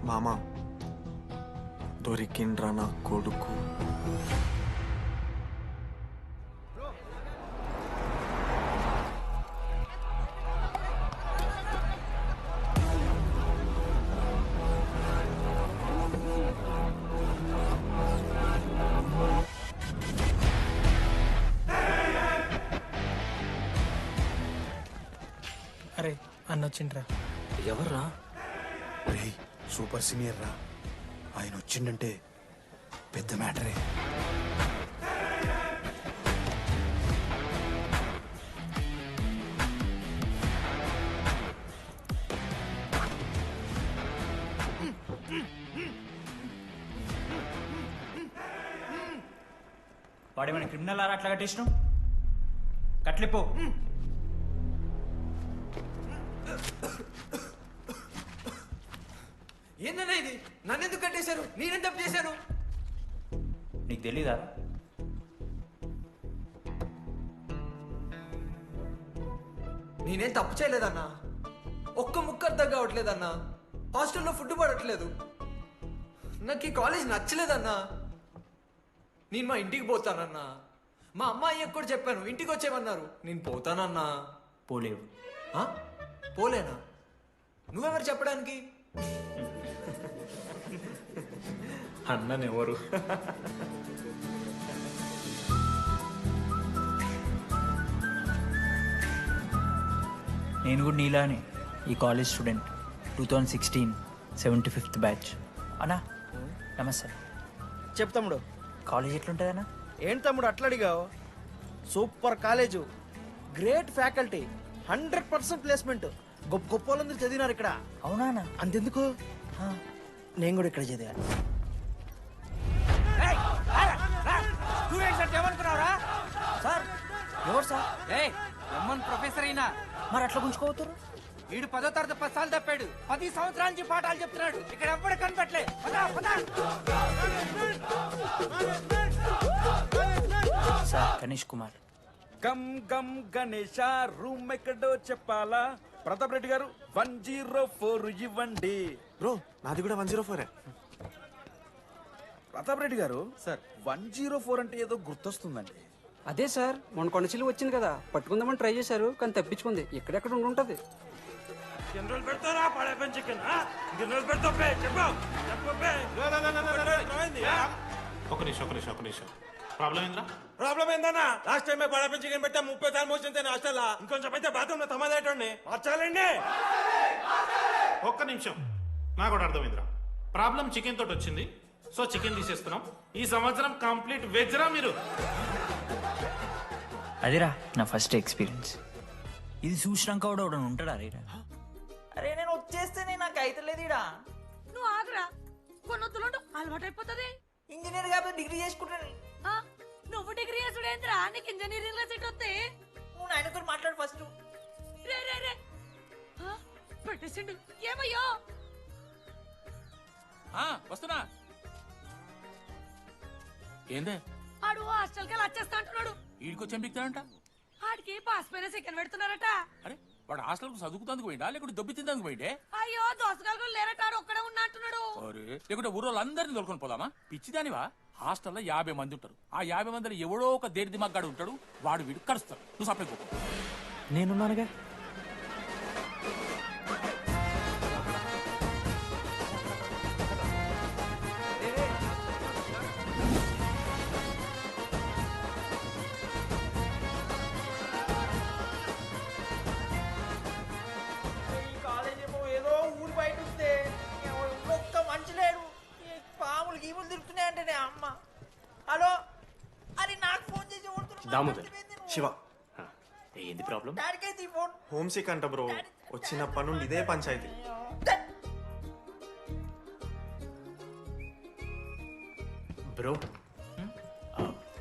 మామ దొరికిండ్రా నా కొడుకు. అరే అన్న వచ్చిండ్రా. ఎవర్రా? రే సూపర్ సీనియర్ రా, ఆయన వచ్చిండంటే పెద్ద మ్యాటరే. వాడేమైనా క్రిమినల్ ఆరా అట్లా కట్టేసినావు? కట్లిపో. ఏందన్నా ఇది? నన్నెందుకు కట్టేశారు? నేనేం తప్పు చేశాను? నీకు తెలీదా? నేనేం తప్పు చేయలేదన్నా. ఒక్క ముక్క అర్థం కావట్లేదన్నా. హాస్టల్లో ఫుడ్ పడట్లేదు. నాకు ఈ కాలేజ్ నచ్చలేదన్నా. నేను మా ఇంటికి పోతానన్నా. మా అమ్మాయి కూడా చెప్పాను, ఇంటికి వచ్చేమన్నారు. నేను పోతానన్నా. పోలేవు. ఆ? పోలేనా? నువ్వెవరు చెప్పడానికి? అన్ననెవరు? నేను కూడా నీలానే ఈ కాలేజ్ స్టూడెంట్, 2016 75th బ్యాచ్. అన్నా నమస్తే. చెప్పు తమ్ముడు. కాలేజ్ ఎట్లుంటుంది అన్న? ఏంటి తమ్ముడు అట్లా అడిగావు? Super college, great faculty, 100% placement. గొప్ప గొప్ప వాళ్ళందరూ చదివినారు ఇక్కడ. అవునా అన్న? అంతెందుకు, నేను కూడా ఇక్కడ చదివా. సార్ ఎవరు సార్? రమ్మన్ ప్రొఫెసర్ అయినా మరి అట్లా గుంజుకోవతారు? వీడు 10వ తరగతి 10 సార్లు తప్పాడు. 10 సంవత్సరాల నుంచి పాఠాలు చెప్తున్నాడు. ఇక్కడ ఎవ్వడు కనపట్లే. సార్ గణేష్ కుమార్. గమ్ గమ్ గణేష రూమ్ ఎక్కడో చెప్పాలా? ప్రతాప్ రెడ్డి గారు 104 ఇవ్వండి. బ్రో నాది కూడా 104. ప్రతాప్ రెడ్డి గారు సార్ 104 అంటే ఏదో గుర్తొస్తుందండి. అదే సార్, మొన్న కొండచిల్లు వచ్చింది కదా, పట్టుకుందామని ట్రై చేశారు కానీ తప్పించుకుంది. ఎక్కడెక్కడ ఉండుంటది. ఒక నిమిషం ప్రాబ్లం ఏంద్రా? ప్రాబ్లం ఏందన్నా? లాస్ట్ టైం పడపం చికెన్ పెట్టా 30 సార్లు మోసింది హాస్టల్. ఇంకొంచెం అయితే బాత్రూమ్ లో తమాదేటండి మార్చాలండి. ఒక్క నిమిషం, నాకు కూడా అర్థమైందిరా. ప్రాబ్లం చికెన్ తోటి వచ్చింది, సో చికెన్ తీసేస్తున్నాం. ఈ సంవత్సరం కంప్లీట్ వెజ్ రా మీరు. అదేరా నా ఫస్ట్ ఎక్స్పీరియన్స్. ఇది చూసినాక కూడా ఒకడు ఉంటాడా రే? అరే నేను వచ్చేస్తేనే నాకు అయితలేదు ఇడా. నువ్వు ఆగరా, కొన్నొత్తులు అలవాటు అయిపోతుంది. ఇంజనీర్ కాబట్టి డిగ్రీ చేసుకుంటాను. నువ్వు డిగ్రీ చేసుడేంద్రా, నీకు ఇంజనీరింగ్ లో సీట్ వస్తే నువ్వు ఆయనతో మాట్లాడు ఫస్ట్. రే రే రే పెట్టేసిండు. ఏమయ్యో వస్తున్నా. ఏందే ఆడు హాస్టల్ కి వచ్చేస్తా అంటున్నాడు. ఈడికొచ్చేం బిక్తాడంట? ఆడికి పాస్ పైన సెకండ్ పెడుతున్నారట. అరే వాడు హాస్టల్ కు చదువుకుతాందుకు పోయిండా లేకుంటే దొబ్బి తిందానికి పోయిండే? అయ్యో దోసగాలు లేరట, ఆడు ఒక్కడే ఉన్నా అంటున్నాడు. అరే లేకుంటే ఊరోళ్ళు అందరినీ దొరుకుని పోదామా? పిచ్చిదానివా? హాస్టల్లో 50 మంది ఉంటారు. ఆ 50 మందిలో ఎవడో ఒక దేడి దిమాగ్గాడు ఉంటాడు. వాడు వీడు కరుస్తాడు. నువ్వు సప్లై పో. నేనున్నానుగా. కాలేజ్ ఏమో ఏదో ఊరు బయట వస్తే ఒక్క మంచి లేడు. పాములు గీములు తిరుగుతున్నాయంటే అమ్మ. హలో, అది నాకు ఫోన్ చేసి దామోదర్, శివ, ఏంది ప్రాబ్లం? డాడీకైతే ఈ ఫోన్. హోమ్ సిక్ అంట బ్రో. వచ్చినప్పటి నుండి ఇదే పంచాయతీ. బ్రో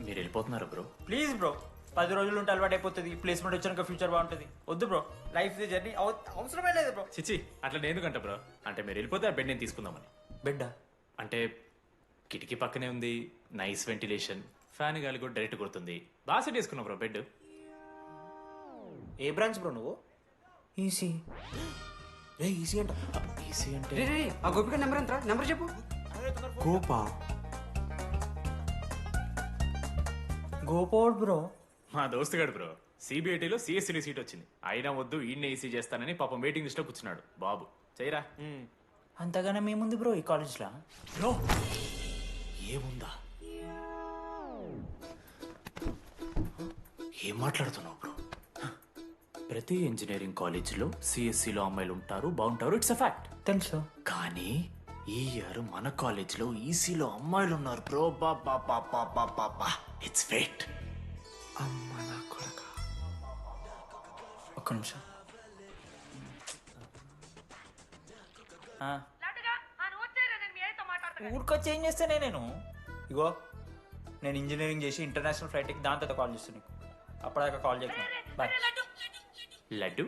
మీరు వెళ్ళిపోతున్నారా బ్రో? ప్లీజ్ బ్రో, 10 రోజులు ఉంటే అలవాటు అయిపోతుంది. ప్లేస్మెంట్ వచ్చాక ఫ్యూచర్ బాగుంటుంది. వద్దు బ్రో, లైఫ్ జర్నీ అవసరమే లేదు బ్రో. చిచి అట్లా ఎందుకంట బ్రో? అంటే మీరు వెళ్ళిపోతే ఆ బెడ్ నేను తీసుకుందామని. బెడ్డా? అంటే కిటికీ పక్కనే ఉంది, నైస్ వెంటిలేషన్, ఫ్యాన్ గాలి కూడా డైరెక్ట్ కొడుతుంది. బాగా సెట్ చేసుకున్నావు బ్రో బెడ్. ఏ బ్రాంచ్ బ్రో నువ్వు? ఈసీ. ఈజీ అంట. ఈసీ అంటే రే రే, ఆ గోపిక నెంబర్ ఎంతరా? నెంబర్ చెప్పు. గోపా గోపోడ్ బ్రో. మా దోస్తుగాడు బ్రో సిబిఐటీలో సిఎస్సీలో సీట్ వచ్చింది. అయినా వద్దు ఈయన్నే ఈసీ చేస్తానని పాపం వెయిటింగ్ లిస్ట్లో కూర్చున్నాడు. బాబు చేయరా. అంతగానే మేముంది బ్రో ఈ కాలేజ్లో. బ్రో ఏముందా? ఏం మాట్లాడుతున్నావు బ్రో? ప్రతి ఇంజనీరింగ్ కాలేజీలో సిఎస్సిలో అమ్మాయిలు ఉంటారు, బాగుంటారు. It's a fact. తెలుసు. కానీ ఈ ఇయర్ మన కాలేజీలో ఈసీలో అమ్మాయిలు ఉన్నారు బ్రో. Baba it's fate. అమ్మ నా కొడక. ఒక్క నిమిషం. ఊరికొచ్చి ఏం చేస్తానే నేను? ఇగో నేను ఇంజనీరింగ్ చేసి ఇంటర్నేషనల్ ఫ్లైట్కి దాని తర్వాత కాల్ చేస్తాను నీకు. అప్పటిదాకా కాల్ చేస్తాను. బాయ్. లడ్డు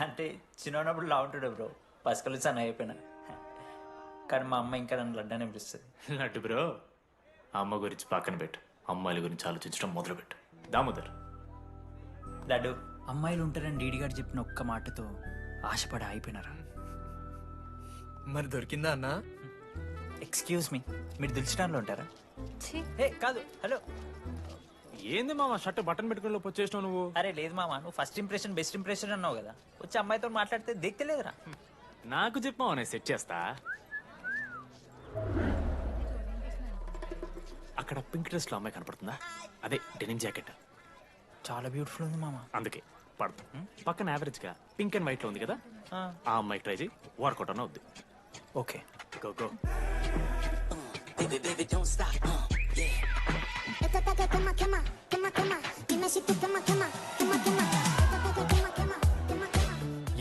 అంటే చిన్నప్పుడు లా ఉంటాడు బ్రో, పసుకలు సన్న అయిపోయినా. కానీ మా అమ్మ ఇంకా నన్ను లడ్డు అని పిలుస్తుంది. లడ్డు బ్రో అమ్మ గురించి పక్కన పెట్టు, అమ్మాయిల గురించి ఆలోచించడం మొదలు పెట్టు. దామోదర్ లడ్డు, అమ్మాయిలు ఉంటారని డీడీ గారు చెప్పిన ఒక్క మాటతో ఆశపడి అయిపోయినారా? మరి దొరికిందా అన్న? ఎక్స్క్యూజ్ మీ, మీరు దిల్చడంలో ఉంటారా? ఏ కాదు, హలో. ఏంది మామ షర్ట్ బటన్ పెట్టుకుని లోపు వచ్చేసినావు నువ్వు? అరే లేదు మామ, నువ్వు ఫస్ట్ ఇంప్రెషన్ బెస్ట్ ఇంప్రెషన్ అన్నావు కదా, వచ్చి అమ్మాయితో మాట్లాడితే దిక్కలేదురా. నాకు చెప్పావు నేను సెట్ చేస్తా. అక్కడ పింక్ డ్రెస్ లో అమ్మాయి కనపడుతుందా? అదే డెనిమ్ జాకెట్. చాలా బ్యూటిఫుల్ ఉంది మామ. అందుకే పడతా. పక్కన యావరేజ్ గా పింక్ అండ్ వైట్ లో ఉంది కదా, ఆ అమ్మాయికి ట్రై చేయి. వర్కౌట్ అన్న వద్దు. Okay go go.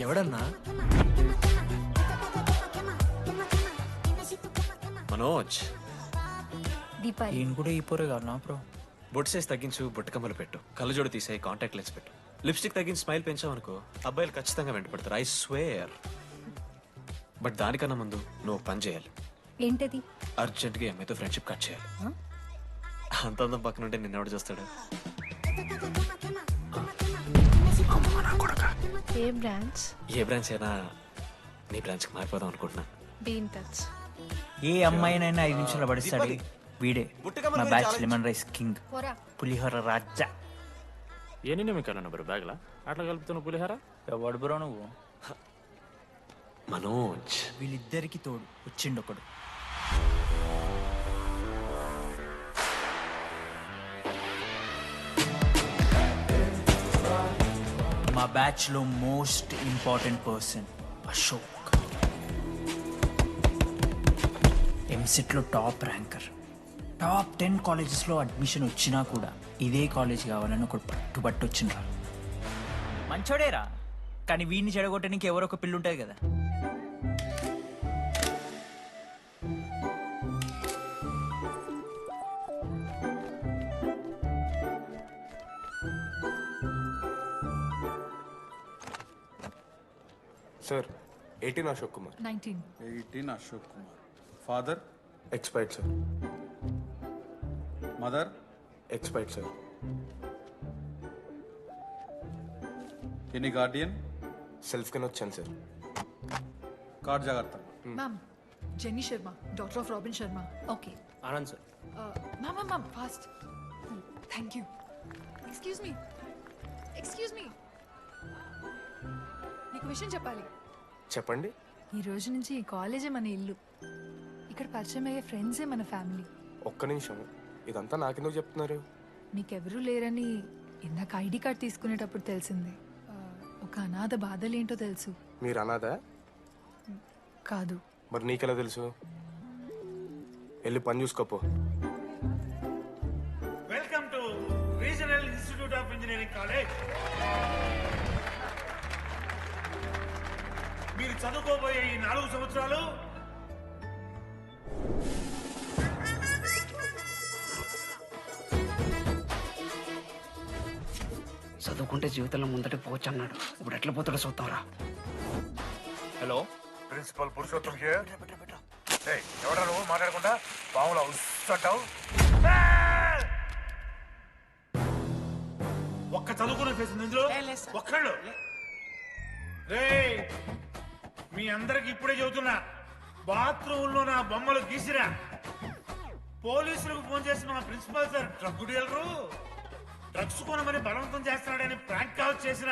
ఎవడన్నా? మనోజ్. ఈయన కూడా ఈ పోరే కాదు నా బ్రో. బొట్టు సైజ్ తగ్గించు, బొట్టుకమ్మలు పెట్టు, కళ్ళజోడు తీసేయి, కాంటాక్ట్ లెన్స్ పెట్టు, లిప్స్టిక్ తగ్గించి స్మైల్ పెంచావు అనుకో, అబ్బాయిలు ఖచ్చితంగా వెంటపడతారు. I swear. బట్ దానికన్నా ముందు నువ్వు పని చేయాలి. ఏంటది? అర్జెంట్గా అమ్మాయితో ఫ్రెండ్షిప్ కట్ చేయాలి. అంత అందం పక్కన ఉంటే నిన్నెవడు చూస్తాడు? ఏ బ్రాంచ్? ఏ బ్రాంచ్ అయినా నీ బ్రాంచ్కి మారిపోదాం అనుకుంటున్నా. Be in touch. ఏ అమ్మాయినైనా 5 నిమిషాలు పడిస్తాడు వీడే. మా బ్యాచ్ లెమన్ రైస్ కింగ్, పులిహోర రాజా. ఎన్ని నిమిషాలు బ్రో బ్యాగ్లా అట్లా కలుపుతున్న పులిహార? ఎవడు బ్రో నువ్వు? మనోజ్. వీళ్ళిద్దరికి తోడు వచ్చిండు ఒకడు. మా బ్యాచ్ లో most important person Ashok. EAMCET లో టాప్ ర్యాంకర్. టాప్ 10 కాలేజెస్ లో అడ్మిషన్ వచ్చినా కూడా ఇదే కాలేజ్ కావాలని ఒకడు పట్టుబట్టు వచ్చిండ్రా. మంచోడేరా, కానీ వీడిని చెడగొట్టడానికి ఎవరో ఒక పిల్లు ఉంటుంది కదా. Sir 18 Ashok Kumar. 18 Ashok Kumar. Father? Expired sir. Mother? Expired sir. Any Guardian? Self కింద వచ్చాను సార్. కార్డ్ జాగ్రత్త. Ma'am, jenny Sharma, daughter of robin Sharma. Okay. Anand sir. Ma'am fast. Thank you. Excuse me, నీకు విషయం చెప్పాలి. చెప్పండి. ఈ రోజు నుంచి ఈ కాలేజే మన ఇల్లు. ఇక్కడ పరిచయం అయ్యే ఫ్రెండ్సే మన ఫ్యామిలీ. ఒక్క నిమిషం, ఇదంతా నాకెందుకు చెప్తున్నారు? మీకెవరూ లేరని ఇందాక ఐడి కార్డ్ తీసుకునేటప్పుడు తెలిసింది. ఒక అనాథ బాధలేంటో తెలుసు. మీరు అనాదా? కాదు. మరి నీకెలా తెలుసు? వెళ్ళి పని చూసుకోపో. Welcome to regional institute of engineering college. మీరు చదువుకోబోయే ఈ 4 సంవత్సరాలు చదువుకుంటే జీవితంలో ముందట పోవచ్చు అన్నాడు. ఇప్పుడు ఎట్లా పోతాడో చూద్దాంరా. Hello, principal Purushottam here. ఎవడా నువ్వు మాట్లాడకుండా బావులా ఉస్సంటావు? ఒక్క చదువుకునే ఫేస్ ఇందులో ఒక్కళ్ళు. రే మీ అందరికి ఇప్పుడే చెబుతున్నా, బాత్రూంలో నా బొమ్మలు గీసిరా. పోలీసులకు ఫోన్ చేసిన మా principal sir drug dealer drugs కొనమని బలవంతం చేస్తున్నాడని ప్రాంక్ కాల్ చేసిన.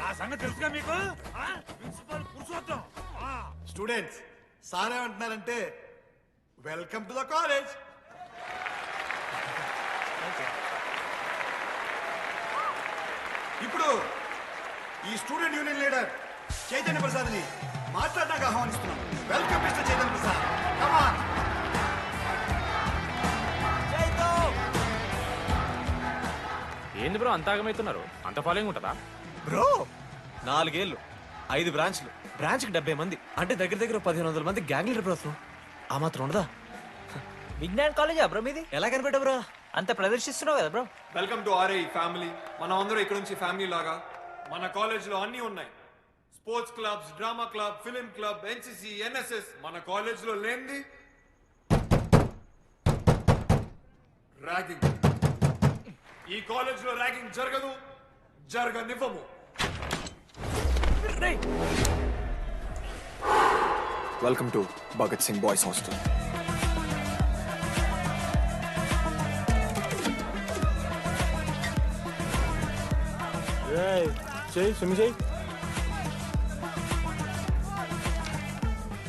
ఆ సంగతి తెలుసుగా మీకు? ప్రిన్సిపల్ పురుషోత్తం. స్టూడెంట్స్ సార్ ఏమంటున్నారంటే వెల్కమ్ టు ద కాలేజ్. ఇప్పుడు ఈ student union leader Chaitanya Prasad ని మాట్లాడడానికి ఆహ్వానిస్తున్నాం. Welcome mister Chaitanya Prasad. Come on. ఏంది బ్రో అంత ఆగమవుతున్నారు? అంత ఫాలోయింగ్ ఉంటుందా బ్రో? 4 ఏళ్ళు 5 బ్రాంచ్లు, బ్రాంచ్కి 70 మంది, అంటే దగ్గర దగ్గర 1500 మంది గ్యాంగ్ లీడర్ బ్రో. ఆ మాత్రం ఉండదా? విజ్ఞాన్ కాలేజా బ్రో మీది? ఎలా కనిపెట్టా బ్రో? అంత ప్రదర్శిస్తున్నావు కదా bro. Welcome to RI family. మనం అందరూ ఇక్కడ నుంచి ఫ్యామిలీ లాగా. మన కాలేజ్లో అన్నీ ఉన్నాయి. Sports clubs, drama club, film club, NCC, NSS. మన కాలేజ్లో లేనిది ర్యాగింగ్. ఈ కాలేజ్లో ర్యాగింగ్ జరగదు, జరగనివ్వము. Welcome to Bhagat Singh boys hostel.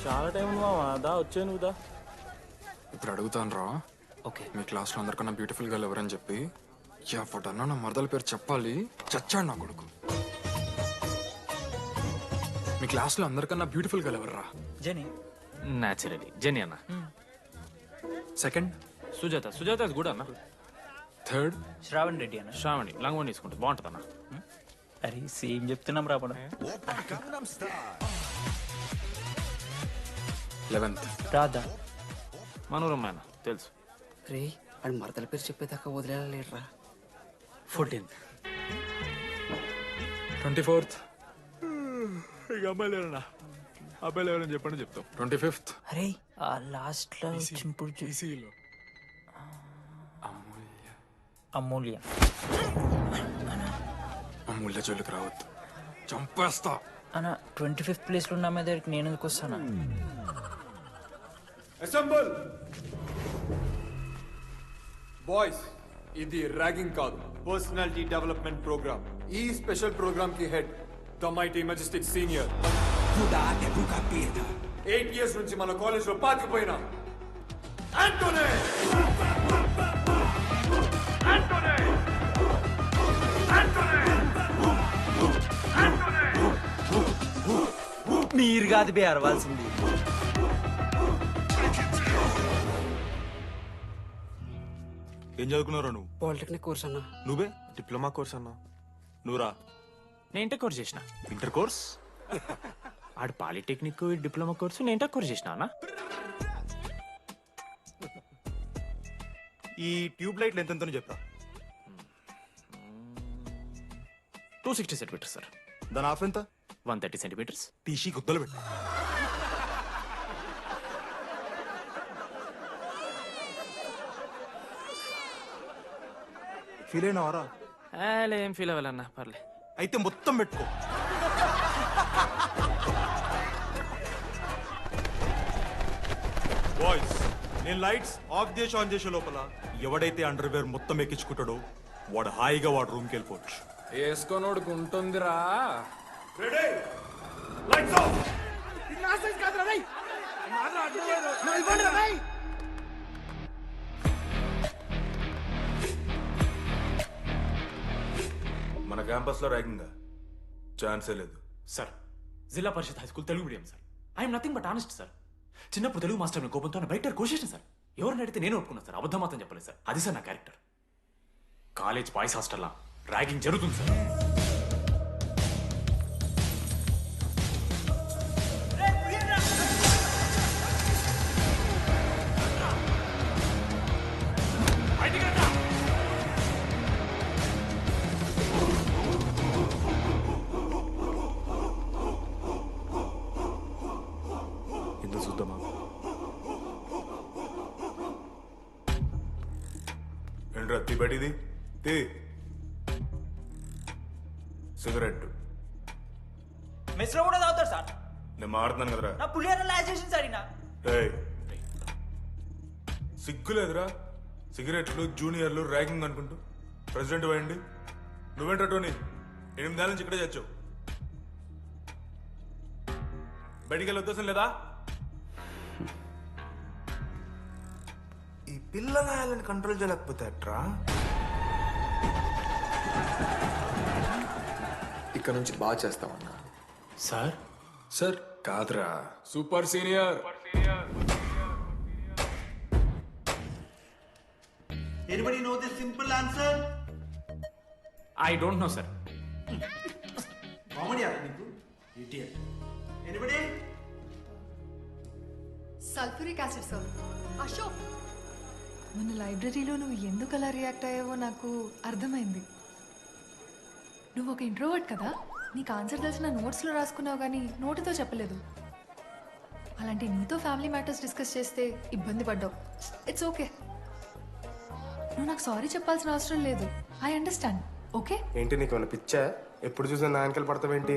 చాలా టైం ఉంది మామ. దా వచ్చే నువ్వు దా. ఇప్పుడు అడుగుతాను రా. ఓకే. మీ క్లాస్లో అందరికన్నా బ్యూటిఫుల్ గర్ల్ ఎవరని చెప్పి ఎవడన్నా నా మరదల పేరు చెప్పాలి. చచ్చాడు నా కొడుకు. మీ క్లాస్లో అందరికన్నా బ్యూటిఫుల్ గర్ల్ ఎవర్రా? జెనీ. న్యాచురలీ జెనీ అన్న. సెకండ్ సుజాత. సుజాత కూడా అన్న. థర్డ్ శ్రావణ్ రెడ్డి అన్న. శ్రావణి లంగోని తీసుకుంటుంది, బాగుంటుంది అన్న. అరే సేమ్ చెప్తున్నాం రాపడం. 11th రాధా. మనోరమ్మ అన్న తెలుసు. రే వాడు మరదల పేరు చెప్పేదాకా వదిలేరా. 14th 24th ఇక అమ్మాయి లేరన్నా, అబ్బాయి లేరని చెప్పండి చెప్తాం. 25th అరే ఆ లాస్ట్ లో చింపుడు ఈసీలో అమూల్య. అమూల్య జోలికి రావద్దు, చంపేస్తా. అన్న 25th ప్లేస్ లో ఉన్న అమ్మాయి దగ్గరికి నేను ఎందుకు వస్తానా? Assemble boys. ఇది ర్యాగింగ్ కాదు, పర్సనాలిటీ డెవలప్మెంట్ ప్రోగ్రామ్. ఈ స్పెషల్ ప్రోగ్రామ్ కి head the mighty Majestic senior. 8 years నుంచి మన కాలేజ్ లో పాతిపోయిన ఆంటోనీ. మీరు కాదు బే అరవాల్సింది. ఏం చదువుకున్నారా నువ్వు? పాలిటెక్నిక్ కోర్స్ అన్నా. నువ్వే డిప్లొమా కోర్స్ అన్నా. నువ్వురా? నేను ఇంటర్ కోర్స్ చేసిన. Inter course? ఆడు పాలిటెక్నిక్ డిప్లొమా కోర్సు, నేను ఇంటర్ కోర్స్ చేసిన అన్న. ఈ ట్యూబ్ లైట్లు ఎంతెంతనో చెప్తా. 260 సెంటీమీటర్స్ సార్. దాని ఆఫ్ ఎంత? 130 సెంటీమీటర్స్. టీసీ గుద్దలు పెట్టు. ఫీల్ అయినావారా? ఏం ఫీల్ అవ్వాలన్నా, పర్లే. అయితే మొత్తం పెట్టుకో. బాయ్స్, నేను లైట్స్ ఆఫ్ చేసి ఆన్ చేసే లోపల ఎవడైతే అండర్వేర్ మొత్తం ఎక్కించుకుంటాడో వాడు హాయిగా వాడు రూమ్కి వెళ్ళిపోవచ్చు. వేసుకోనోడుకు ఉంటుందిరా. Ready, lights off. మన క్యాంపస్ లో ర్యాగింగ్ ఛాన్సే లేదు sir. Zilla Parishad high school Telugu medium sir. I'm nothing but honest sir. చిన్నప్పుడు తెలుగు మాస్టర్ కోపంతో బయట కోసేసిన సార్. ఎవరిని అడిగితే నేను ఒప్పుకున్నాను సార్, అబద్ధం మాత్రం చెప్పలేదు సార్. అది సార్ నా క్యారెక్టర్. కాలేజ్ బాయ్స్ హాస్టల్లా ర్యాగింగ్ జరుగుతుంది సార్. ఎందుకు చూద్దామా? ఏంట్రా తీ బయటిది తీ. సిగరెట్ మెస్లో కూడా తాగుతారు సార్. నేను మాడుతున్నాను కదరా. నా పులిహోర లాస్ట్ చేసింది సార్ ఈయన. ఏయ్, సిగ్గులేదురా? సిగరెట్లు జూనియర్లు ర్యాగింగ్ అనుకుంటూ ప్రెసిడెంట్ అయ్యండి. నువ్వేంటో టోనీ 8 ఏళ్ళ నుంచి ఇక్కడే చచ్చావు. బయటికి వెళ్ళే ఉద్దేశం లేదా? ఈ పిల్లలని కంట్రోల్ చేయలేకపోతే అట్రా. ఇక్కడ నుంచి బాగా చేస్తామన్నా. సార్ సార్ కాదురా, super senior. Anybody know the simple answer? I don't know sir. Comedy ఆరా నీకు? Idiot. Anybody? Sulphuric acid sir. Ashok, మన లైబ్రరీలో నువ్వు ఎందుకు అలా రియాక్ట్ అయ్యావో నాకు అర్థమైంది. నువ్వు ఒక ఇంట్రోవర్ట్ కదా, నీకు ఆన్సర్ తెలిసిన నోట్స్లో రాసుకున్నావు కానీ నోటితో చెప్పలేదు. అలాంటి నీతో ఫ్యామిలీ మ్యాటర్స్ డిస్కస్ చేస్తే ఇబ్బంది పడ్డావు. ఇట్స్ ఓకే, నువ్వు నాకు సారీ చెప్పాల్సిన అవసరం లేదు. I understand. ఓకే? ఏంటి నీకు ఏమైనా పిచ్చా? ఎప్పుడు చూసినా నా వెనకాల పడతావేంటి?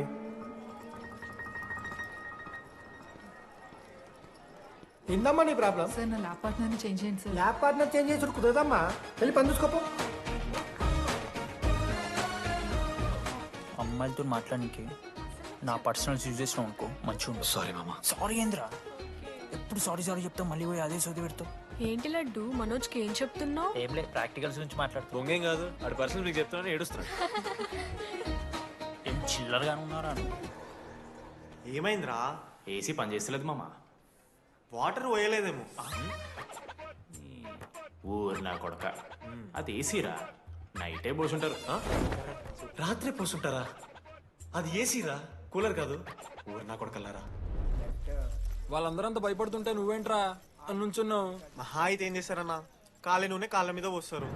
ఏందమ్మా నీ ప్రాబ్లం? సార్, నా ల్యాబ్ పార్ట్నర్ని చేంజ్ చేయండి సార్. ల్యాబ్ పార్ట్నర్ చేంజ్ చేసి కుదరదమ్మా. వెళ్ళి పని చూసుకోపో. అమ్మాయిలతో మాట్లాడడానికి నా పర్సనల్స్ యూజ్ చేసినావు అనుకో మంచిగా ఉంటుంది. సారీ మామ. సారీ ఏంద్రా, ఎప్పుడు సారీ సారీ చెప్తావు, మళ్ళీ పోయి అదే సోది పెడతావు. ఏంటి లడ్డు, మనోజ్కి ఏం చెప్తున్నావు? ఏం లేదు, ప్రాక్టికల్స్ గురించి మాట్లాడుతూ. దొంగేం కాదు, ఆడి పర్సనల్ మీకు చెప్తానని ఏడుస్తున్నాడు. ఏం చిల్లరగానే ఉన్నారా? ఏమైందిరా? ఏసీ పని చేస్తలేదు మామ. వాటర్ పోయలేదేమో. ఊరు నా కొడక, అది ఏసీరా, నైటే పోసుంటారు. రాత్రి పోసుంటారా? అది ఏసీరా, కూలర్ కాదు. ఊరు నా కొడకల్లారా. వాళ్ళందరంతా భయపడుతుంటే నువ్వేంట్రా నుంచున్నావు? మహా అయితే ఏం చేస్తారన్నా, కాళ్ళ నూనె కాళ్ళ మీద పోస్తారు.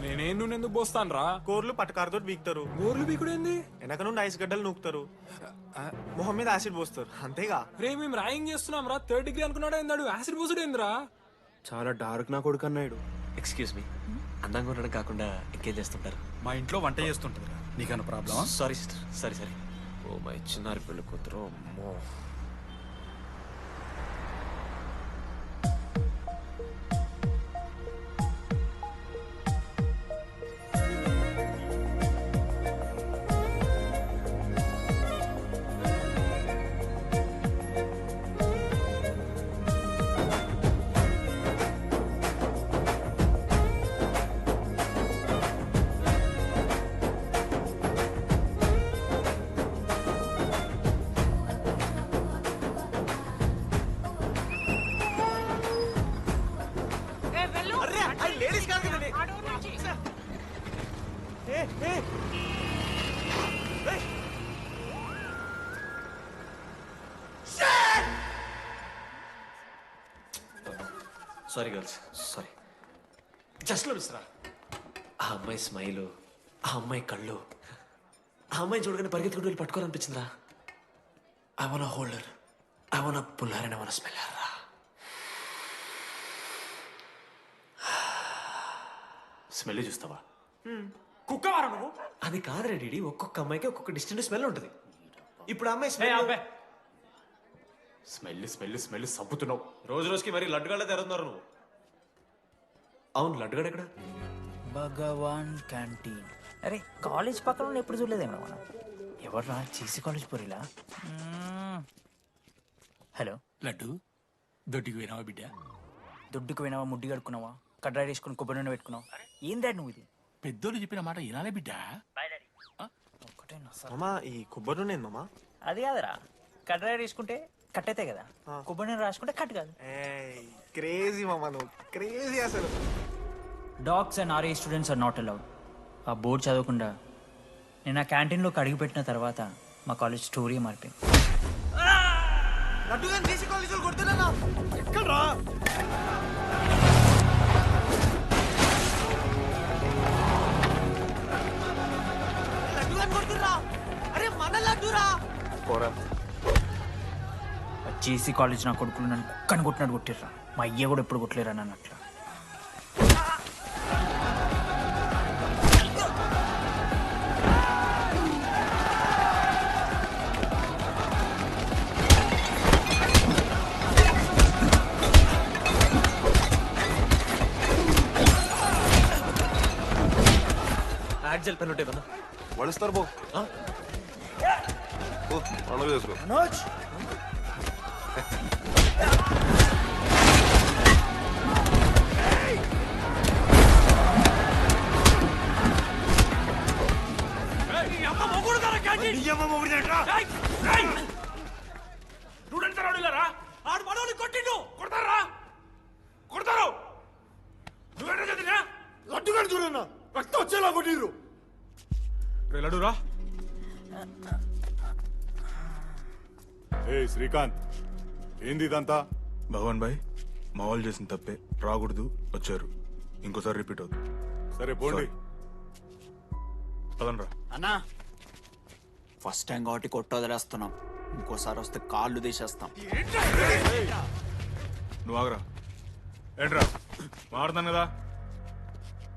నేనేం నూనె ఎందుకు పోస్తాను రా? కూరలు పట్టకారుతో బీకుతారు. గోర్లు బీకుడు ఏంది? వెనక నుండి ఐస్ గడ్డలు నూకుతారు. మొహం మీద యాసిడ్ పోస్తారు, అంతేగా. రే, మేము ర్యాగింగ్ చేస్తున్నాం రా. 3rd డిగ్రీ అనుకున్నాడు ఏందాడు? యాసిడ్ పోసుడు ఏందిరా? చాలా డార్క్ నా కొడుకు అన్నాడు. ఎక్స్క్యూజ్ మీ, అందంగా ఉండడం కాకుండా ఇంకేం చేస్తుంటారు? మా ఇంట్లో వంట చేస్తుంటుంది. నీకన్నా ప్రాబ్లమా? Sorry sister, sorry. Oh my చిన్నారి పెళ్ళి కూతురు, అమ్మో. Sorry girls, sorry. Just Misra. ఆ అమ్మాయి స్మైలు, ఆ అమ్మాయి కళ్ళు, ఆ అమ్మాయి చూడగానే పరిగెత్తుకుంటూ వెళ్ళి పట్టుకోవాలనిపించిందిరా. I want holder, I want puller and I want smell her రా. స్మెల్ చూస్తావా? కుక్కవారా నువ్వు? అది కాదురా డీడీ, ఒక్కొక్క అమ్మాయికి ఒక్కొక్క డిస్టెంట్ స్మెల్ ఉంటుంది. ఇప్పుడు అమ్మాయి స్మెల్ స్మెల్ స్మెల్ స్మెల్ సబ్బుతున్నావు. రోజు రోజుకి మరి లడ్డుగాళ్ళ తెరుతున్నారు నువ్వు. అవును, లడ్డుగాడు ఎక్కడ? భగవాన్ క్యాంటీన్. అరే, కాలేజ్ పక్కన ఎప్పుడు చూడలేదేమో మనం. ఎవర్రా చీసీ కాలేజ్ పోరిలా? హలో లడ్డు, దొడ్డికి పోయినావా బిడ్డ? దొడ్డుకు పోయినావా, ముడ్డి కడుక్కున్నావా, కడ్రాయి వేసుకుని కొబ్బరి నూనె పెట్టుకున్నావు? ఏం డాడ్ నువ్వు ఇది? పెద్దోళ్ళు చెప్పిన మాట వినాలే బిడ్డ. మామా, ఈ కొబ్బరి నూనె మామా? అది కాదురా, కడ్రాయి వేసుకుంటే కట్ అవుతాయి కదా, కొబ్బరి నూనె రాసుకుంటే కట్ కాదు. క్రేజీ మామా, నువ్వు క్రేజీ అసలు. Dogs and RA students are not allowed. ఆ బోర్డు చదవకుండా నేను ఆ క్యాంటీన్లోకి అడుగు పెట్టిన తర్వాత మా కాలేజ్ స్టోరీ మారిపోయింది. లడ్డు గాని దేశీ కాలేజీలో కొడుతున్నా ఎక్కడ్రా? లడ్డు గాని కొడుతున్నా? అరే మన లడ్డురా. పోరా. జేసీ కాలేజ్ నా కొడుకులు నన్ను కుక్కని కొట్టినట్టు కొట్టిర్రా. మా అయ్య కూడా ఎప్పుడు కొట్టలేరా నన్ను అట్లా. యాక్జల్ పెన్ ఉంటే కదా వడిస్తారు బో పండుగ చేసుకో మనోజ్ ఆడు మనోని కొట్టిండు కొడతారా కొడతారు నువ్వేంటో చదివినా లడ్డుగా చూడన్నా రక్తం వచ్చేలా కొట్టిర్రు లడురా ఏ శ్రీకాంత్ ఏంది ఇదంతా భగవాన్ భాయ్ మా వాళ్ళు చేసిన తప్పే రాకూడదు వచ్చారు ఇంకోసారి రిపీట్ అవుతుంది సరే పోండి పదనరా అన్నా ఫస్ట్ టైం కాబట్టి కొట్టు వదిలేస్తున్నాం ఇంకోసారి వస్తే కాళ్ళు తీసేస్తాం నువ్వు ఆగరా ఏంట్రా మారుతాను కదా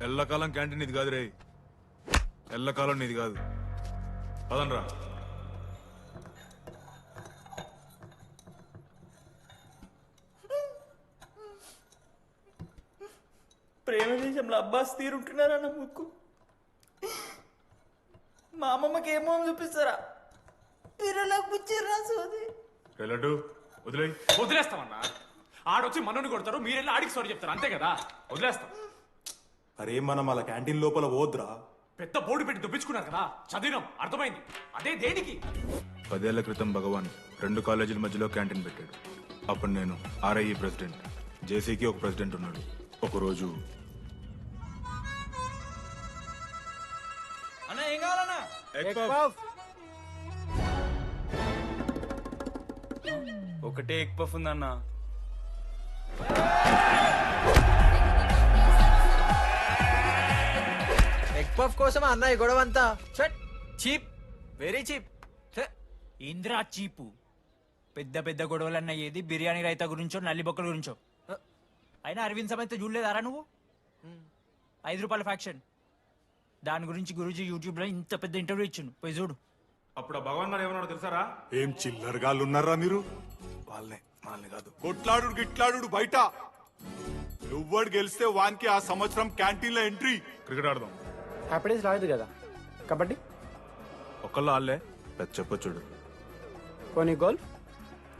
ఎల్లకాలం క్యాంటీన్ ఇది కాదు రే ఎల్లకాలం నీది కాదు పదనరా ప్రేమ దేశంలో అబ్బాస్ తీరుంటున్నారన్న ముక్కు మా అమ్మమ్మకి ఏమో అని చూపిస్తారా పిల్లలకు పుచ్చిర్రా సోది లడ్డు వదిలే వదిలేస్తామన్నా ఆడొచ్చి మనోని కొడతారు మీరెళ్ళి ఆడికి సారీ చెప్తారు అంతే కదా వదిలేస్తాం అరే మనం అలా క్యాంటీన్ లోపల పోద్రా పెద్ద బోర్డు పెట్టి దుబ్బించుకున్నారు కదా చదివినాం అర్థమైంది అదే దేనికి 10 ఏళ్ల క్రితం భగవాన్ 2 కాలేజీల మధ్యలో క్యాంటీన్ పెట్టాడు అప్పుడు నేను ఆర్ఐఈ ప్రెసిడెంట్ జేసీకి ఒక ప్రెసిడెంట్ ఉన్నాడు ఒకరోజు అన్న ఏం కావాలన్నా ఒకటే ఎగ్ పఫ్ ఉందన్న ఎగ్ పఫ్ కోసం అన్న ఈ గొడవ అంతా చీప్ వెరీ చీప్ ఇంద్రా చీపు పెద్ద పెద్ద గొడవలన్న ఏది బిర్యానీ రైతా గురించో నల్లి బొక్కల గురించో అయినా అరవింద్ సమేత చూడలేదారా నువ్వు 5 రూపాయల ఫ్యాక్షన్ దాని గురించి గురూజీ యూట్యూబ్ లో ఇంత పెద్ద ఇంటర్వ్యూ ఇచ్చిండు పోయి చూడు అప్పుడు ఆ భగవాన్ గారు ఏమన్నాడు తెలుసారా ఏం చిల్లరగాళ్ళు ఉన్నారా మీరు వాళ్ళని కాదు కొట్లాడు గిట్లాడు బయట ఎవ్వడు గెలిస్తే వానికి ఆ సంవత్సరం క్యాంటీన్ లో ఎంట్రీ క్రికెట్ ఆడదాం హ్యాపీడేస్ రాలేదు కదా కబడ్డీ ఒకళ్ళు ఆడలే పెద్ద చెప్పొచ్చుడు పోనీ గోల్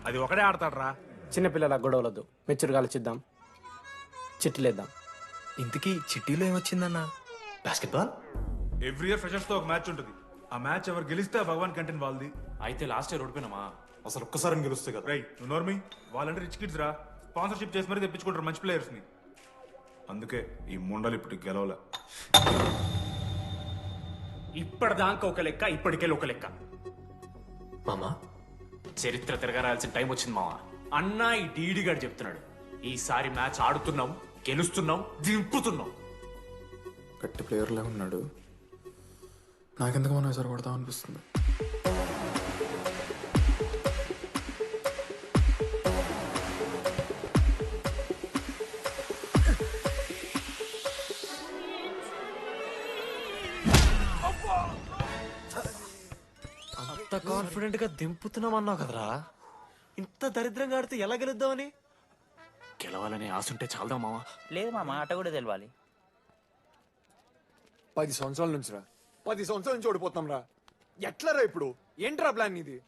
అది ఒకడే ఆడతాడ్రా చిన్నపిల్లల గొడవలొద్దు మెచ్యూర్గా ఆలోచిద్దాం చిట్టిలేద్దాం ఇంతకీ చిట్టీలో ఏమొచ్చిందన్న బాస్కెట్బాల్ ఎవ్రీ ఇయర్ ఫ్రెషర్స్ తో ఒక మ్యాచ్ ఉంటుంది ఆ మ్యాచ్ ఎవరు గెలిస్తే ఆ భగవాన్ క్యాంటీన్ వాళ్ళది అయితే లాస్ట్ ఇయర్ ఓడిపోయినామా అసలు ఒక్కసారి గెలుస్తే కదా రైట్ నువ్వు నోర్మి వాళ్ళంటే రిచ్ కిడ్స్ రా స్పాన్సర్షిప్ చేసి మరీ తెప్పించుకుంటారు మంచి ప్లేయర్స్ ని అందుకే ఈ ముండలు ఇప్పుడు గెలవలే ఇప్పటిదాకా ఒక లెక్క ఇప్పటికెళ్ళి ఒక లెక్క మామా చరిత్ర తిరగరాల్సిన టైం వచ్చింది మావా అన్నా ఈ డీడీ గారు చెప్తున్నాడు ఈసారి మ్యాచ్ ఆడుతున్నాం గెలుస్తున్నాం దింపుతున్నాం గట్టి ప్లేయర్లే ఉన్నాడు నాకెందుకు మనం ఎసరు కొడతాం అనిపిస్తుంది అంత కాన్ఫిడెంట్ గా దింపుతున్నాం అన్నావు కదరా ఇంత దరిద్రంగా ఆడితే ఎలా గెలుద్దామని గెలవాలని ఆశుంటే చాలదా మావా లేదు మామ ఆట కూడా తెలవాలి 10 సంవత్సరాల నుంచి రా 10 సంవత్సరాల నుంచి ఓడిపోతాం రా ఎట్లా రా ఇప్పుడు ఏంట్రా ప్లాన్ ఇది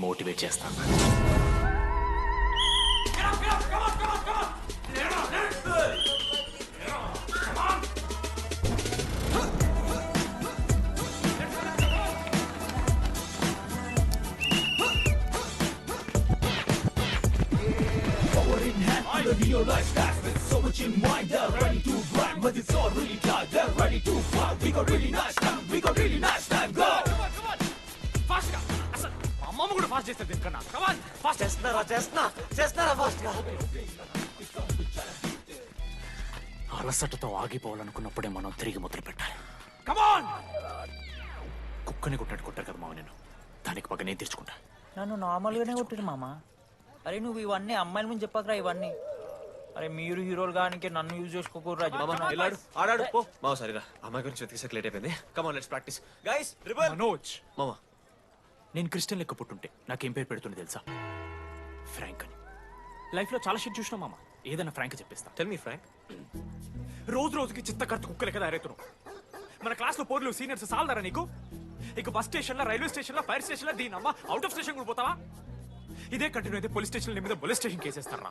మోటివేట్ చేస్తాను అమ్మమ్మ కూడా ఫాస్ట్ చేస్తారు దీనికన్నా కమాన్ ఫాస్ట్ చేస్తున్నారా ఫాస్ట్ గా అలసటతో ఆగిపోవాలనుకున్నప్పుడే మనం తిరిగి మొదలు పెట్టాలి కమాన్ కుక్కని కొట్టాడు కొట్టారు కదా మావ నేను దానికి పక్క నేను తెచ్చుకుంటా నన్ను నార్మల్గానే కొట్టిరు మామ అరే నువ్వు ఇవన్నీ అమ్మాయిల ముందు చెప్పకరా ఇవన్నీ అరే మీరు హీరోలు కానీ నన్ను యూజ్ చేసుకోకూడరా ఆడాడు పో మావ సరిగా అమ్మాయి గురించి వెతికేసాక లేట్ అయిపోయింది come on let's practice guys rebel Manoj మామా నేను క్రిస్టియన్ లెక్క పుట్టుంటే నాకేం పేరు పెడుతుంది తెలుసా ఫ్రాంక్ అని లైఫ్లో చాలా షిట్ చూసినా మామ ఏదైనా ఫ్రాంక్ చెప్పేస్తా టెల్ మీ ఫ్రాంక్ రోజు రోజుకి చిత్త కత్తి కుక్కలే కదా అరేతున్నావు. మన క్లాస్లో పోర్లు సీనియర్స్ సాలదారా నీకు? ఇక బస్ స్టేషన్లో, రైల్వే స్టేషన్లో, ఫైర్ స్టేషన్లో దీని అమ్మ అవుట్ ఆఫ్ స్టేషన్ కూడా పోతావా? ఇదే కంటిన్యూ అయితే పోలీస్ స్టేషన్ మీద పోలీస్ స్టేషన్ కేసేస్తారా?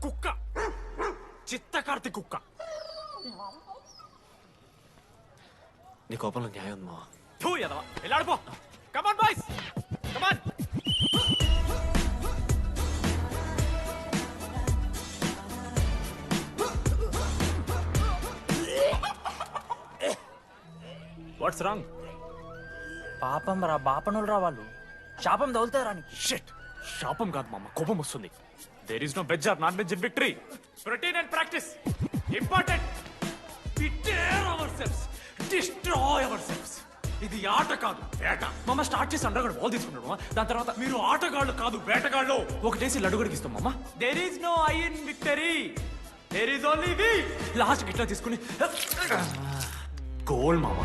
కుక్క, చిత్త కార్తి కుక్క. నీ కోపంలో న్యాయం ఉంది మావా. తూ ఎదవా, వెళ్ళాడిపో. Come on boys, come on. What's wrong? పాపం రా, బాపనులు రా వాళ్ళు. శాపం తగులుతారా నీకు? షిట్, శాపం కాదు మామ, కోపం వస్తుంది. There is no veg or non veg in victory. Routine and practice important. We dare ourselves, destroy ourselves. ఇది ఆట కాదు, వేట. మామ స్టార్ట్ చేసి అండర్గాడు బాల్ తీసుకున్నాడు. దాని తర్వాత మీరు ఆటగాళ్ళు కాదు, వేటగాళ్ళు. ఒకటేసి లడుగడికి ఇస్తాం మామ. There is no I in victory, there is only we. Last ఇట్లా తీసుకుని గోల్ మామ.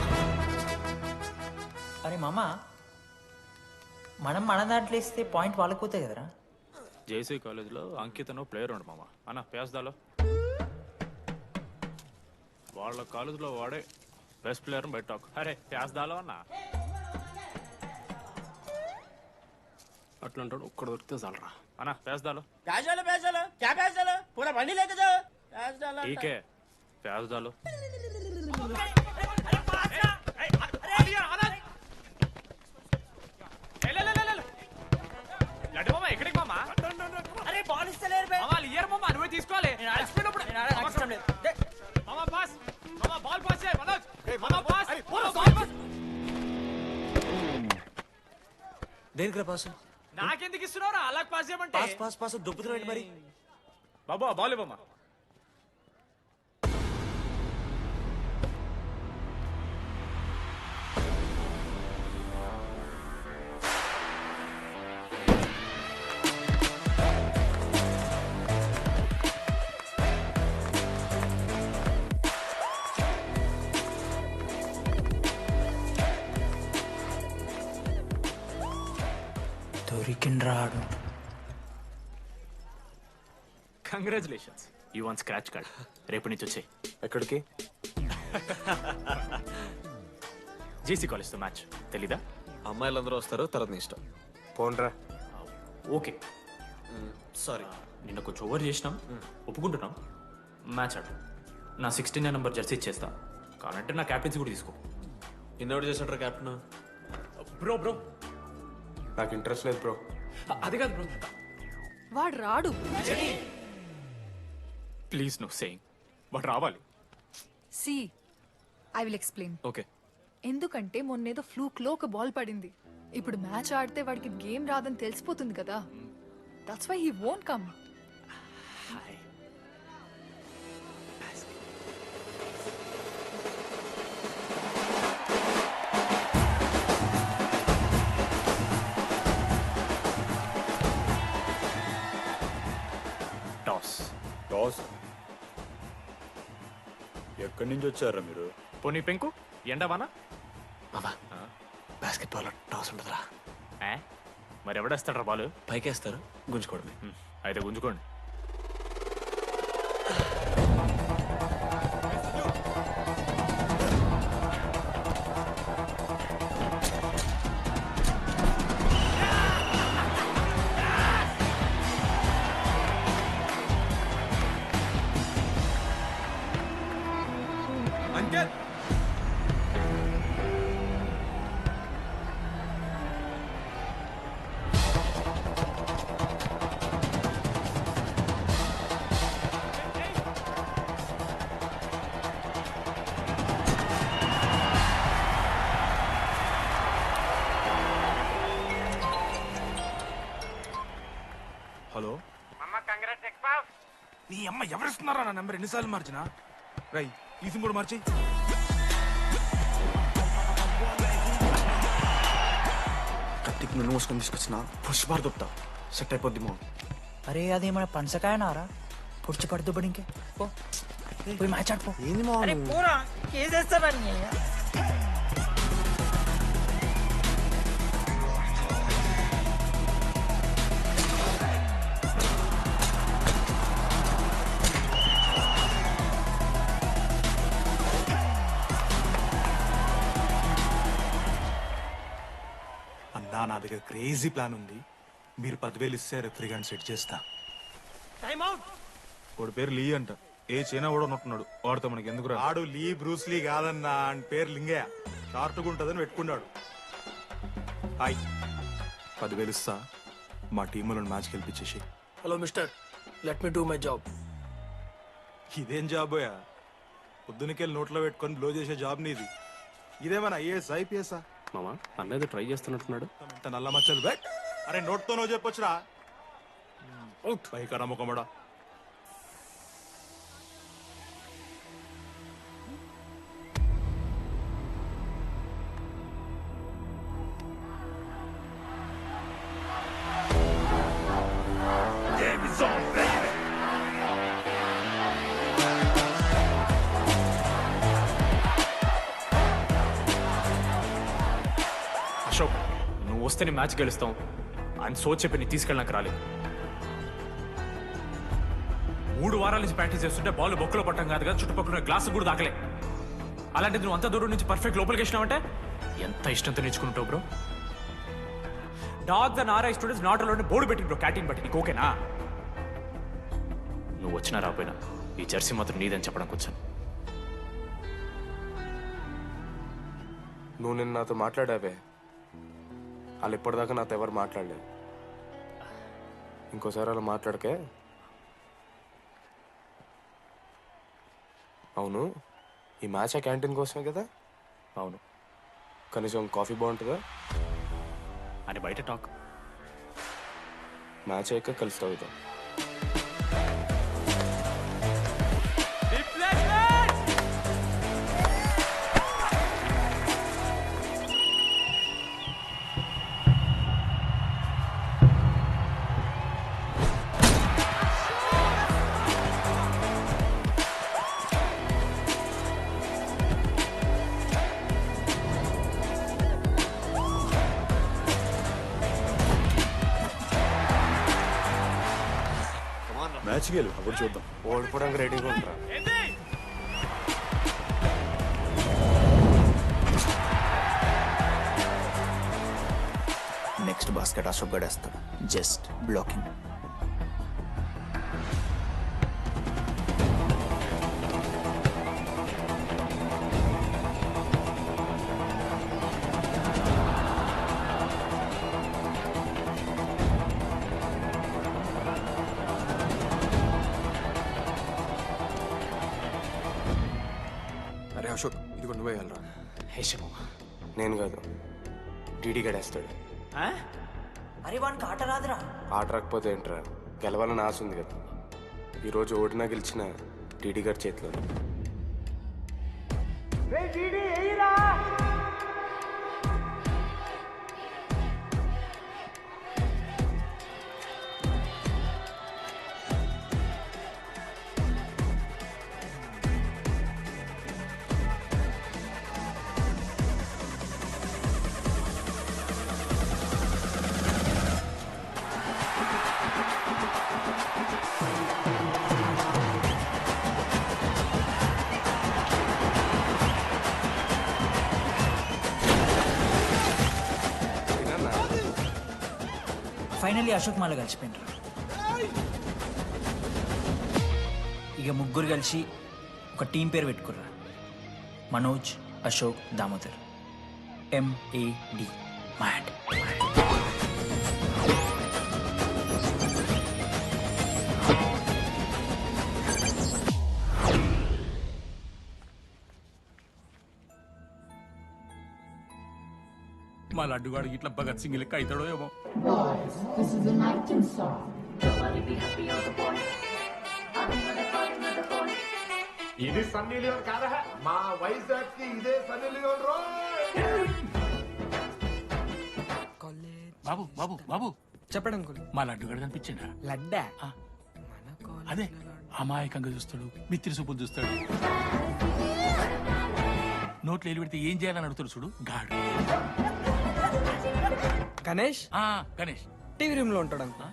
అరే మామ, మనం మన దాంట్లో ఇస్తే పాయింట్ వాళ్ళకి పోతాయి కదరా. జేసీ కాలేజ్లో అంకితను ప్లేయర్ ఉండు మామ. అన్న పేస్దాలో వాళ్ళ కాలేజ్లో వాడే బెస్ట్ ప్లేయర్ బయట టాక్. అరే పేస్దాలో అన్న అట్లా అంటాడు. ఒక్కడ దొరికితే చాలరా అన్న. పేస్దాలో టీకే పేస్దాలో. ఎక్కడికి మామా? అరే బాల్ ఇస్తలేరు బే. మామా ఇయర్ మామా, నువ్వే తీసుకోవాలి. మామా పాస్, మామా బాల్ పాస్ చేయి మనోజ్. మామా పాస్, బాల్ పాస్. దేనికి రా పాసు? నాకెందుకు ఇస్తున్నావురా? అలా పాస్ చేయమంటే. పాస్ పాస్ పాస్ దొబ్బుతున్నాడు మరి. బాబా బాల్ మామా. దొరికిండ్రాడు. Congratulations, you won scratch card. రేపు నుంచి వచ్చాయి. ఎక్కడికి? జేసీ కాలేజ్తో మ్యాచ్ తెలీదా? అమ్మాయిలందరూ వస్తారు, తర్వాత నీ ఇష్టం. పోన్రా. ఓకే సారీ, నిన్న కొంచెం ఓవర్ చేసినాం, ఒప్పుకుంటున్నాం. మ్యాచ్ ఆడు. నా 69 నెంబర్ జెర్సీ ఇచ్చేస్తా. కానంటే నా క్యాప్టెన్సీ కూడా తీసుకో. ఇన్నోటి చేసినట్టు క్యాప్టెన్. బ్రో బ్రో నాకు ఇంట్రెస్ట్ లేదు బ్రో. అది కాదు బ్రో. వాడు రాడు. Please no saying. వాడు రావాలి. See I will explain. Okay. ఎందుకంటే మొన్నేదో ఫ్లూక్లో ఒక బాల్ పడింది. ఇప్పుడు మ్యాచ్ ఆడితే వాడికి గేమ్ రాదని తెలిసిపోతుంది కదా. That's why he won't come. Toss ఎక్కడి నుంచి వచ్చారా మీరు? పోనీ పెంకు ఎండవానా? మామా బాస్కెట్బాల్ టాస్ ఉంటుందిరా. మరి ఎవడేస్తాడ్రా బాల్? పైకేస్తారు, గుంజుకోవడమే. అయితే గుంజుకోండి. అంకిత్, హలో. నీ అమ్మ ఎవరిస్తున్నారా నా నెంబర్? ఎన్నిసార్లు మార్చినా? రై ఈసిని కూడా మార్చి. కత్తికి నన్ను మోసుకొని తీసుకొచ్చిన పుష్పార్ దొప్తా సెట్ అయిపోద్ది మా. అరే అదేమన్నా పంచకాయనారా? పుడిచి పడుతూ పడి ఇంకే పోయి మ్యాచ్ ఆడుకో. ఏంది మా నా దగ్గర క్రేజీ ప్లాన్ ఉంది. మీరు 10,000 ఇస్తే రెఫ్రీ గారిని సెట్ చేస్తా. వాడి పేరు లీ అంట. ఏ చైనా కూడా ఉన్నట్టున్నాడు. వాడితో మనకి ఎందుకు రా? ఆడు లీ బ్రూస్ లీ కాదన్నా, అని పేరు లింగయ్య. షార్ట్గా ఉంటుందని పెట్టుకున్నాడు. హాయ్, 10,000 ఇస్తా. మా టీంలో మ్యాచ్ గెలిపించేసి. Hello mister, let me do my job. ఇదేం జాబోయా? పొద్దునకెళ్ళి నోట్లో పెట్టుకొని బ్లో చేసే జాబ్ నీది. ఇదేమన్నా ఐఏఎస్ ఐపీఎస్ఆ? మామా అన్నది ట్రై చేస్తున్నట్టున్నాడు. ఇంత నల్ల మచ్చలు బెట్. అరే నోట్తో నువ్వు చెప్పొచ్చురా. పైకరా ముఖమడా. అశోక్, నువ్వు వస్తే నీ మ్యాచ్ గెలుస్తాం అని సో చెప్పి నీ తీసుకెళ్ళడానికి రాలేదు. 3 వారాల నుంచి ప్రాక్టీస్ చేస్తుంటే బాల్ బొక్కలో పట్టం కాదు కదా, చుట్టుపక్కల గ్లాసు కూడా దాకలే. అలాంటిది నువ్వు అంత దూరం నుంచి పర్ఫెక్ట్ లోపలికి వేసినావంటే ఎంత ఇష్టంతో నేర్చుకుంటావు bro. Dogs and RI students not allowed board పెట్టి బ్రో, క్యాటీన్ బట్టి. నీకు ఓకేనా? నువ్వు వచ్చినా రాపోయినా ఈ జెర్సీ మాత్రం నీదని చెప్పడానికి వచ్చాను. నువ్వు నిన్న నాతో మాట్లాడావే, వాళ్ళు ఇప్పటిదాకా నాతో ఎవరు మాట్లాడలేదు. ఇంకోసారి అలా మాట్లాడకే. అవును, ఈ మ్యాచ్ ఆ క్యాంటీన్ కోసమే కదా? అవును. కనీసం కాఫీ బాగుంటుందా అని బయట టాక్. మ్యాచ్ అయ్యాక కలిసి తాగుతాం. మ్యాచ్ గెలు, అప్పుడు చూద్దాం. ఓడిపోవడానికి రెడీగా ఉంటారా? నెక్స్ట్ బాస్కెట్ అశోక్ గడేస్తాడు. Just blocking. అరే అశోక్, ఇది నువ్వే వెళ్ళరా. హేషము, నేను కాదు, డీడీ గడేస్తాడు. అరే వానికి ఆట రాదురా. ఆట రాకపోతే ఏంట్రా, గెలవాలని ఆశ ఉంది కదా. ఈరోజు ఓడినా గెలిచిన డీడీ గారి చేతిలో. ఫైనల్లీ అశోక్ మాల కలిసిపోయినరా. ఇక ముగ్గురు కలిసి ఒక టీం పేరు పెట్టుకుర్రా. మనోజ్, అశోక్, దామోదర్. MAD. మ్యాడ్. మా లడ్డుగాడు ఇట్లా భగత్ సింగ్ లెక్క అవుతాడో ఏమో. ఇది సన్నీ లియోన్ కాదా? మా వైజాగ్ కి ఇదే సన్నీ లియోన్ రో. బాబు బాబు బాబు చెప్పండి అంకుల్. మా లడ్డుగాడు కనిపించిందా? లడ్డా? అదే అమాయకంగా చూస్తాడు, మిత్రి చూపులు చూస్తాడు. నోట్లో ఎల్లు పెడితే ఏం చేయాలని అడుగుతాడు చూడు, గాడు. గణేష్? గణేష్ టీవీ రూమ్ లో ఉంటాడు అంకుల్.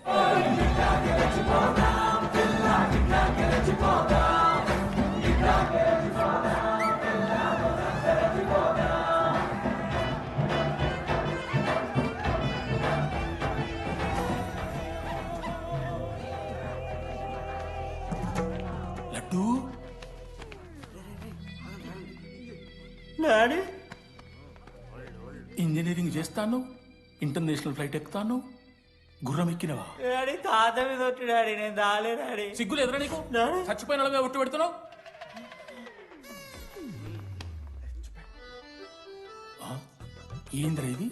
డాడీ ఇంజనీరింగ్ చేస్తాను, ఇంటర్నేషనల్ ఫ్లైట్ ఎక్కుతాను, గుర్రం ఎక్కినవా? డాడీ తాత మీద ఒట్టు డాడీ, నేను దాలే డాడీ. సిగ్గులు ఎదురా నీకు? చచ్చిపోయిన వాళ్ళ మీద ఒట్టు పెడుతున్నావు. ఏంద్ర ఇది?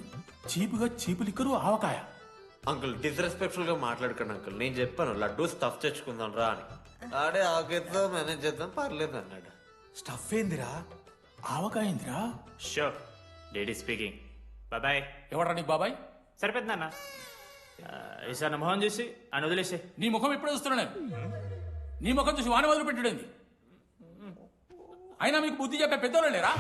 చీపుగా చీపు లిక్కరు ఆవకాయ. అంకుల్ డిస్రెస్పెక్ట్ఫుల్ గా మాట్లాడకండి అంకుల్. నేను చెప్పాను లడ్డూ స్టఫ్ తెచ్చుకుందాం రా అని. ఆడే ఆకేద్దాం మేనేజ్ చేద్దాం పర్లేదు అన్నాడు. స్టఫ్ ఏందిరా? ఆవకాయ ఏందిరా? Sure daddy speaking. బాబాయ్. ఎవరా నీకు బాబాయ్? సరిపోతుంది అన్న. ఈసారి నా మొహం చూసి అని వదిలేసే. నీ ముఖం ఎప్పుడే చూస్తున్నా నేను. నీ ముఖం చూసి వాన వదిలి పెట్టాడేంది? అయినా మీకు బుద్ధి చెప్పే పెద్దోళ్ళు లేరా?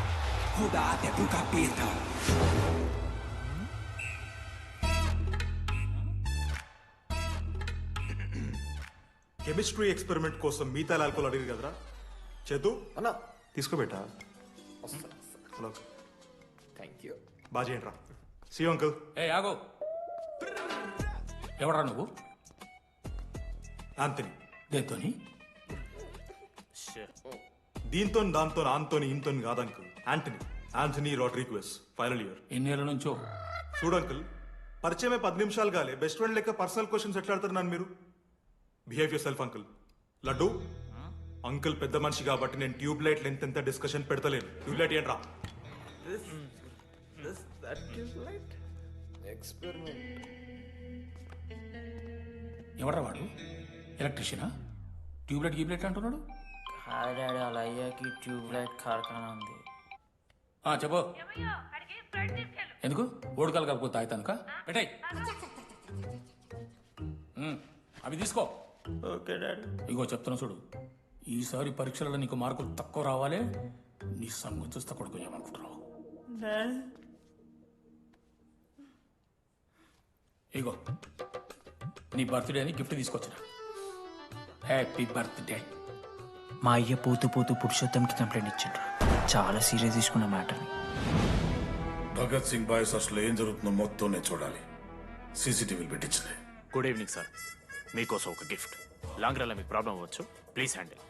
కెమిస్ట్రీ ఎక్స్పెరిమెంట్ కోసం మీథైల్ ఆల్కహాల్ అడిగారు కదరా చేతు అన్న తీసుకోబెట్టా. Thank you. బాగా చేయండి రా. See uncle. ఏ ఆగో, ఎవరా నువ్వు? ఆంథనీ. దేంతోని? దీంతో దాంతో ఆంతోని ఇంతో కాదు uncle. Anthony Rodrigues, final year. ఎన్నేళ్ళ నుంచో? చూడు అంకుల్, పరిచయమే 10 నిమిషాలు కాలే బెస్ట్ ఫ్రెండ్ లెక్క పర్సనల్ క్వశ్చన్స్ ఎట్లా ఆడతారు నన్ను మీరు? Behave yourself uncle. Laddu uncle పెద్ద మనిషి కాబట్టి నేను ట్యూబ్ లైట్ లెంత్ ఎంత డిస్కషన్ పెడతలేను. ట్యూబ్ లైట్ ఏంట్రా? ఎవరా వాడు? ఎలక్ట్రీషియనా? ట్యూబ్లైట్ గీబ్లైట్ అంటున్నాడు. డాడీ అలా అయ్యాకి ట్యూబ్ లైట్ కార్ఖానా ఉంది. చెప్పు. ఎందుకు? ఓడికాలు కలుపుకో తాగుతానుక పెట్టాయి. అవి తీసుకో. Okay daddy. ఇగో చెప్తున్నా చూడు, ఈసారి పరీక్షలలో నీకు మార్కులు తక్కువ రావాలి. నీ సంగతి చూస్తే కొడుకు ఏమనుకుంటున్నావు? ఇగో నీ బర్త్డే అని గిఫ్ట్ తీసుకొచ్చిన. Happy birthday. మా అయ్య పోతూ పోతూ పురుషోత్తంకి కంప్లైంట్ ఇచ్చిండ్రు. చాలా సీరియస్ తీసుకున్న మ్యాటర్ని. భగత్ సింగ్ బాయ్స్ అసలు ఏం జరుగుతుందో మొత్తం నేను చూడాలి. సీసీటీవీలు పెట్టించింది. Good evening sir. మీకోసం ఒక గిఫ్ట్. లాంగ్ రన్లో మీకు ప్రాబ్లం అవ్వచ్చు, ప్లీజ్ హ్యాండిల్.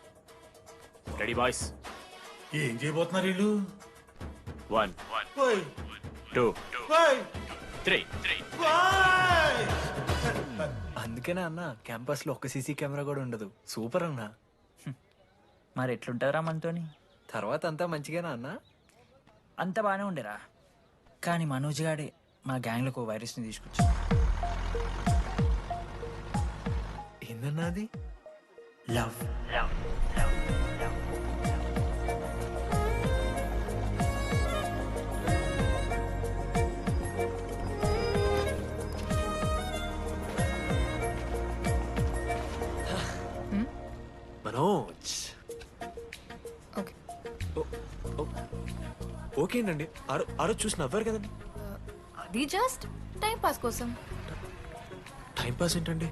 Ready boys? ఏం చేయబోతున్నారు వీళ్ళు? 1 2 3. అందుకేనా అన్న క్యాంపస్ లో ఒక్క సీసీ కెమెరా కూడా ఉండదు. సూపర్ అన్న. మరి ఎట్లుంటారా మనతోని? తర్వాత అంతా మంచిగానా అన్న? అంత బాగానే ఉండేరా, కానీ మనోజ్ గాడే మా గ్యాంగ్లోకి వైరస్ని తీసుకొచ్చా. ఏందన్నా అది? లవ్. మనోజ్. ఓకేనండి. ఆ రోజు చూసి నవ్వారు కదండి. అది జస్ట్ టైం పాస్ కోసం. టైం పాస్ ఏంటండి?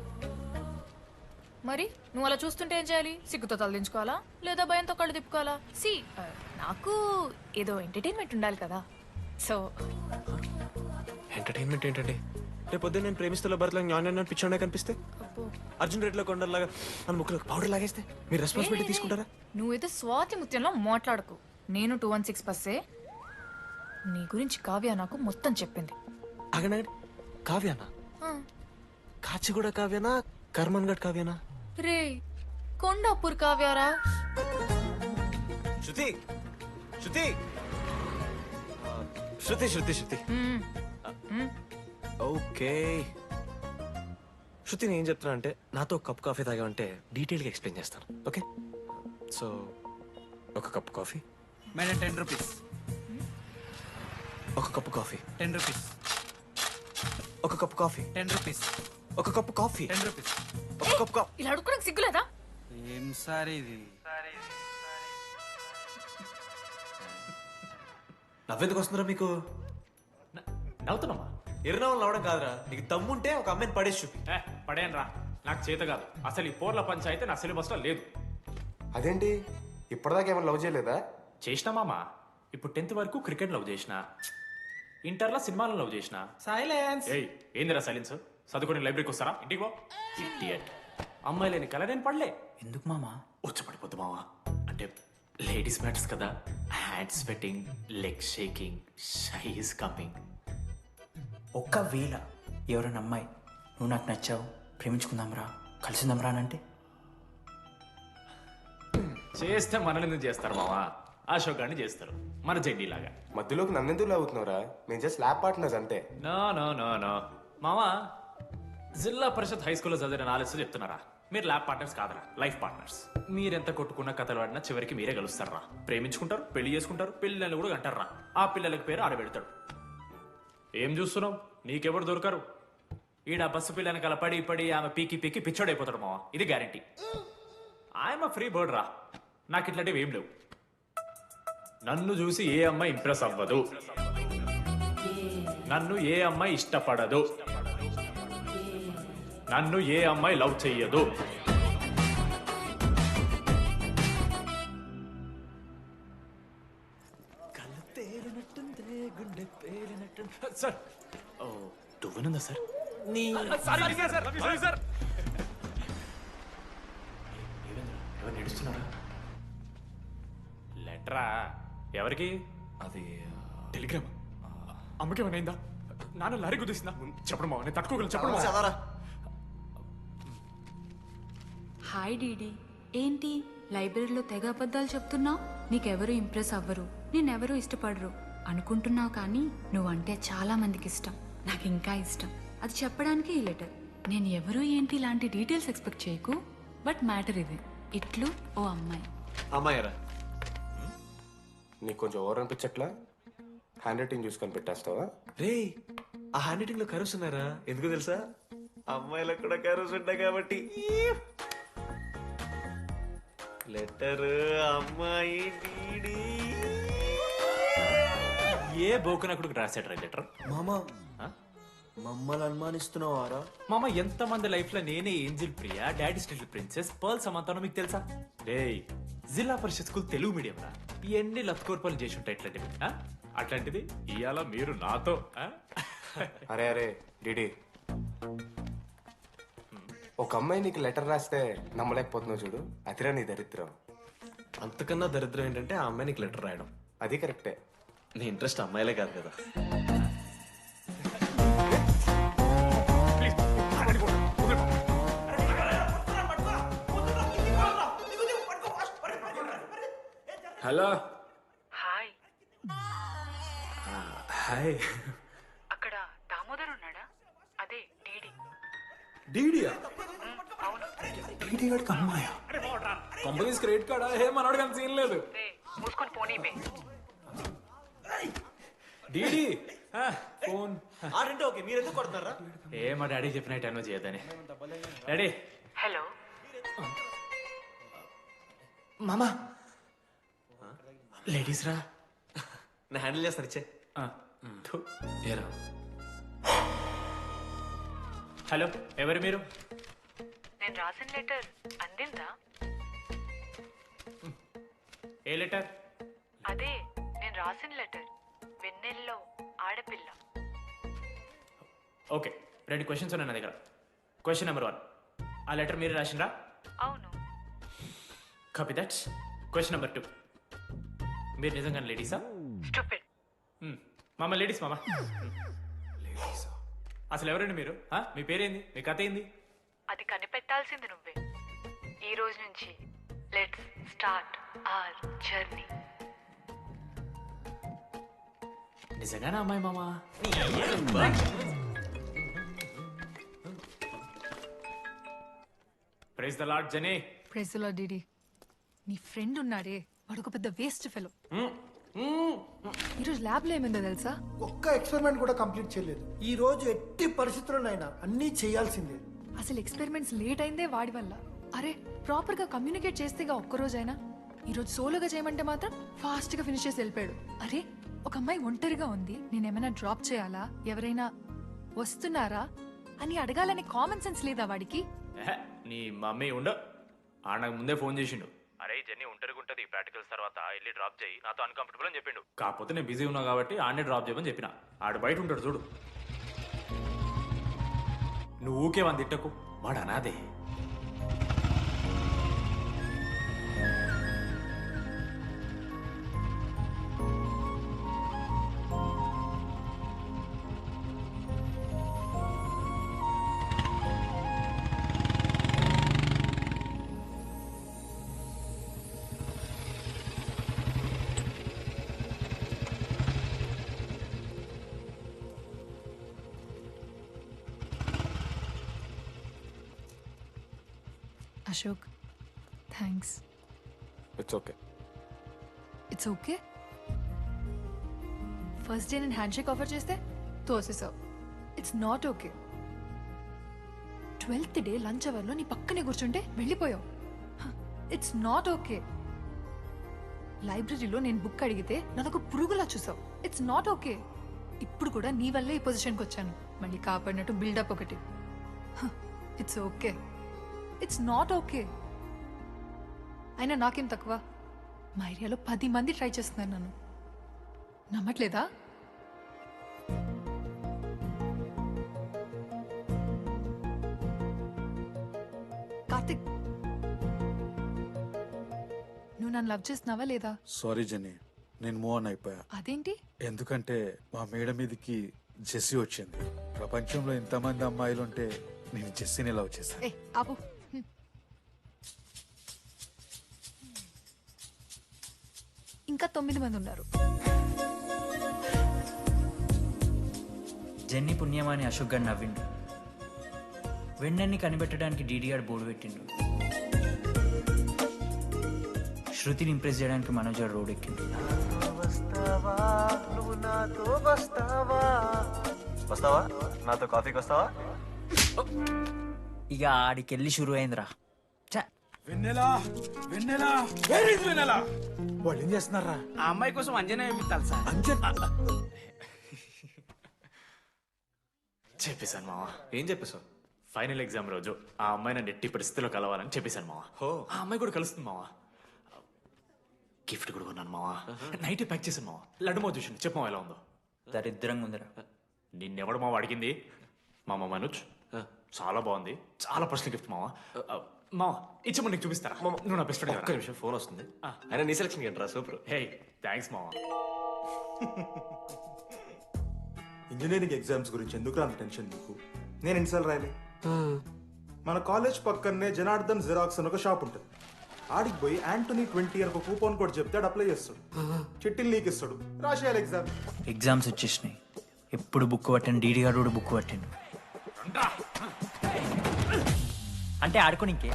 మరి నువ్వు అలా చూస్తుంటే ఏం చేయాలి? సిగ్గుతో తలదించుకోవాలా లేదా భయంతో కళ్ళు తిప్పుకోవాలా? సి నాకు ఏదో ఎంటర్టైన్మెంట్ ఉండాలి కదా. సో ఎంటర్టైన్మెంట్ ఏంటండి? రేపు పొద్దున్న నేను ప్రేమిస్తున్న భర్తలో జ్ఞానం పిచ్చోడే కనిపిస్తే, అర్జున్ రెడ్డిలో కొండలాగా మన ముక్కులో పౌడర్ లాగేస్తే మీరు రెస్పాన్సిబిలిటీ తీసుకుంటారా? నువ్వైతే స్వాతి ముత్యంలో మాట్లాడకు. నేను 216 బస్సే. నీ గురించి కావ్య నాకు మొత్తం చెప్పింది. అగండి, కావ్యానా? కాచిగూడ కావ్యానా? కర్మన్ గడ్ కావ్యానా? రే కొండాపూర్ కావ్యారా? శృతి శృతి శృతి శృతి శృతి ఓకే. శృతి నేను ఏం చెప్తున్నా అంటే, నాతో ఒక కప్ కాఫీ తాగామంటే డీటెయిల్గా ఎక్స్ప్లెయిన్ చేస్తాను. ఓకే? సో ఒక కప్ కాఫీ. Madam 10 rupees. ఒక కప్పు కాఫీ. 10 రూపీస్. ఒక కప్పు కాఫీ. 10 రూపీస్. ఒక కప్పు కాఫీ. 10 రూపీస్. ఒక కప్పు కాఫీ. ఇలా అడుగుకోవడానికి సిగ్గులేదా? ఏం సార్ ఇది? నవ్వెందుకు వస్తుందిరా మీకు? నవ్వుతున్నామా? ఎర్రనవ్వులు నవ్వడం కాదురా, నీకు దమ్ముంటే ఒక అమ్మాయిని పడేసి చూపి. పడేయను రా, నాకు చేత కాదు. అసలు ఈ పోర్ల పంచాయితీ నా సిలబస్లో లేదు. అదేంటి ఇప్పటిదాకా ఏమైనా లవ్ చేయలేదా? చేసినా మామా. ఇప్పుడు 10th వరకు క్రికెట్ లవ్ చేసిన, ఇంటర్లో సినిమాలను లవ్ చేసిన. సైలెన్స్. ఏయ్ ఏందిరా సైలెన్స్? చదువుకొని లైబ్రరీకి వస్తారా? ఇంటికి పో. ఇడియట్. అమ్మాయి లేని కల నేను పడలే. ఎందుకు మామా? వచ్చి పడిపోద్దు మావా. అంటే లేడీస్ మ్యాటర్స్ కదా, hand sweating, leg shaking, shy is coming. ఒక్కవేళ ఎవరైనా అమ్మాయి నువ్వు నాకు నచ్చావు, ప్రేమించుకుందాంరా, కలిసిందాంరా అని అంటే చేస్తే మనల్ని ఎందుకు చేస్తారు మావా? అశోక్ గారిని చేస్తారు, మన జెండీలాగా. మధ్యలోకి నన్నెందుకు అవుతున్నావురా? మేము జస్ట్ ల్యాబ్ పార్ట్నర్స్ అంతే. నో నో నో నో మావా, జిల్లా పరిషత్ హై స్కూల్లో చదివిన నాలెడ్జ్ చెప్తున్నారా? మీరు ల్యాబ్ పార్ట్నర్స్ కాదరా, లైఫ్ పార్ట్నర్స్. మీరెంత కొట్టుకున్న కథలు ఆడినా చివరికి మీరే కలుస్తారా, ప్రేమించుకుంటారు, పెళ్లి చేసుకుంటారు, పిల్లలు కూడా అంటారా. ఆ పిల్లలకి పేరు ఆడబెడతాడు. ఏం చూస్తున్నావు? నీకెవరు దొరకరు. ఈడ బస్సు పిల్లని కల పడి పడి ఆమె పీకి పీకి పిచ్చోడైపోతాడు మావా, ఇది గ్యారంటీ. ఆయమ ఫ్రీ బర్డ్ రా, నాకు ఇట్లాంటివి ఏం లేవు. నన్ను చూసి ఏ అమ్మాయి ఇంప్రెస్ అవ్వదు, నన్ను ఏ అమ్మాయి ఇష్టపడదు, నన్ను ఏ అమ్మాయి లవ్ చెయ్యదు. సార్ దువ్వనుందా సార్? ఎవరు నడుస్తున్నారా? లెటరా ఎవరికి? అది టెలిగ్రామ్. అమ్మకి ఏమైనా నాన్న లారీ కుదిసిందా? చెప్పడం నేను తట్టుకోగలను. చెప్పడం చదవరా. హాయ్ డీడీ, ఏంటి లైబ్రరీలో తెగ అబద్ధాలు చెప్తున్నావు? నీకెవరు ఇంప్రెస్ అవ్వరు, నేనెవరూ ఇష్టపడరు అనుకుంటున్నావు, కానీ నువ్వంటే చాలా మందికి ఇష్టం, నాకు ఇంకా ఇష్టం. అది చెప్పడానికి ఈ లెటర్. నేను ఎవరు ఏంటి ఇలాంటి డీటెయిల్స్ ఎక్స్పెక్ట్ చేయకు, బట్ మ్యాటర్ ఇది. ఇట్లు ఓ అమ్మాయి. అమ్మాయిరా, నీకు కొంచెం ఓవర్ అనిపించట్లా? హ్యాండ్ రైటింగ్ చూసుకొని పెట్టేస్తావా? రే ఆ హ్యాండ్ రైటింగ్ లో కర్వ్స్ ఉన్నారా? ఎందుకు తెలుసా? అమ్మాయిలకు కూడా కర్వ్స్ ఉంటాయి కాబట్టి. లెటర్ అమ్మాయి డీడీ. ఏ బోకనకుడికి రాశాడు లెటర్? మామా మమ్మల్ని అనుమానిస్తున్నావారా? మామ, ఎంతమంది లైఫ్ లో నేనే angel Priya, daddy still princess, pearl సమంతానో మీకు తెలుసా? డే జిల్లా పరిషత్ స్కూల్ తెలుగు మీడియం రా, ఎన్ని లత్కోర్పాలు చేసి ఉంటాయి ఇట్లాంటివి. అట్లాంటిది ఇవాళ మీరు నాతో. అరే అరే డిడి, ఒక అమ్మాయి నీకు లెటర్ రాస్తే నమ్మలేకపోతున్నావు చూడు, అదిరా నీ దరిద్రం. అంతకన్నా దరిద్రం ఏంటంటే ఆ అమ్మాయి నీకు లెటర్ రాయడం. అది కరెక్టే. నీ ఇంట్రెస్ట్ అమ్మాయిలే కాదు కదా. హలో. హాయ్. హాయ్. అక్కడ దామోదర్ ఉన్నాడా? అదే డీడీ. డీడీయా? డీడీ గడికి అమ్మాయా? Companies credit కార్డా? ఏ మనోడు కానీ సీన్ లేదు. మూసుకొని పోనీ బే. DD phone. ఆడంటే ఓకే, మీరు ఎందుకు కొడుతున్నారా? ఏ మా డాడీ చెప్పిన టైం చేయదని. డాడీ. హలో మామా, లేడీస్ రా. నా హ్యాండిల్ చేస్తాను, ఇచ్చే. ఏరా. హలో, ఎవరు మీరు? నేను రాసిన లెటర్ అందిందా? ఏ లెటర్? అదే నేను రాసిన లెటర్, వెన్నెల్లో ఆడపిల్ల. ఓకే, 2 క్వశ్చన్స్ ఉన్నాయి నా దగ్గర. క్వశ్చన్ నెంబర్ 1, ఆ లెటర్ మీరు రాసిండ్రా? అవును. Copy that. క్వశ్చన్ నెంబర్ 2, మీరు నిజంగా లేడీసా? స్టూపిడ్. మామ లేడీస్ మామ. అసలు ఎవరండి మీరు? మీ పేరేంది? మీ కథ ఏంది? అది కనిపెట్టాల్సింది నువ్వే. ఈ రోజు నుంచి లెట్స్ స్టార్ట్ అవర్ జర్నీ. నిజంగానా అమ్మాయి మామ? Praise the lord Jenny. Praise the lord DD. నీ ఫ్రెండ్ ఉన్నాడే, వాడు ఒక పెద్ద వేస్ట్ ఫెలో. ఈరోజు ల్యాబ్లో ఏమైందో తెలుసా? ఒక్క ఎక్స్పెరిమెంట్ కూడా కంప్లీట్ చేయలేదు. ఈ రోజు ఎట్టి పరిస్థితుల్లోనైనా అన్నీ చేయాల్సిందే. అసలు ఎక్స్పెరిమెంట్స్ లేట్ అయిందే వాడి వల్ల. అరే ప్రాపర్ గా కమ్యూనికేట్ చేస్తేగా ఒక్కరోజైనా. ఈరోజు సోలోగా చేయమంటే మాత్రం ఫాస్ట్ గా ఫినిష్ చేసి వెళ్ళిపోయాడు. అరే ఒక అమ్మాయి ఒంటరిగా ఉంది, నేనేమైనా డ్రాప్ చేయాలా, ఎవరైనా వస్తున్నారా అని అడగాలని కామన్ సెన్స్ లేదా వాడికి? నీ మమ్మీ ఉండు, నాకు ముందే ఫోన్ చేసిండు. అరే జర్నీ ఒంటరిగా ఉంటుంది, ప్రాక్టికల్స్ తర్వాత వెళ్ళి డ్రాప్ చేయి, నాతో అన్కంఫర్టబుల్ అని చెప్పిండు. కాకపోతే నేను బిజీ ఉన్నా కాబట్టి ఆడనే డ్రాప్ చేయమని చెప్పిన. ఆడు బయట ఉంటాడు చూడు. నువ్వు ఊకే వాని తిట్టకు, వాడు అనాదే. Ashok thanks. It's okay. It's okay. First day నేను హ్యాండ్ షేక్ ఆఫర్ చేస్తే తోసేసావు. It's not okay. 12th day lunch అవర్లో నీ పక్కనే కూర్చుంటే వెళ్ళిపోయావు. It's not okay. లైబ్రరీలో నేను బుక్ అడిగితే నాకు పురుగులా చూసావు. It's not okay. ఇప్పుడు కూడా నీ వల్లే ఈ పొజిషన్కి వచ్చాను. మళ్ళీ కాపాడినట్టు బిల్డప్ ఒకటి. It's okay. It's not okay. అయినా నాకేం తక్కువ? మా ఏరియాలో 10 మంది ట్రై చేస్తున్నారు నన్ను. నమ్మట్లేదా? కార్తిక్, నువ్వు నన్ను లవ్ చేస్తున్నావా లేదా? సారీ జెన్నీ, నేను మూవ్ ఆన్ అయిపోయా. అదేంటి? ఎందుకంటే మా మేడ మీదకి జెస్సీ వచ్చింది. ప్రపంచంలో ఇంతమంది అమ్మాయిలు ఉంటే నేను జెస్సీని లవ్ చేశాను. ఏ ఆపు. ఇంకా 9 మంది ఉన్నారు. జెన్నీ పుణ్యమాని అశోక్ గారు నవ్విండు. వెన్నెన్ని కనిపెట్టడానికి డీడీఆర్ బోర్డు పెట్టిండు. శృతిని ఇంప్రెస్ చేయడానికి మనోజ్ గారు రోడ్ ఎక్కిండు. వస్తావా నాతో కాఫీకి వస్తావా? ఇక ఆడికెళ్ళి షురు అయిందిరా. వెన్నెలా వెన్నెలా వేర్ ఇస్ వెన్నెలా? వాళ్ళు ఏం చేస్తున్నారా? ఆ అమ్మాయి కోసం అంజనా ఏమిస్తాను సార్. చెప్పేశాను మావా. ఏం చెప్పేశావు? ఫైనల్ ఎగ్జామ్ రోజు ఆ అమ్మాయి నన్ను ఎట్టి పరిస్థితిలో కలవాలని చెప్పేశాను మావా. ఆ అమ్మాయి కూడా కలుస్తుంది మావా. గిఫ్ట్ కూడా కొన్నాను మావా. నైట్ ప్యాక్ చేశాను మావా. లడ్డు మావ చూసింది. చెప్పు మావా ఎలా ఉందో. దరిద్రంగా ఉందిరా. నిన్నెవడు మావ అడిగింది? మామ మనోజ్. చాలా బాగుంది. చాలా పర్సనల్ గిఫ్ట్ మావా. మావా ఇచ్చమని నీకు చూపిస్తారా? నువ్వు నా బెస్ట్ ఫ్రెండ్. ఒక్క నిమిషం, ఫోన్ వస్తుంది. అయినా నీ సెలక్షన్ ఏంట్రా? సూపర్. హే థ్యాంక్స్ మావా. ఇంజనీరింగ్ ఎగ్జామ్స్ గురించి ఎందుకు అంత టెన్షన్ నీకు? నేను ఎన్నిసార్లు రాయలే? మన కాలేజ్ పక్కనే జనార్దన్ జిరాక్స్ అని ఒక షాప్ ఉంటుంది. ఆడికి పోయి యాంటోనీ 20 అని ఒక కూపన్ కోడ్ చెప్తే అప్లై చేస్తాడు. చిట్టిల్ నీకు ఇస్తాడు, రాసేయాలి ఎగ్జామ్. ఎగ్జామ్స్ వచ్చేసినాయి. ఎప్పుడు బుక్ పట్టాను. డీడీ గారు కూడా బుక్ పట్టిండు. అంటే ఆడుకోనికే.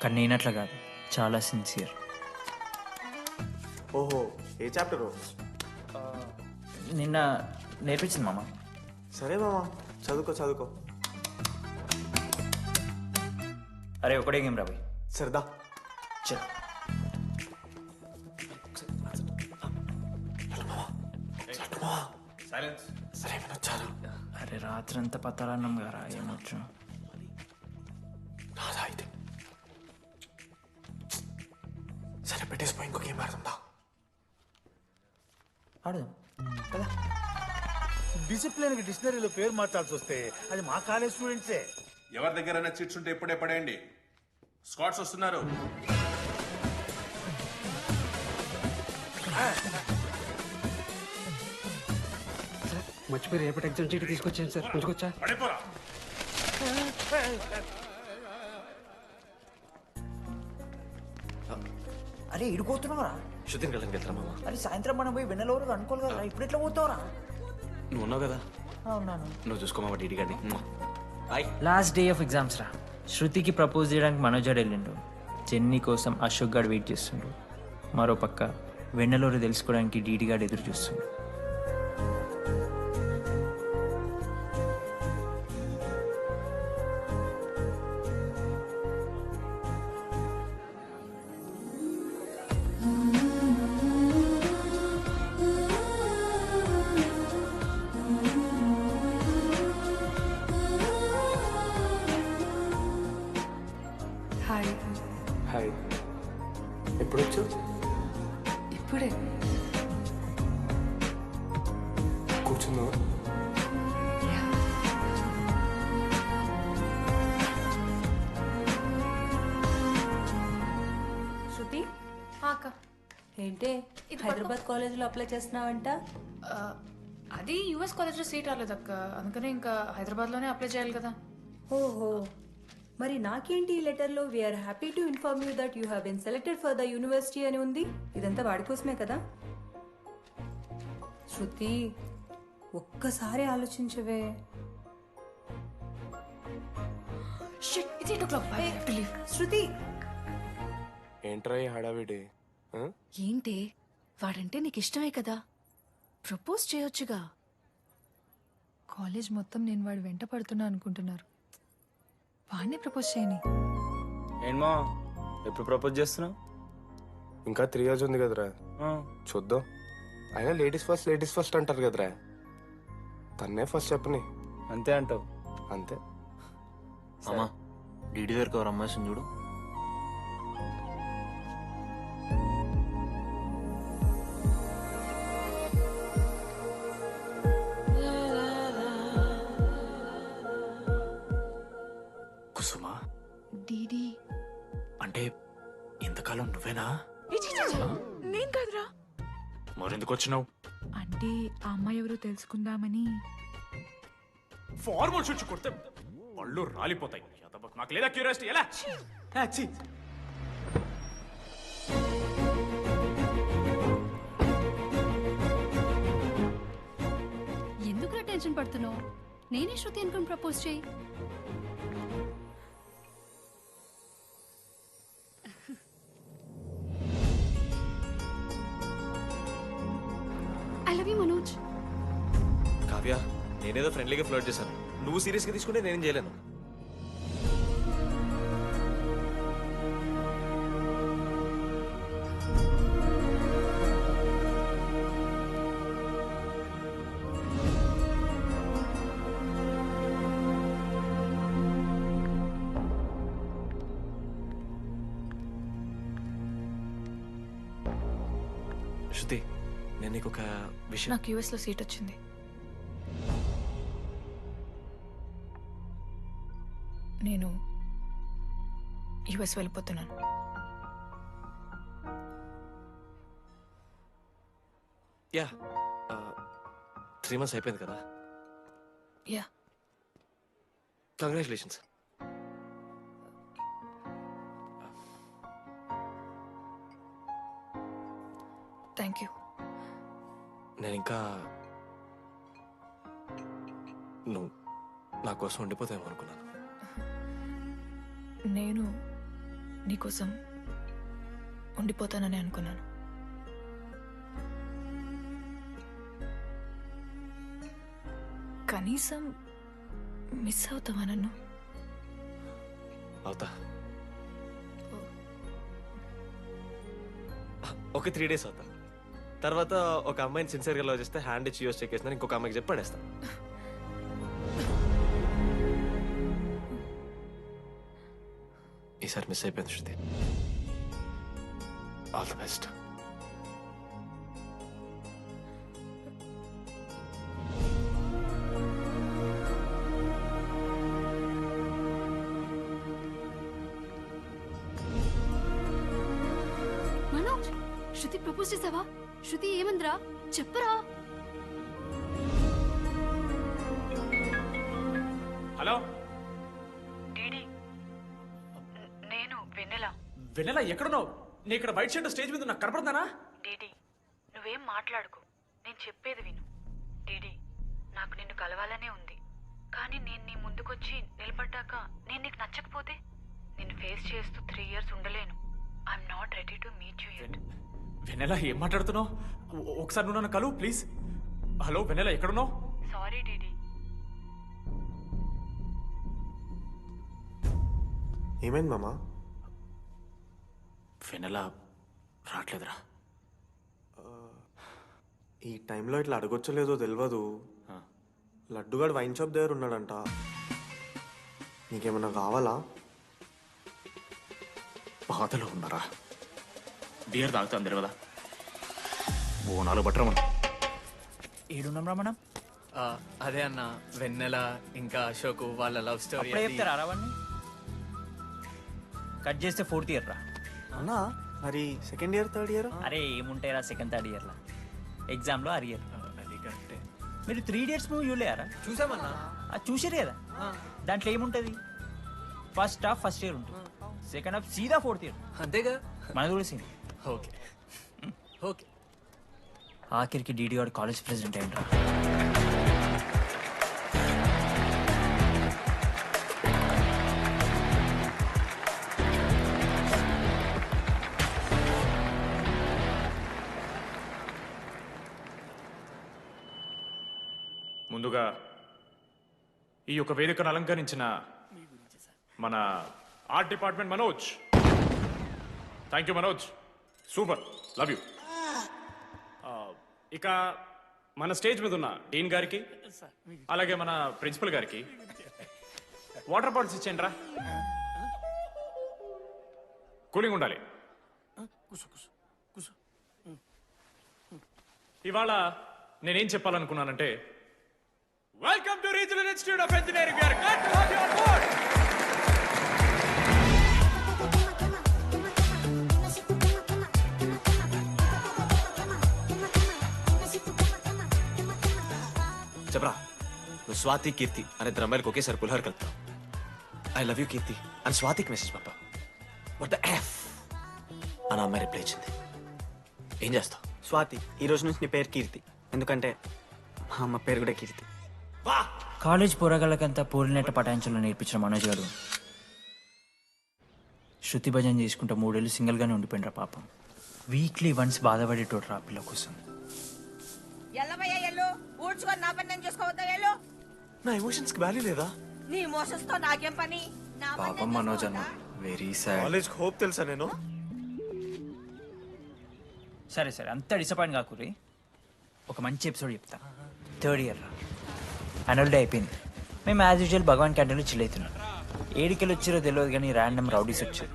కానీ నేనట్లా కాదు, చాలా సిన్సియర్. ఓహో, ఏ చాప్టర్? నిన్న నేర్పించింది మామ. సరే మామ, చదువుకో చదువుకో. అరే ఒకటే గేమ్ రాబోయ్. సరదా చల్. అరే రాత్రంతా పతరాన్నం గారా ఏమొచ్చు. సరే పెట్టేసిపోయి ఇంకో గేమ్ ఆడుతుందా? ఆడదాం. డిసిప్లిన్ కి డిక్షనరీలో పేరు మార్చాల్సి వస్తే అది మా కాలేజ్ స్టూడెంట్సే. ఎవరి దగ్గర చిట్స్ ఉంటే ఇప్పుడే పడేయండి. స్కాట్స్ వస్తున్నారు. మర్చిపోయి రేపటి ఎగ్జామ్ చీటి తీసుకొచ్చాను సార్. కొంచెం అరే ఇడిపోతున్నావురా? శృతిని కళ్ళకి వెళ్తారా మామ? అరే సాయంత్రం మనం పోయి వెన్నెలవరకు అనుకోవాలి కదా. ఇప్పుడు ఎట్లా పోతావురా? నువ్వు ఉన్నావు కదా. అవునాను. నువ్వు చూసుకోమా డీడీ గారిని. లాస్ట్ డే ఆఫ్ ఎగ్జామ్స్ రా. శృతికి ప్రపోజ్ చేయడానికి మనోజ్ గారు వెళ్ళిండు. జెన్నీ కోసం అశోక్ గారు వెయిట్ చేస్తుండు. మరో పక్క వెన్నెలూరు తెలుసుకోవడానికి డీడీ గారు ఎదురు చూస్తుండు. హాయ్. హాయ్. ఎప్పుడు వచ్చావు? ఇప్పుడే. కూర్చున్నావా? శృతి అక్క ఏంటే హైదరాబాద్ కాలేజీలో అప్లై చేస్తున్నావంట? అది యుఎస్ కాలేజ్లో సీట్ రాలేదు అక్క. అందుకనే ఇంకా హైదరాబాద్లోనే అప్లై చేయాలి కదా. ఓహో, మరి నాకేంటి ఈ లెటర్లో we are happy to inform you that you have been selected for the university అని ఉంది. ఇదంతా వాడి కోసమే కదా? శృతి ఒక్కసారి ఆలోచించవే. Shit, It's 8 o'clock. Bye. I have to leave. Shruti ఏంట్రా ఈ హడావిడి ఆ? ఏంటి వాడంటే నీకు ఇష్టమే కదా ప్రపోజ్ చేయొచ్చుగా. కాలేజ్ మొత్తం నేను వాడు వెంట పడుతున్నా అనుకుంటున్నారు. వాడిని ప్రపోజ్ చేయని. ఏంమో ఎప్పుడు ప్రపోజ్ చేస్తున్నావు? ఇంకా 3 years ఉంది కదరా, చూద్దాం. అయినా లేడీస్ ఫస్ట్ అంటారు కదరా, తన్నే ఫస్ట్ చెప్పని. అంతే అంటావు? అంతే. అమ్మా డీడీ దగ్గరకు ఎవరు అమ్మాయిని చూడు. కుసుమా డీడీ అంటే ఇంతకాలం నువ్వేనా? నేను కాదురా. మరెందుకు వచ్చినావు? అంటే ఆ అమ్మాయి ఎవరో తెలుసుకుందామని. ఫార్మల్ షూట్ కొడితే పళ్ళు రాలిపోతాయి. నాకు లేదా క్యూరియాసిటీ? ఎలా ఎందుకు టెన్షన్ పడుతున్నావు? నేనే శృతి అనుకుని ప్రపోజ్ చేయి. I love you Manoj. Kavya, నేనేదో ఫ్రెండ్లీగా ఫ్లర్ట్ చేశాను. నువ్వు సీరియస్గా తీసుకుంటే నేనేం చేయలేను. శృతి, నేను నీకు ఒక విషయం. నాకు యూఎస్లో సీట్ వచ్చింది. నేను యూఎస్ వెళ్ళిపోతున్నాను. యా 3 months అయిపోయింది కదా. Yeah congratulations. Thank you. నేను ఇంకా నువ్వు నా కోసం ఉండిపోతావేమో అనుకున్నాను. నేను నీకోసం ఉండిపోతానని అనుకున్నాను. కనీసం మిస్ అవుతావా నన్ను? అవుతా. ఒక 3 days అవుతా. తర్వాత ఒక అమ్మాయిని సిన్సియర్గా లవ్ చేస్తే హ్యాండ్ ఇచ్చి యూస్ చెక్ చేసిన ఇంకొక అమ్మాయికి చెప్పి పడేస్తాను. ఈసారి మిస్ అయిపోయింది Shruti. All the best. Manoj, Shruti propose చేసావా? శృతి ఏమందిరా చెప్పరా? హలో నేను వెన్నెల. వెన్నెల ఎక్కడున్నావు? నీ ఇక్కడ వైట్ షర్ట్ స్టేజ్ మీద నాకు కనపడుతున్నానా? డీడీ నువ్వేం మాట్లాడుకో, నేను చెప్పేది విను. డీడీ నాకు నిన్ను కలవాలనే ఉంది, కానీ నేను నీ ముందుకొచ్చి నిలబడ్డాక నేను నీకు నచ్చకపోతే నిన్ను ఫేస్ చేస్తూ 3 years ఉండలేను. I'm not ready to meet you yet. Vennela ఏం మాట్లాడుతున్నావు? ఒకసారి నువ్వు నన్ను కలువు ప్లీజ్. హలో వెన్నెల ఎక్కడున్నావు? Sorry DD. ఏమైంది మామా? వెన్నెల రావట్లేదురా. ఈ టైంలో ఇట్లా అడగొచ్చలేదో తెలియదు. లడ్డుగాడు వైన్ షాప్ దగ్గర ఉన్నాడంట. నీకేమన్నా కావాలా? బాధలో ఉన్నారా? బియర్ తాగుతా అందరు కదా. ఓ 4 బట్టర్ మనం ఏడున్నాం మనం. అదే అన్న, వెన్నెల ఇంకా అశోక్ వాళ్ళ లవ్ స్టోరీ. అప్పుడే చెప్తారా రావణ్ణి? కట్ చేస్తే 4th year రా అన్నా. మరి 2nd year 3rd year? అరే ఏముంటాయి రా 2nd 3rd year లా. ఎగ్జామ్లో అరియర్. అది కరెక్టే. మీరు 3 Idiots మూవీ చూడలేరా? చూసామన్నా. అది చూసారు కదా. దాంట్లో ఏముంటుంది? ఫస్ట్ హాఫ్ ఫస్ట్ ఇయర్ ఉంటుంది, సెకండ్ హాఫ్ సీదా 4th year. అంతేగా మనది కూడా సీన్. Okay okay. ఆఖరికి డీడీ వాడు కాలేజ్ ప్రెసిడెంట్ అయిండ్రా. ముందుగా ఈ యొక్క వేదికను అలంకరించిన మన art department Manoj, thank you Manoj, super, love you. ఇక మన స్టేజ్ మీద ఉన్న డీన్ గారికి అలాగే మన ప్రిన్సిపల్ గారికి వాటర్ బాటిల్స్ ఇచ్చేయండి రా, కూలింగ్ ఉండాలి. ఇవాళ నేనేం చెప్పాలనుకున్నానంటే, welcome to regional institute of engineering. We are glad to have you on board. చెప్పరా, నువ్వు స్వాతి కీర్తి అనే ఇద్దరు అమ్మాయిలకు ఒకేసారి పులిహోర కలుపుతావు. ఐ లవ్ యూ కీర్తి అని స్వాతికి మెసేజ్ పంపావు. వాట్ ద ఎఫ్ అని అమ్మాయి రిప్లై ఇచ్చింది. ఏం చేస్తావు? స్వాతి, ఈ రోజు నుంచి నీ పేరు కీర్తి, ఎందుకంటే మా అమ్మ పేరు కూడా కీర్తి. కాలేజ్ పోరగాళ్ళకంతా పూరినట్ట పటాయించలో నేర్పించిన మనోజ్ గారు శృతి భజన చేసుకుంటా 3 ఏళ్ళు సింగిల్గానే ఉండిపోయినరా పాపం. వీక్లీ వన్స్ బాధపడేటోడు రా పిల్ల కోసం. నా ఎమోషన్స్ కి వాల్యూ లేదా? నీ ఎమోషన్స్ తో నాకేం పని? పాపం మనోజ్ అన్న, వెరీ సాడ్. కాలేజ్ హోప్ తెలుసా నేను? సరే సరే, అంత డిసప్పాయింట్ కాకురి. ఒక మంచి ఎపిసోడ్ చెప్తా. 3rd ఇయర్ రా, యాన్యువల్ డే అయిపోయింది. మేము యాజ్ యూజువల్ భగవాన్ క్యాంటీన్లో చిల్ అవుతున్నాం. ఏడికెళ్ళి వచ్చారో తెలియదు కానీ ర్యాండమ్ రౌడీస్ వచ్చారు.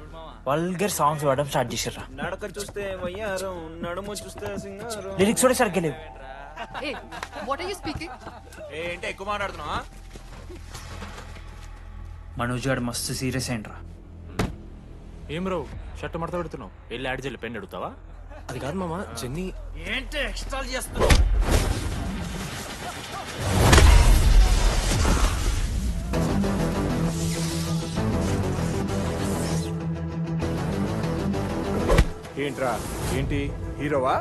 వల్గర్ సాంగ్స్ పాడడం స్టార్ట్ చేశారు. నడక చూస్తే వయ్యారం, నడుము చూస్తే సింగారం. లిరిక్స్ కూడా సరిగ్గా లేవు. ఏంటి ఎక్కువ మాట్లాడుతున్నావా? మనోజ్ గారు మస్తు సీరియస్ అయిండ్రా. ఏం రావు, షర్ట్ మడత పెడుతున్నావు, వెళ్ళి యాడ్ చేయాలి, పెన్ అడుగుతావా? అది కాదు మామ, జెన్నీ. ఏంటి ఎక్స్ట్రా చేస్తున్నావు? ఏంట్రా, ఏంటి హీరోవా?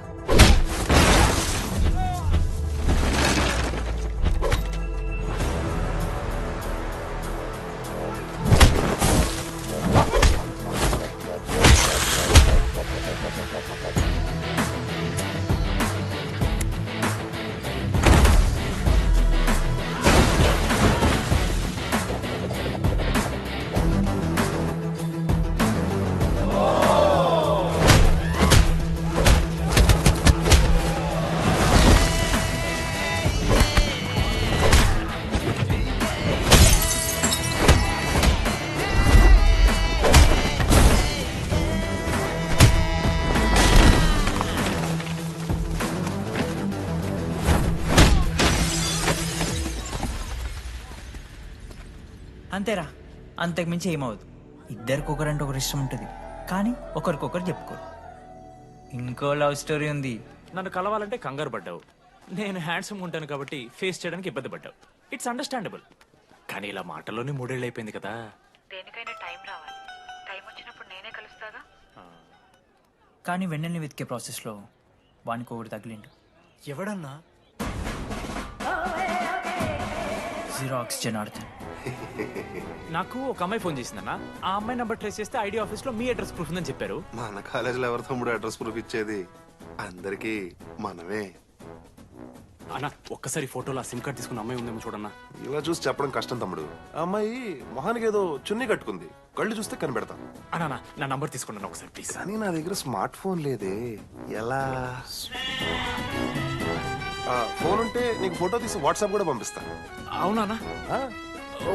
అంతేరా, అంతకుమించి ఏమవదు. ఇద్దరికొకరంటే ఒకరు ఇష్టం ఉంటుంది, కానీ ఒకరికొకరు చెప్పుకోరు. ఇంకో లవ్ స్టోరీ ఉంది. నన్ను కలవాలంటే కంగారు పడ్డావు, నేను హ్యాండ్సమ్ ఉంటాను కాబట్టి ఫేస్ చేయడానికి ఇబ్బంది పడ్డావు. It's understandable. కానీ ఇలా మాటల్లోనే 3 ఏళ్ళు అయిపోయింది కదా. దేనికైనా టైం రావాలి. టైం వచ్చినప్పుడు నేనే కలుస్తాగా. కానీ వెన్నెల్ని వెతికే ప్రాసెస్లో వానికి ఒకటి తగిలిండు. ఎవడన్నా? జిరాక్స్ జనార్దన్. నాకు ఒక అమ్మాయి ఫోన్ చేసిందన్న. ఆ అమ్మాయి నెంబర్ ట్రేస్ చేస్తే ఐడి ఆఫీస్ లో మీ అడ్రస్ ప్రూఫ్ ఉందని చెప్పారు. మన కాలేజీలో ఎవరి తమ్ముడు అడ్రస్ ప్రూఫ్ ఇచ్చేది? అందరికి మనమే. అన్న, ఒక్కసారి ఫోటోలో సిమ్ కార్డ్ తీసుకున్న అమ్మాయి ఉందేమో చూడన్నా. ఇలా చూసి చెప్పడం కష్టం తమ్ముడు. ఆ అమ్మాయి మొహానికి ఏదో చున్నీ కట్టుకుంది, కళ్ళు చూస్తే కనిపెడతాం. అన్నా, నా నంబర్ తీసుకున్నాను ఒకసారి ప్లీజ్. కానీ నా దగ్గర స్మార్ట్ ఫోన్ లేదే, ఎలా? ఫోన్ ఉంటే నీకు ఫోటో తీసి వాట్సాప్ కూడా పంపిస్తా. అవునా?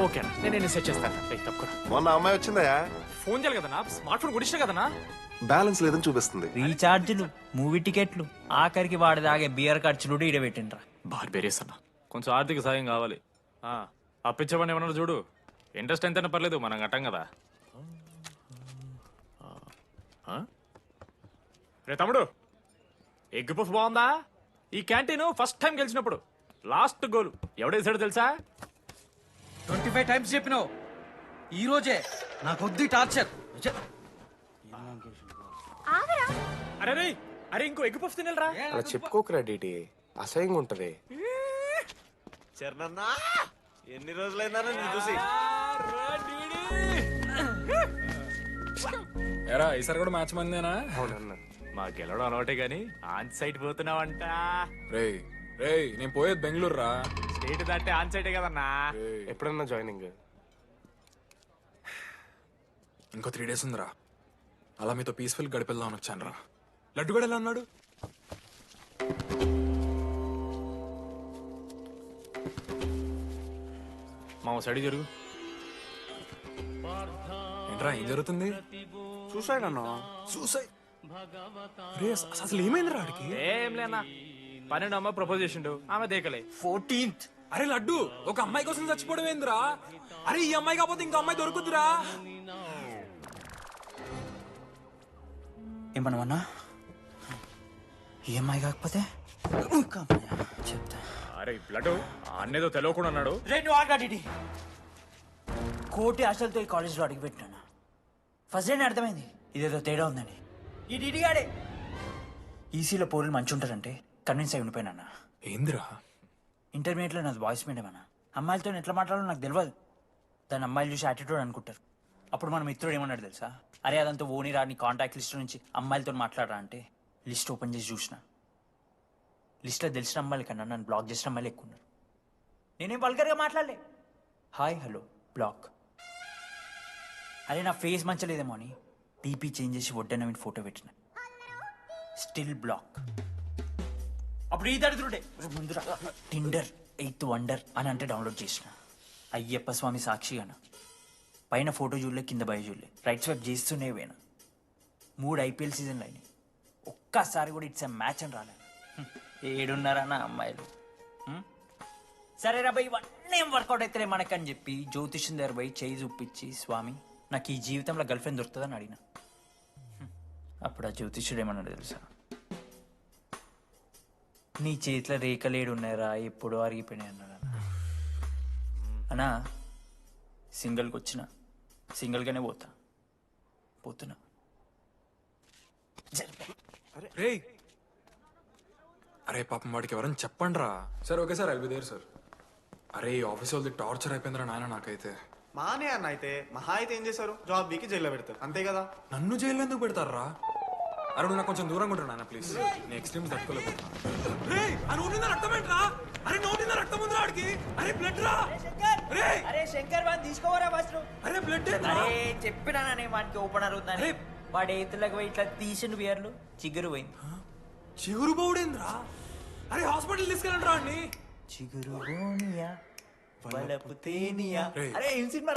ఓకే అన్న, నేను సెట్ చేస్తాను. తప్పకుండా. మొన్న అమ్మాయి వచ్చిందయా? ఫోన్ చేయాలి కదన్నా, స్మార్ట్ ఫోన్ కొనిష్టం కదన్నా. బ్యాలెన్స్ లేదని చూపిస్తుంది. రీఛార్జ్లు, మూవీ టికెట్లు, ఆఖరికి వాడి దాగే బియర్ ఖర్చులు కూడా ఇడబెట్టిండ్రా. బార్బేరియస్ అన్న, కొంచెం ఆర్థిక సాయం కావాలి. అప్పించమని ఏమన్నా చూడు. ఇంట్రెస్ట్ ఎంతైనా పర్లేదు, మనం కట్టం కదా. రే తమ్ముడు, ఎగ్ పఫ్ బాగుందా? ఈ క్యాంటీన్ ఫస్ట్ టైం గెలిచినప్పుడు లాస్ట్ గోల్ ఎవడేసాడో తెలుసా? 25 టైమ్స్ చెప్పినావు. ఈ రోజే నాకు వద్దు టార్చర్. అరే రే, అరే ఇంకో ఎగ్ పఫ్ తినరా. అలా చెప్పుకోకరా డీటీ, అసహ్యంగా ఉంటది. చరణన్నా, ఎన్ని రోజులైందా నేను చూసి? ఎరా, ఈసారి కూడా మ్యాచ్ మందేనా? మా గెలవడం అలవాటే గానీ ఆన్ సైడ్ పోతున్నావంట. రే రేయ్ నేను పోయేది బెంగళూరు రా. స్టేట్ దాటే ఆన్ సైడే కదన్నా. ఎప్పుడన్నా జాయినింగ్? ఇంకో 3 days ఉందిరా. అలా మీతో పీస్ఫుల్ గడిపెళ్దామని వచ్చాను రా. లడ్డు కూడా ఎలా అన్నాడు? మా సైడ్ జరుగు. ఏంట్రా ఏం జరుగుతుంది? సూసైడ్ అన్నా. సూసైడ్? అసలు ఏమైంది రాడికి? ఏం లేనా, 12 అమ్మాయి ప్రపోజ్ చేసిండు, ఆమె దేకలే. 14th. అరే లడ్డు, ఒక అమ్మాయి కోసం చచ్చిపోవడం ఏందిరా? అరే ఈ అమ్మాయి కాకపోతే ఇంకో అమ్మాయి దొరుకుతురా? ఏమన్నా ఈఎంఐ కాకపోతే చెప్తా. అరే లడ్డు అన్నేదో తెలియకుండా అన్నాడు. రెండు ఆల్రెడీ కోటి ఆశలతో ఈ కాలేజ్లో అడిగిపెట్టినా. ఫస్ట్ డే అర్థమైంది ఇదేదో తేడా ఉందని. ఈ డిడిగాడే ఈసీలో పోరులు మంచి ఉంటారంటే కన్విన్స్ అయి ఉండిపోయినా. ఏందిరా? ఇంటర్మీడియట్లో నాది వాయిస్ మీడియం అన్న. అమ్మాయిలతో ఎట్లా మాట్లాడాలో నాకు తెలియదు. దాని అమ్మాయిలు చూసి యాటిట్యూడ్ అనుకుంటారు. అప్పుడు మన మిత్రుడు ఏమన్నాడు తెలుసా? అరే అదంతా ఓని రాని కాంటాక్ట్ లిస్ట్ నుంచి అమ్మాయిలతో మాట్లాడరా అంటే లిస్ట్ ఓపెన్ చేసి చూసిన. లిస్ట్లో తెలిసిన అమ్మాయిల కన్నా నన్ను బ్లాక్ చేసిన అమ్మాయిలు ఎక్కువ ఉన్నారు. నేనేం వల్గర్గా మాట్లాడలే. Hi hello block. అరే నా ఫేస్ మంచలేదేమో అని డీపీ చేంజ్ చేసి వడ్డన మీద ఫోటో పెట్టిన. Still block. అప్పుడు ఈ దరిద్రుడే ముందు టిండర్ 8th వండర్ అని అంటే డౌన్లోడ్ చేసిన. అయ్యప్ప స్వామి సాక్షిగాన పైన ఫోటో చూడలే, కింద బయ చూడలే, రైట్ స్వైప్ చేస్తూనే పోయినా. 3 IPL సీజన్లు అయినాయి, ఒక్కసారి కూడా ఇట్స్ మ్యాచ్ అని రాలేదు. ఏడున్నారా నా అమ్మాయిలు? సరే రా భయ్, ఇవన్నీ ఏం వర్కౌట్ అవుతాయి మనకని చెప్పి జ్యోతిష్యం దగ్గర పోయి చేయి చూపించి, స్వామి నాకు ఈ జీవితంలో గర్ల్ ఫ్రెండ్ దొరుకుతుందని అడిగిన. అప్పుడు ఆ జ్యోతిష్యుడు ఏమన్నాడు తెలుసా? నీ చేతిలో రేఖలేడు ఉన్నాయరా, ఎప్పుడో అరిగిపోయినాయి అన్నాడు. అన్నా సింగిల్కి వచ్చిన సింగిల్గానే పోతున్నా. రేయ్ అరే పాపం వాడికి ఎవరైనా చెప్పండి రా. Sir okay sir, I'll be there sir. అరే ఈ ఆఫీస్ వాళ్ళది టార్చర్ అయిపోయిందిరా నాయన నాకైతే. మానే అన్న అయితే మహా అయితే ఏం చేశారు? జాబ్ వీకి జైల్లో పెడతారు అంతే కదా. నన్ను జైల్లో ఎందుకు పెడతారా? అరే నువ్వు నాకు కొంచెం దూరంగా ఉంటాను నాన్న ప్లీజ్. నేను ఎక్స్ట్రీమ్స్ తట్టుకోలేకపోతున్నా. అరే శంకర్ వాడిని తీసుకోవరా ఫస్ట్. అరే బ్లడ్ అరే చెప్పినా వాడికి ఓపెన్ అవుతుందని. వాడి ఎత్తులకు పోయి ఇట్లా తీసిన బియర్లు చిగురు పోయింది. చిగురు బౌడేంద్రా? అరే హాస్పిటల్ తీసుకెళ్ళండి రా అండి. చిగురు బోనియా వలపు తేనియా. అరే ఏం సినిమా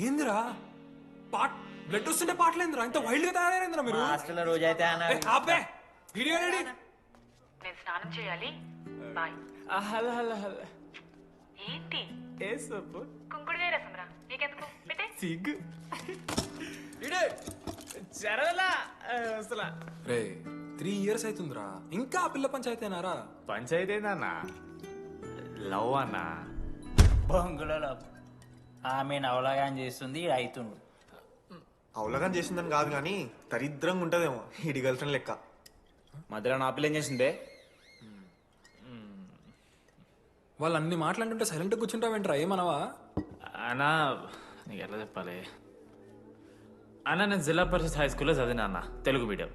ఏందిరా బ్లడ్ వస్తుంటే పాటలేందిరా? ఇంత వైల్డ్ గా తయారైందిరా మీరు. హాస్టల్లో రోజైతే ఆపే వీడియో రెడీ. నేను స్నానం చేయాలి, బాయ్. Hello hello hello. ఏంటి ఏ సబ్బు? కుంకుడుగాయ రసం రా, నీకెందుకు పెట్టే. సిగ్గు జరగలా అసలు. రే 3 years అవుతుందిరా, ఇంకా ఆ పిల్ల పంచాయతీ అయినారా? పంచాయతీ ఏందన్నా? లవ్ అన్నా. బొంగులో లవ్. ఆమె అవలాగా చేస్తుంది, అవుతుండు. అవలగాని చేసిందని కాదు కానీ దరిద్రంగా ఉంటదేమో ఇడి గర్ల్ ఫ్రెండ్ లెక్క. మధ్యలో నా పిల్ల ఏం చేసిందే? వాళ్ళు అన్ని మాట్లాడుతుంటే సైలెంట్ కూర్చుంటావేంట్రా? ఏమనవా? అన్నా నీకు ఎట్లా చెప్పాలి అన్న, నేను జిల్లా పరిషత్ హై స్కూల్లో చదివినా అన్న, తెలుగు మీడియం.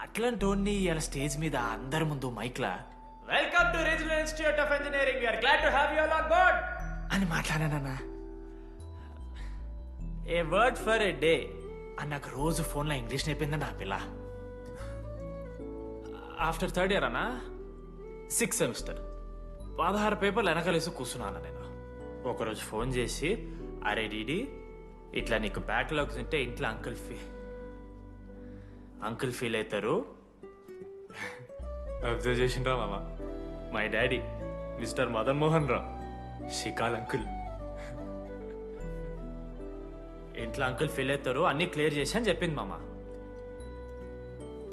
అట్లాంటి ఇలా స్టేజ్ మీద అందరి ముందు మైక్లా welcome to regional institute of engineering, we are glad to have you all on board అని మాట్లాడానన్నా. A word for a day అని నాకు రోజు ఫోన్లో ఇంగ్లీష్ నేర్పిందండి ఆ పిల్ల. ఆఫ్టర్ 3rd year అన్నా 6th semester 16 పేపర్లు వెనకాలేసి కూర్చున్నాను నేను. ఒకరోజు ఫోన్ చేసి, అరే డీడీ ఇట్లా నీకు బ్యాక్లాగ్స్ ఉంటే ఇంట్లో అంకుల్ ఫీల్ అవుతారు. అబ్జర్వ్ చేసిండ్రా మామ, my daddy mister Madan Mohan Rao షికాల్ అంకుల్. ఇంట్లో అంకుల్ ఫీల్ అవుతారు, అన్ని క్లియర్ చేసి అని చెప్పింది మామ.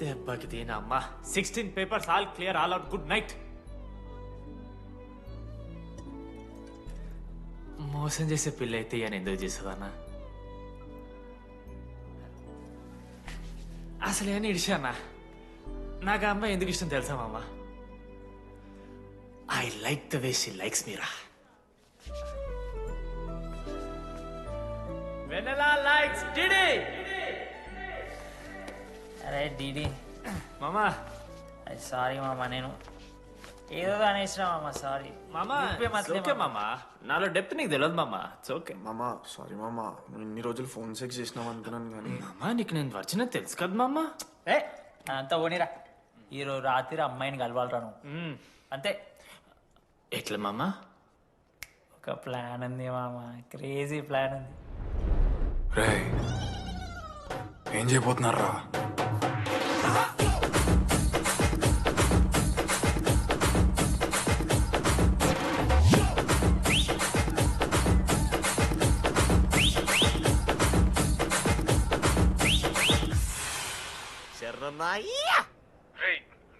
దెబ్బకి దీని అమ్మ 16 papers all clear, all out, good night. మోసం చేసే పిల్ల అయితే అని ఎందుకు చేసేదన్నా? అసలు ఏమని ఇడిచానా? నాకు ఆ అమ్మాయి ఎందుకు ఇష్టం తెలుసా మామ? I like the way she likes Meera. Vennela likes DD. అరే డీడీ మామా సారీ మామ, నేను ఏదో అనేసిన మామ, సారీ మామా ఓకే మామా, నాలో డెప్త్ నీకు తెలియదు మామా. ఇట్స్ ఓకే మామా సారీ మామా, నువ్వు ఇన్ని రోజులు ఫోన్ సెక్స్ చేసినావు అనుకున్నాను కానీ మామా నీకు నేను వచ్చిన తెలుసు కదా మామా. ఏ అంతా పోనీరా, ఈరోజు రాత్రి అమ్మాయిని కలవాలరా నువ్వు, అంతే. ఎట్లా మామా? ఒక ప్లాన్ ఉంది మామ, క్రేజీ ప్లాన్ ఉంది. రే ఏం చేయబోతున్నారా?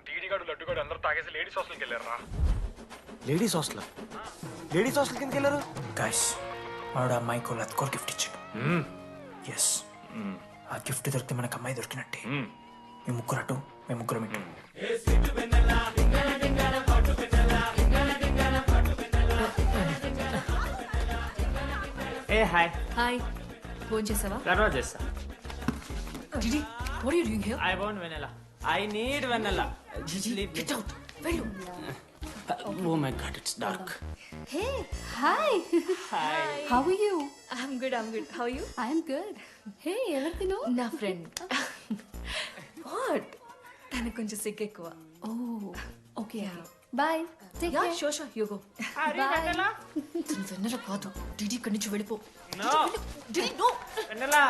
టీడీగాడు లడ్డుగాడు అందరూ తాగేసి లేడీస్ హాస్టల్కి వెళ్ళారా? Ladies hostel? లేడీస్ హాస్టల్ కిందకి వెళ్ళారు గైస్. వాడు అమ్మాయికి లత్కోర్ గిఫ్ట్ ఇచ్చాడు. ఎస్, ఆ గిఫ్ట్ దొరికితే మనకు అమ్మాయి దొరికినట్టే. మీ ముగ్గురు అటు, మేము ముగ్గురం ఇటు. ఏ హాయ్. హాయ్, ఫోన్ చేసావా? తర్వాత చేస్తా. DD, what are you doing here? I want vanilla. I need vanilla. Just leave me. Get out. వెళ్ళు. Oh my god, it's dark. Hey, hi. Hi. How are you? I'm good. How are you? I'm good. Hey, ఎవరిది నువ్వు? నా friend. What? తనకు కొంచెం సిగ్గు ఎక్కువ. Oh, okay. Bye. Take care. Sure, you go. Bye. తను వెన్నెల కాదు, డిడి ఇక్కడి నుంచి వెళ్ళిపో. No. DD, no. Vanilla.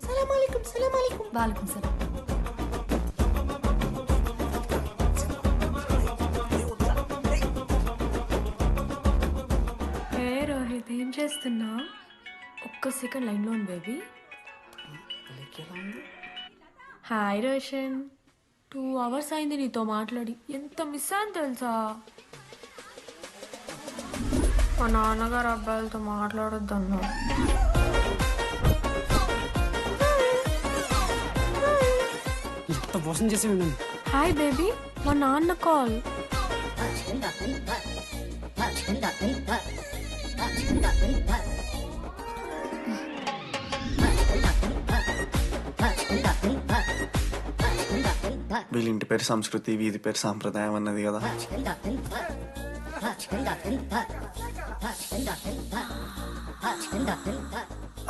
సలాం అలైకుం. వాలేకుం సలాం. ఏ రోహిత్, ఏం చేస్తున్నా? ఒక్క సెకండ్ లైన్లో ఉంది బేబీ. హాయ్ రోషన్, 2 hours అయింది నీతో మాట్లాడి. ఎంత మిస్ అని తెలుసా? మా నాన్నగారు అబ్బాయిలతో మాట్లాడొద్దు అన్నారు. ఎంత మోసం చేసి ఉండండి. హాయ్ బేబీ, మా నాన్న కాల్. వీళ్ళ ఇంటి పేరు సంస్కృతి, వీధి పేరు సాంప్రదాయం అన్నది కదా.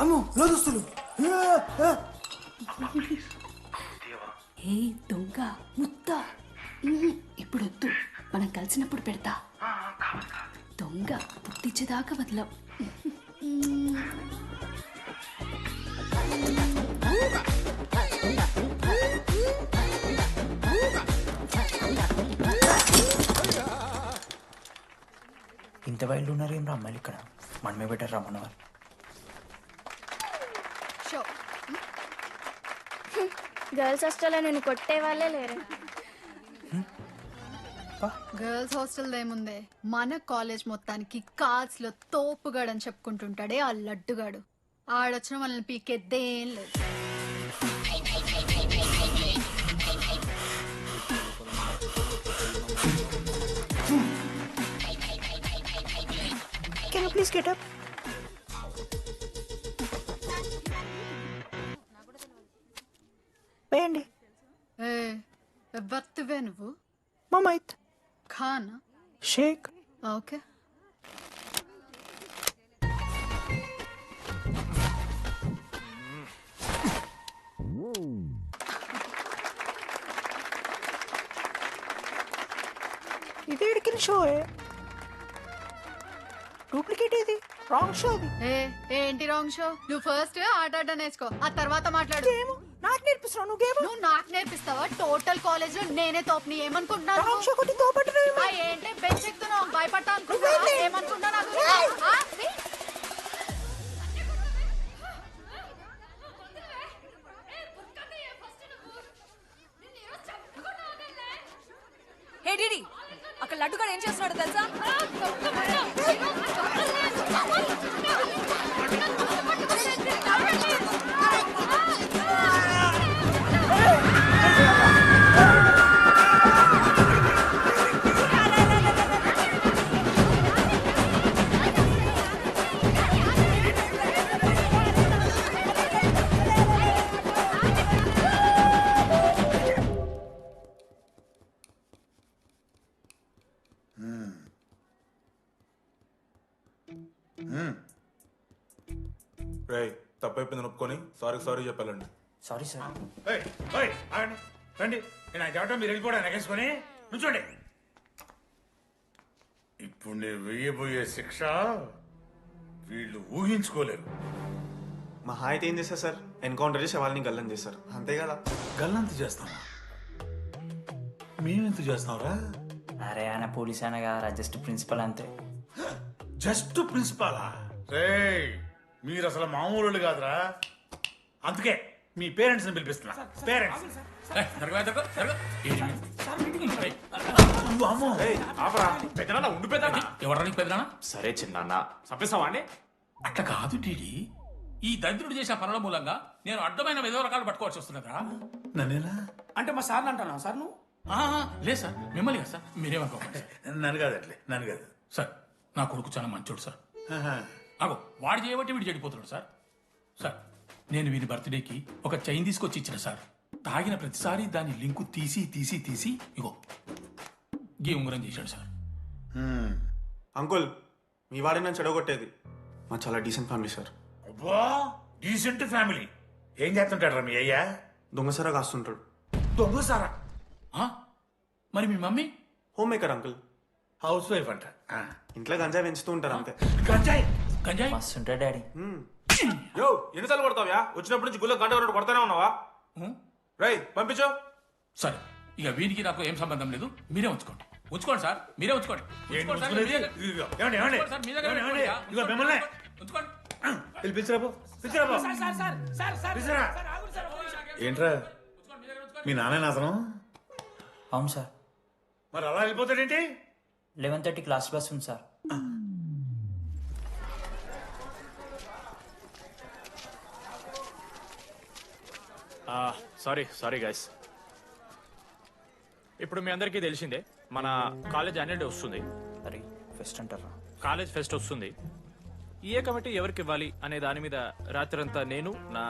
అమ్మో లోదుస్తులు. ఏ దొంగ ముద్ద, ఇప్పుడు వద్దు, మనం కలిసినప్పుడు పెడతా. దొంగ పుట్టించేదాకా వదలం. ఇంత వైల్డ్ ఉన్నారు ఏం రా అమ్మాయిలు ఇక్కడ. మనమే బెటర్ రా మనవారు. గర్ల్స్ హాస్టల్లో నేను కొట్టే వాళ్ళే లేరు. గర్ల్స్ హాస్టల్ ఏముందే, మన కాలేజ్ మొత్తానికి కార్స్ లో తోపుగాడని చెప్పుకుంటుంటాడే ఆ లడ్డుగాడు. ఆడొచ్చిన మనల్ని పీకెద్దేం లేదు. Can you please get up? వేయండి. ఎవరివే నువ్వు? మమైత్ ఖానా? షేక్. ఓకే. ఇది ఎడికిన షో, డూప్లికేట్ ఇది, రాంగ్ షో అది. ఏంటి రాంగ్ షో? నువ్వు ఫస్ట్ ఆట ఆడడం నేర్చుకో, ఆ తర్వాత మాట్లాడు. నాకు నేర్పిస్తున్నావు నువ్వు గేమ్? నువ్వు నాకు నేర్పిస్తావా? టోటల్ కాలేజ్ లో నేనే తోపుని ఏమనుకుంటున్నాను? రాంగ్ షో కొట్టి తోపట్టు. ఏంటి బెంచ్ ఎక్కుతున్నావు? భయపడతా అనుకుంటున్నావా? ఏమనుకుంటా నాకు? హే డిడి, అక్కడ లడ్డుగాడు ఏం చేస్తున్నాడు తెలుసా? తప్పైపోయింది ఒప్పుకొని సారీ చెప్పాలండి. Sorry sir. ఆగండి రండి. నేను చెప్పడం మీరు వెళ్ళిపోవడానికి ఎగేసుకొని నుంచోండి. ఇప్పుడు నేను వెయ్యబోయే శిక్ష వీళ్ళు ఊహించుకోలేరు. మా అయితే ఏం చేస్తారు సార్? ఎన్కౌంటర్ చేసి వాళ్ళని గల్లం చేస్తారు అంతే కదా? గల్లంత చేస్తావా? మేమెంత చేస్తావురా? అరే ఆయన పోలీస్ అయినా కదా, జస్ట్ ప్రిన్సిపల్ అంతే. జస్ట్ ప్రిన్సిపాలా? రే మీరు అసలు మామూలు కాదురా. అందుకే మీ పేరెంట్స్ ని పిలిపిస్తున్నా. పేరెంట్స్ సరే చిన్న చంపేస్తావా అండి? అట్లా కాదు డీడీ, ఈ దరిద్రుడు చేసిన పనుల మూలంగా నేను అడ్డమైన విధవ రకాలు పట్టుకోవాల్సి వస్తున్నదా? నన్నేనా అంటే మా సార్ని అంటున్నా సార్ నువ్వు? లేదు సార్, మిమ్మల్ని కదా సార్. మీరేమనుకోకండి. నన్ను కాదు అట్లే, నన్ను కాదు సార్. నా కొడుకు చాలా మంచోడు సార్. అగో వాడు చేయబట్టి వీడు చెడిపోతున్నాడు సార్. సార్ నేను వీడి బర్త్డేకి ఒక చైన్ తీసుకొచ్చి ఇచ్చిన సార్. తాగిన ప్రతిసారి దాని లింకు తీసి ఇగో గీ ఉంగరం చేశాడు సార్. అంకుల్ మీ వాడే నన్ను చెడగొట్టేది. మా చాలా డీసెంట్ ఫ్యామిలీ సార్. అబ్బా డీసెంట్ ఫ్యామిలీ. ఏం చేస్తుంటాడు రా మీ అయ్యా? దొంగసారా కాస్తుంటాడు. దొంగసారా? మరి మీ mummy? Home maker uncle. Housewife అంట. ఇంట్లో గంజాయి పెంచుతూ ఉంటారు అంతే. గంజాయి మస్తు ఉంటాడు డాడీ. యో ఎన్నిసార్లు కొడతావ్యా? వచ్చినప్పటి నుంచి గుళ్ళ గంట కొట్టు కొడతానే ఉన్నావా? రై పంపించు. సరే ఇక వీడికి నాకు ఏం సంబంధం లేదు. మీరే ఉంచుకోండి సార్. మీరే ఉంచుకోండి. ఏంట్రా మీ నాన్న నాశనం? అవును సార్. మరి అలా వెళ్ళిపోతాడేంటి? 11:30 క్లాస్ బస్ ఉంది సార్. Sorry guys. ఇప్పుడు మీ అందరికీ తెలిసిందే మన కాలేజ్ యాన్యువల్ డే వస్తుంది. అరే ఫెస్ట్ అంటారా? కాలేజ్ ఫెస్ట్ వస్తుంది. ఏ కమిటీ ఎవరికి ఇవ్వాలి అనే దాని మీద రాత్రంతా నేను నా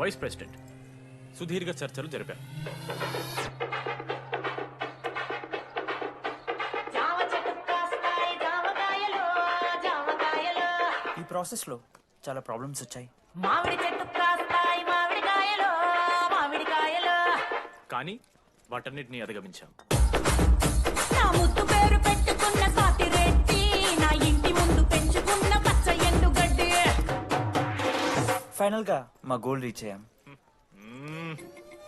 వైస్ ప్రెసిడెంట్ సుదీర్ఘ చర్చలు జరిపాను. ఈ ప్రాసెస్లో చాలా ప్రాబ్లమ్స్ వచ్చాయి. మామిడి చెట్టు కాస్తాయి మామిడికాయలు మామిడికాయలు. కానీ వాటన్నిటిని అధిగమించాం. నా ముద్దు పేరు పెట్టుకున్న సాతి రెడ్డి, నా ఇంటి ముందు పెంచుకున్న పచ్చ ఎండు గడ్డి. ఫైనల్ గా మా గోల్ రీచ్ అయ్యాం.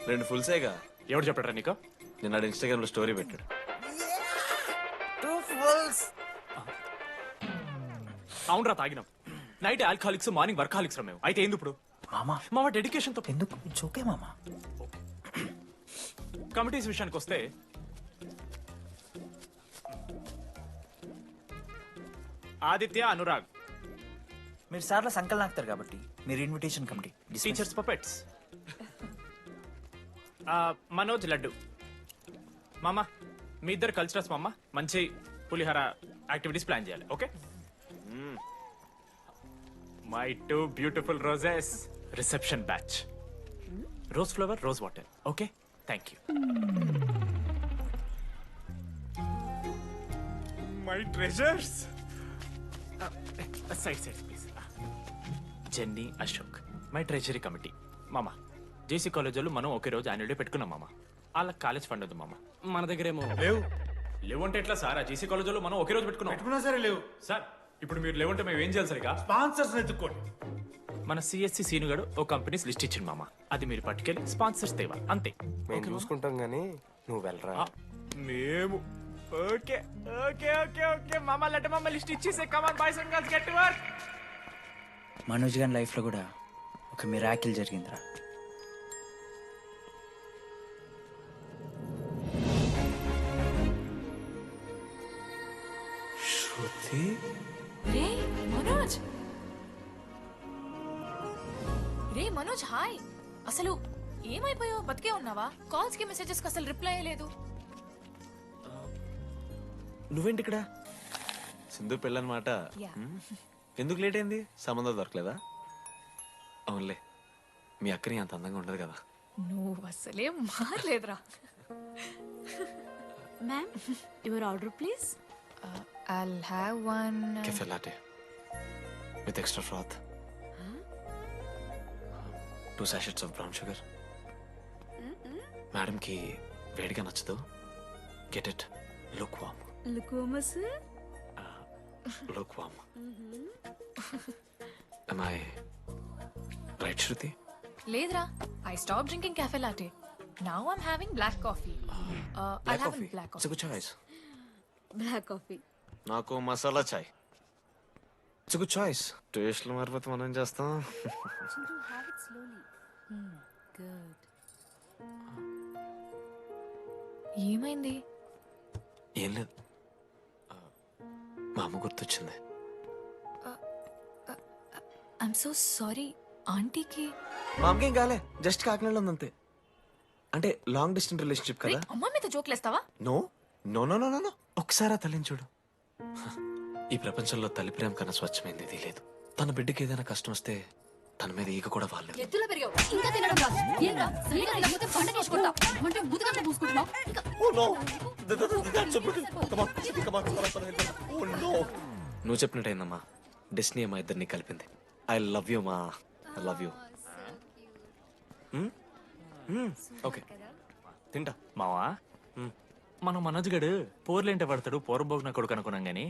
2 ఫుల్సేగా. ఎవరు చెప్పారా నీకు? నిన్న ఇన్స్టాగ్రామ్ లో స్టోరీ పెట్టాడు. 2 ఫుల్స్. అవునరా తాగినాం. నైట్ ఆల్కహాలిక్స్, మార్నింగ్ వర్కాలిక్స్ రా మేము. అయితే ఏంది ఇప్పుడు? మా డెడికేషన్ తో ఎందుకు ఓకే మామా. కమిటీస్ విషయానికి వస్తే ఆదిత్య, అనురాగ్ మీరు సార్ల సంకల్ నాకుతారు కాబట్టి మీరు invitation committee. Teachers puppets. Manoj, laddu. మామ మీ ఇద్దరు కల్చరల్స్ మామ. మంచి పులిహార యాక్టివిటీస్ ప్లాన్ చేయాలి. Okay? My 2 beautiful roses. Reception batch. Rose flower, rose water. Okay, thank you. My treasures. Side please. Jenny, Ashok my treasury committee. మామ జేసీ కాలేజ్ వాళ్ళు మనం ఒకే రోజు యాన్యువల్ డే పెట్టుకున్నాం మామ. వాళ్ళకి కాలేజ్ ఫండ్ ఉంది మామ. మన దగ్గర ఏమో లేవు అంటే ఎట్లా సార్? ఆ జేసీ కాలేజ్ వాళ్ళు మనం ఒకే రోజు పెట్టుకున్నా సరే లేవు సార్. ఇప్పుడు మీరు లేవంటే మేము ఏం చేయాలి సరిగా? స్పాన్సర్స్ ఎత్తుక్కోండి. మన సిఎస్సి సీనుగాడు ఒక కంపెనీస్ లిస్ట్ ఇచ్చింది మామ. అది మీరు పట్టుకెళ్ళి స్పాన్సర్స్ తేవా అంతే. మేము చూసుకుంటాం గానీ నువ్వు వెళ్ళరా. మేము ఓకే ఓకే ఓకే ఓకే మామ. లడ్డు మామ లిస్ట్ ఇచ్చేసే. Come on boys and girls, get to work. Manoj గారి లైఫ్ లో కూడా ఒక మిరాకిల్ జరిగిందిరా. శృతి. రే మనోజ్. రే మనోజ్, హాయ్. అసలు ఏమైపోయావు? బతికే ఉన్నావా? కాల్స్ కి మెసేజెస్ కి అసలు రిప్లై అయ్యలేదు. నువ్వేంటి ఇక్కడ? సింధు పెళ్ళనమాట. ఎందుకు లేట్ అయింది? సంబంధం దొరకలేదా? అవునులే, మీ అక్కని అంత అందంగా ఉండదు కదా. నువ్వు అసలే మారలేదురా. Ma'am, your order please. I'll have one. Cafe latte with extra froth. 2 sachets of brown sugar. మేడంకి వేడిగా నచ్చదు. Get it look warm. Look warm. Am I right, Shruti? లేదురా, I stopped drinking cafe latte. Now I'm having black coffee. I'll have a black It's a coffee. good choice. Black coffee. నాకు మసాలా చాయ్. It's a good choice. టేస్ట్లు మారిపోతే మనం ఏం చేస్తాం? Have it slowly. Good. ఏమైంది? ఏం లేదు, మా అమ్మ గుర్తొచ్చింది. I'm so sorry. ఆంటీకి మా అమ్మకి ఏం కాలే, జస్ట్ కాకినాడలో ఉందంతే. అంటే లాంగ్ డిస్టెన్స్ రిలేషన్షిప్ కదా. అమ్మ మీద జోక్లేస్తావా? No no no no no ఒకసారి ఆ తల్లిని చూడు. ఈ ప్రపంచంలో తల్లి ప్రేమ కన్నా స్వచ్ఛమైంది ఇది లేదు. తన బిడ్డకి ఏదైనా కష్టం వస్తే తన మీద ఈగ కూడా వాళ్ళలేదు. ఎత్తులో పెరిగావు ఇంకా తినడం రాదు. ఏంట్రా సరిగా తినకపోతే పంట చేసుకుంటా అంటే బుద్ధగా పూసుకుంటున్నావు. నువ్వు చెప్పినట్టయిందమ్మా, డెస్టినీ మా ఇద్దరిని కలిపింది. ఐ లవ్ యూ మా, ఐ లవ్ యూ. ఓకే తింటా. మావా మనం మనోజ్ గడు పోర్లేంటే పడతాడు, పోరబోగు నా కొడుకు అనుకున్నాం గానీ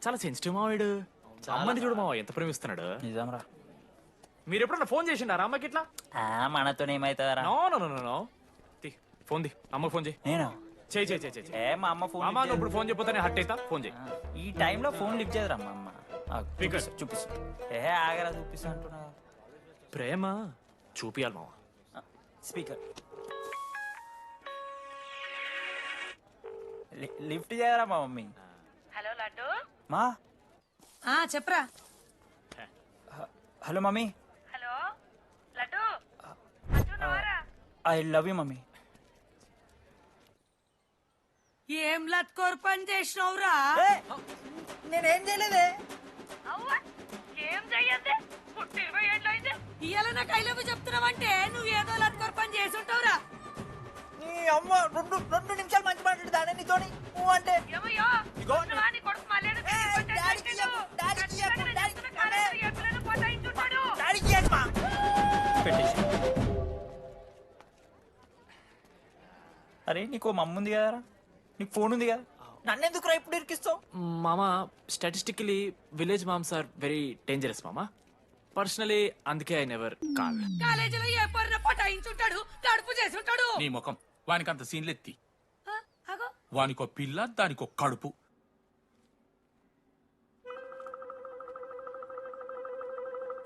చాలా సెన్సిటివ్ మావాడు. అమ్మని చూడు మావా ఎంత ప్రేమిస్తున్నాడు. నిజంరా. మీరు ఎప్పుడన్నా ఫోన్ చేసిండారా అమ్మకి ఇట్లా? మనతో ఏమైతుందరా? No no no no. Phone ది, అమ్మకి ఫోన్ చేయి. నేను చేయి చేయి చేయి. ఏ మా అమ్మ ఫోన్ అమ్మ నువ్వు ఇప్పుడు ఫోన్ చెప్పితే నేను హట్ అవుతా. ఫోన్ చేయి. ఈ టైంలో ఫోన్ లిఫ్ట్ చేయదురా మా అమ్మ. చూపిస్తా. ఆగరా చూపిస్తా అంటున్నా. ప్రేమ చూపియాలి మావా. స్పీకర్ లిఫ్ట్ చేయరా మా మమ్మీ. హలో లడ్డు. మా చెప్పరా. Hello mummy. Hello laddu. I love you mummy. ఏం లత్కోర్ పని చేసినవురా? నేనేం చేయలేదే. ఏం చెయ్యద్దే, పుట్టి 20 ఏళ్ళు అయింది. ఇయ్యాల నాకు ఐ లవ్ యూ చెప్తున్నావంటే నువ్వు ఏదో లత్కోర్ పని చేసి ఉంటావురా. నీ అమ్మ రెండు నిమిషాలు మంచి మాట్లాడుతానే నీతోని. నువ్వు అంటే ఏమయ్యో వాని కొడుకు మళ్ళీ అరే నీకు మమ్మ ఉంది కదరా, నీకు ఫోన్ ఉంది కదా, నన్నెందుకు రా ఇప్పుడు ఇరికిస్తావు? మామా statistically village moms are very dangerous మామా. పర్సనలీ అందుకే ఐ నెవర్ కాల్. కాలేజీలో ఏ పొర్ర పటాయించుంటాడు, కడుపు చేసి ఉంటాడు. నీ ముఖం వానికి అంత సీన్లెత్తి. వానికో పిల్ల దానికో కడుపు.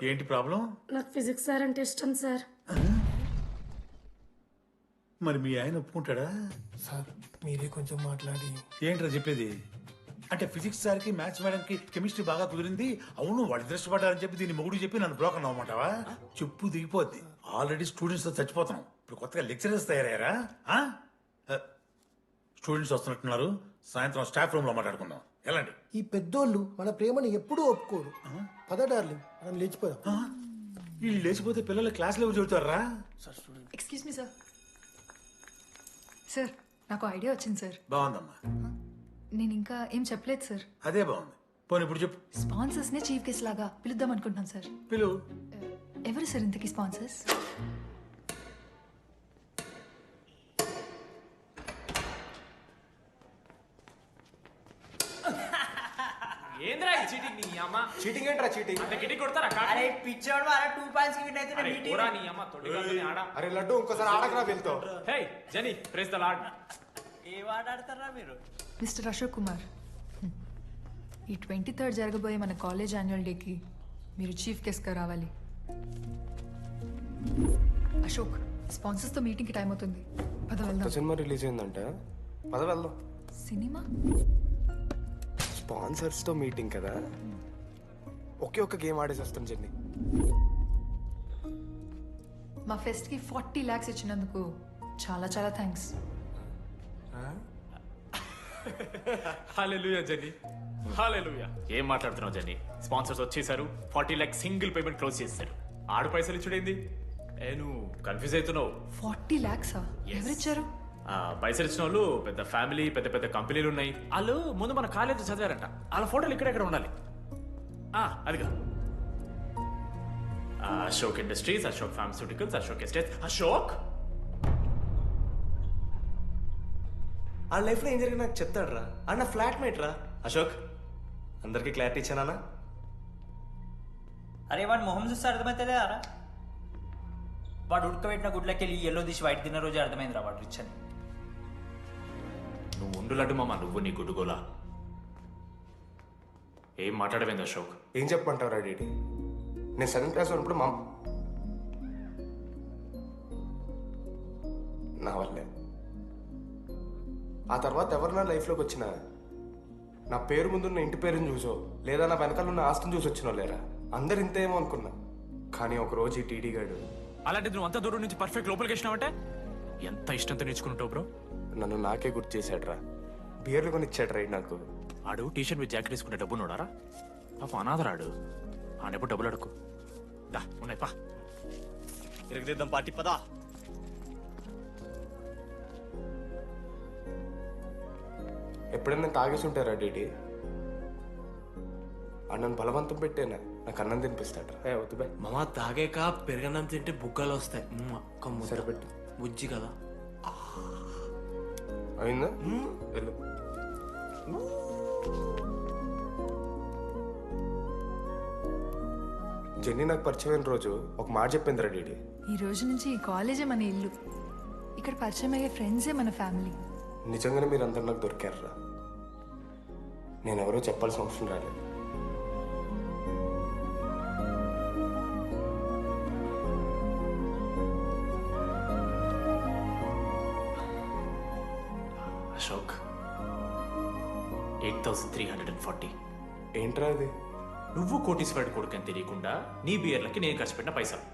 ఏంటి ప్రాబ్లం? నాకు ఫిజిక్స్ సార్ అంటే ఇష్టం సార్. మరి మీ ఆయన ఒప్పుకుంటాడా? సార్ మీరే కొంచెం మాట్లాడి. ఏంట్రా చెప్పేది? అంటే ఫిజిక్స్ సార్కి మ్యాథ్స్ మేడంకి కెమిస్ట్రీ బాగా కుదిరింది, అవును వాళ్ళు ఇష్టపడ్డారని చెప్పి దీన్ని మొగుడు చెప్పి నన్ను బ్రోకన్ అవ్వమంటావా? చెప్పు దిగిపోద్ది. ఆల్రెడీ స్టూడెంట్స్ తో చచ్చిపోతున్నాం, ఇప్పుడు కొత్తగా లెక్చరర్స్ తయారయ్యారా? స్టూడెంట్స్ వస్తున్నట్టున్నారు, సాయంత్రం స్టాఫ్ రూమ్ లో మాట్లాడుకుందాం. ఎలాంటి ఈ పెద్దోళ్ళు మన ప్రేమను ఎప్పుడూ ఒప్పుకోరు. పద డార్లింగ్ మనం లేచిపోదాం. వీళ్ళు లేచిపోతే పిల్లలు క్లాస్లో చెబుతారా? Excuse me sir. సార్ నాకు ఐడియా వచ్చింది సార్. బాగుందమ్మా. నేను ఇంకా ఏం చెప్పలేదు సార్. అదే బాగుంది. పోనీ ఇప్పుడు చెప్పు. స్పాన్సర్స్ నే చీఫ్ గెస్ట్ లాగా పిలుద్దాం అనుకుంటున్నాను సార్. పిలువు. ఎవరు సార్ ఇంతకీ స్పాన్సర్స్? ఏంద్రా చీటింగ్ నీ అమ్మ? చీటింగ్ ఏంట్రా చీటింగ్? అంత గిటి కొడతారా? అరే పిచ్చోడు అలా 2 పాయింట్స్ కి విన్ అయితే అరే పోరా నీ అమ్మ తొడిగలని ఆడ. అరే లడ్డు ఇంకోసారి ఆడకరా వెళ్తావు. హే జని ప్రెస్ ద లార్డ్. ఏ ఆడతారా మీరు? మిస్టర్ అశోక్ కుమార్, ఈ 23rd జరగబోయే మన కాలేజ్ యాన్యువల్ డేకి మీరు చీఫ్ గెస్ట్గా రావాలి. అశోక్, స్పాన్సర్స్తో మీటింగ్కి టైం అవుతుంది, పద వెళ్దాం. సినిమా రిలీజ్ అయిందంట, పద వెళ్దాం. సినిమా? స్పాన్సర్స్తో మీటింగ్ కదా, ఒకే ఒక్క గేమ్ ఆడేసి వస్తాం జర్నీ. మా ఫెస్ట్కి 40 lakhs ఇచ్చినందుకు చాలా చాలా థ్యాంక్స్. హల్లెలూయా జని, హల్లెలూయా. ఏం మాట్లాడుతున్నావు జని? స్పాన్సర్స్ వచ్చేసారు, 40 lakhs సింగిల్ పేమెంట్ క్లోజ్ చేస్తారు. ఆడు పైసలు ఇచ్చుడేంది? నువ్వు కన్ఫ్యూజ్ అవుతున్నావు. 40 lakhs ఎవరిచ్చారు? పైసలు ఇచ్చిన వాళ్ళు పెద్ద ఫ్యామిలీ, పెద్ద పెద్ద కంపెనీలు ఉన్నాయి. వాళ్ళు ముందు మన కాలేజ్ చదివారంట, వాళ్ళ ఫోటోలు ఇక్కడెక్కడ ఉండాలి. అదిగా Ashok industries, Ashok pharmaceuticals, Ashok estates. Ashok ఆ లైఫ్లో ఏం జరిగింది నాకు చెప్తాడు రా. అన్న ఫ్లాట్మేట్ రా అశోక్. అందరికీ క్లారిటీ ఇచ్చానా? అరే వాడు మొహం చూస్తే అర్థమైతే అరా. వాడు ఉడకబెట్టిన గుడ్లకి వెళ్ళి ఎల్లో తీసి వైట్ తిన్న రోజు అర్థమైందిరా వాడు రిచ్ అని. నువ్వు ఉండు లడ్డు మామ, నువ్వు నీ గుడ్డుగోలా. ఏం మాట్లాడవేంది అశోక్? ఏం చెప్పమంటావు రా డీడీ? నేను 7th క్లాస్ ఉన్నప్పుడు నా వల్లే. ఆ తర్వాత ఎవరు నా లైఫ్లోకి వచ్చినా నా పేరు ముందున్న ఇంటి పేరుని చూసో లేదా నా వెనకాల ఉన్న ఆస్తిని చూసి వచ్చినో లేరా, అందరు ఇంతేమో అనుకున్నా. కానీ ఒకరోజు ఈ టీడీ గాడు అలాంటిది నువ్వు అంత దూరం నుంచి పర్ఫెక్ట్ లోపలికి వచ్చినావంటే ఎంత ఇష్టంతో నేర్చుకుంటావు బ్రో. నన్ను నాకే గుర్తు చేశాడు రా. బియర్లు కొని ఇచ్చాడు రా నాకు. ఆడు టీషర్ట్ మీద జాకెట్ వేసుకుంటే డబ్బు నోడారా? పాప అనాథరాడు. ఆడెప్పుడు డబ్బులు అడుకు. దా ఉన్నాయి పా. తిరగదిద్దాం పార్టీ పదా. ఎప్పుడైనా తాగేసి ఉంటారా డీడీ? అన్నను బలవంతం పెట్టేనా నాకు అన్నం తినిపిస్తాడు రా. వద్దు బాయ్ మామ, తాగాక పెరగన్నం తింటే బుగ్గలు వస్తాయి. సరిపెట్టు. బుజ్జి కదా. అయిందా? వెళ్ళు. జెన్నీ నాకు పరిచయమైన రోజు ఒక మాట చెప్పింది రా డీడీ. ఈ రోజు నుంచి ఈ కాలేజే మన ఇల్లు. ఇక్కడ పరిచయం అయ్యే ఫ్రెండ్సే మన ఫ్యామిలీ. నిజంగానే మీరు అందరు నాకు దొరికారురా. నేను ఎవరో చెప్పాల్సిన అవసరం రాలేదు. అశోక్ 8,340. ఏంట్రా అది? నువ్వు కోటీశ్వరుడు కొడుకు అని తెలియకుండా నీ బియర్లకి నేను ఖర్చు పెట్టిన పైసలు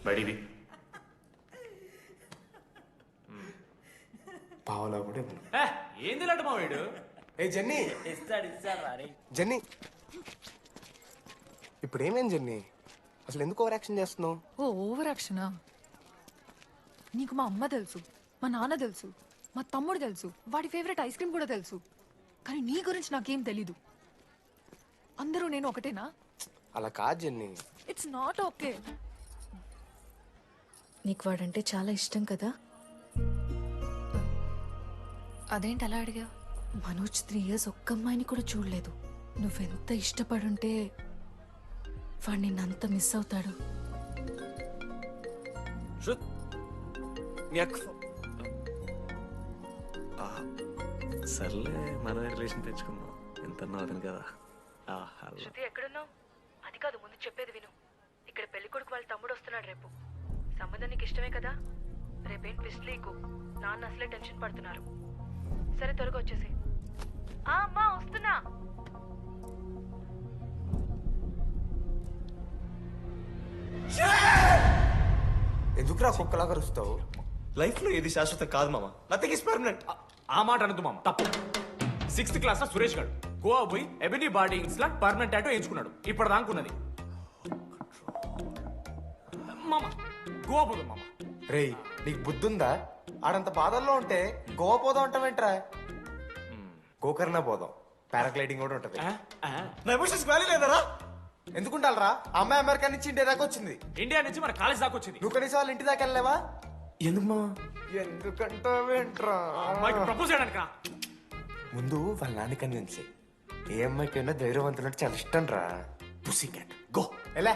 బడివి. పావలా కూడా ఏంది లడ్డు మా వీడు? ఏ జెన్నీ, ఇస్తాడు రా. జెన్నీ ఇప్పుడు ఏమేం జెన్నీ? అసలు ఎందుకు ఓవర్ యాక్షన్ చేస్తున్నావు? ఓవర్ యాక్షనా? నీకు మా అమ్మ తెలుసు, మా నాన్న తెలుసు, మా తమ్ముడు తెలుసు, వాడి ఫేవరెట్ ఐస్ క్రీమ్ కూడా తెలుసు. కానీ నీ గురించి నాకేం తెలీదు. అందరూ నేను ఒకటేనా? అలా కాదు జెన్నీ. It's not okay. నీకు వాడంటే చాలా ఇష్టం కదా? అదేంటి అలా అడిగా? మనోజ్ 3 years ఒక్క అమ్మాయిని కూడా చూడలేదు. నువ్వెంత ఇష్టపడుంటే వాడు నిన్నంత మిస్ అవుతాడు. సర్లే, మనమే రిలేషన్ తెచ్చుకుందాం. ఎంత అవుతుంది కదా. శృతి ఎక్కడున్నావు? అది కాదు, ముందు చెప్పేది విను. ఇక్కడ పెళ్లి కొడుకు వాళ్ళ తమ్ముడు వస్తున్నాడు రేపు. సంబంధం నీకు ఇష్టమే కదా? రేపేం ట్విస్ట్ లీకు. నాన్న అసలే టెన్షన్ పడుతున్నారు. సరే త్వరగా వచ్చేసి. అమ్మా వస్తున్నా. ఎందుకురా కుక్కలాగా రుస్తావు? లైఫ్ లో ఏది శాశ్వతం కాదు మామ. Nothing is permanent. ఆ మాట అనదు మామ, తప్పు. 6th క్లాస్ లో సురేష్ గారు గోవా పోయి ఎబినీ బాడీస్ లా పర్మనెంట్ టాటూ వేయించుకున్నాడు. ఇప్పుడు దానుకున్నది మామ. గోవా పోదాం మామ. రేయ్, నీకు బుద్ధుందా? ఆడంత బాధల్లో ఉంటే గోవా పోదాం అంటావేంట్రా? గోకర్ణ పోదాం. పారాగ్లైడింగ్ కూడా ఉంటది. నా ఎమోషన్స్ వ్యాల్యూ లేదరా? ఎందుకుంటారా? అమ్మాయి అమెరికా నుంచి ఇండియా దాకా వచ్చింది. ఇండియా నుంచి మన కాలేజ్ దాకా వచ్చింది. నువ్వు కనీసం వాళ్ళ ఇంటి దాకా వెళ్ళలేవా? ఎందుకు మామ? ఎందుకంటావేంట్రా? ప్రపోజ్ చేయడానికి ముందు వాళ్ళ నాన్న కన్విన్స్. ఏ అమ్మాయికైనా ధైర్యవంతులంటే చాలా ఇష్టం రా. పుసి క్యాట్ గో. ఎలా?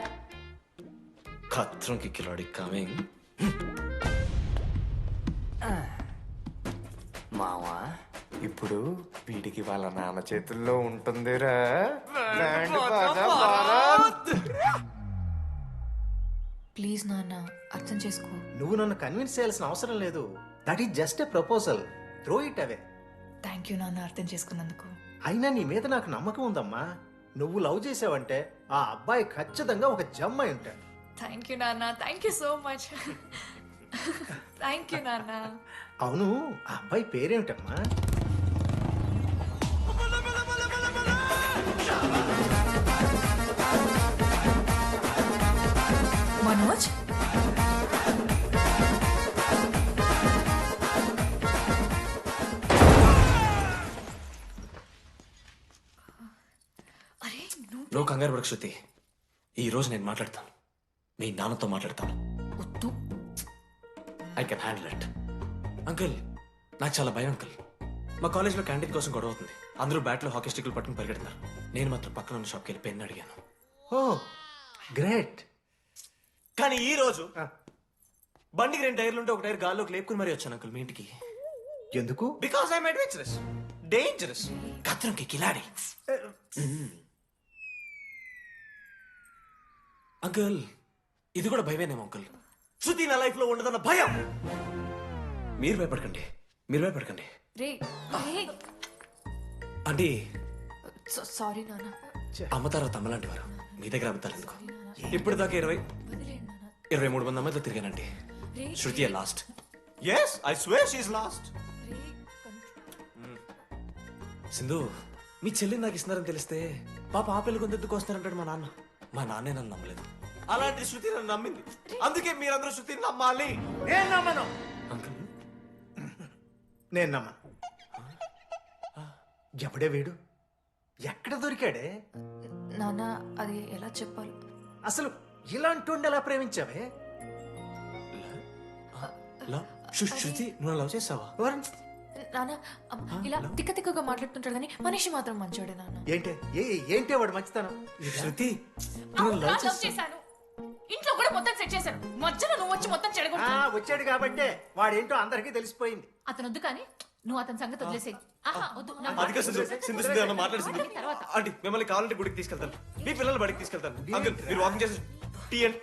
ఖత్రం కి కిలాడి కమింగ్. మావా, ఇప్పుడు వీడికి వాళ్ళ నాన్న చేతుల్లో ఉంటుందిరా. ప్లీజ్ నాన్న, అర్థం చేసుకో. నువ్వు నన్ను కన్విన్స్ చేయాల్సిన అవసరం లేదు. That is just a proposal. Throw it away. Thank you నాన్న, అర్థం చేసుకున్నందుకు. అయినా నీ మీద నాకు నమ్మకం ఉందమ్మా. నువ్వు లవ్ చేసావంటే ఆ అబ్బాయి ఖచ్చితంగా ఒక జమ్మాయి ఉంటాడు. థ్యాంక్ యూ నాన్న, thank you so much. Thank you నాన్న. అవును, ఆ అబ్బాయి పేరేమిటమ్మా? మనోజ్. నువ్వు కంగారు పడకు శృతి. ఈ రోజు నేను మాట్లాడతాను. మీ నాన్నతో మాట్లాడతాను. వద్దు. I can handle it. Uncle నాకు చాలా భయం అంకుల్. మా కాలేజ్లో క్యాంటీన్ కోసం గొడవ అవుతుంది. అందరూ బ్యాట్లో హాకీ స్టిక్లు పట్టుకుని పరిగెడతారు. నేను మాత్రం పక్కన ఉన్న షాప్కి వెళ్ళి పెన్ అడిగాను. ఓ గ్రేట్. కానీ ఈ రోజు బండికి 2 టైర్లు ఉంటే ఒక టైర్ గాల్లోకి లేపుకుని మరీ వచ్చాను అంకుల్ మీ ఇంటికి. ఎందుకు? బికాస్ ఐఎమ్ అడ్వెంచరస్, డేంజరస్, కత్రంకి కిలాడి. అంకుల్ ఇది కూడా భయమేనేమో అంకుల్. శృతి నా లైఫ్ లో ఉండదన్న భయం. మీరు భయపడకండి, మీరు భయపడకండి. రే అంటే సారీ నాన్న. అమ్మ తర్వాత అమ్మ లాంటి వారు. మీ దగ్గర అబద్ధాలు ఎందుకు? ఇప్పుడు దాకా 23 మంది అమ్మాయితో తిరిగానండి. Shruti last. Yes I swear she is last. Sindhu మీ చెల్లిని నాకు ఇస్తున్నారని తెలిస్తే పాప ఆ పెళ్లి కొంత ఎందుకు వస్తారంటాడు మా నాన్న. మా నాన్నే నన్ను నమ్మలేదు. అలాంటి శృతి నన్ను నమ్మింది. అందుకే మీరందరూ శృతిని నమ్మాలి. నేను నమ్మను. అంకుల్ నేను నమ్మను. ఎప్పుడే వీడు ఎక్కడ దొరికాడే? నాన్న అది ఎలా చెప్పాలి? అసలు ఇలాంటి ఎలా ప్రేమించావే? శృతి నువ్వు లవ్ చేసావా? నాన్న ఇలా తిక్క తిక్కగా మాట్లాడుతుంటాడు కానీ మనిషి మాత్రం మంచోడే నాన్న. ఏంటే వాడు మంచితనం? శృతి లవ్ చేశాను. ఇంట్లో కూడా మొత్తం సెట్ చేశాను. మధ్యలో నువ్వు వచ్చి మొత్తం చెడగొట్టావు. వచ్చాడు కాబట్టే వాడేంటో అందరికీ తెలిసిపోయింది. అతను వద్దు కానీ నువ్వు అతని సంగతి వదిలేసేయి. ఆహా వద్దు. అదిగా సింధు సింధు సింధు అన్న మాట్లాడి ఆంటీ మిమ్మల్ని కావాలంటే గుడికి తీసుకెళ్తాను. మీ పిల్లలు బడికి తీసుకెళ్తాను. అంకుల్ మీరు వాకింగ్ చేసి టీ అండ్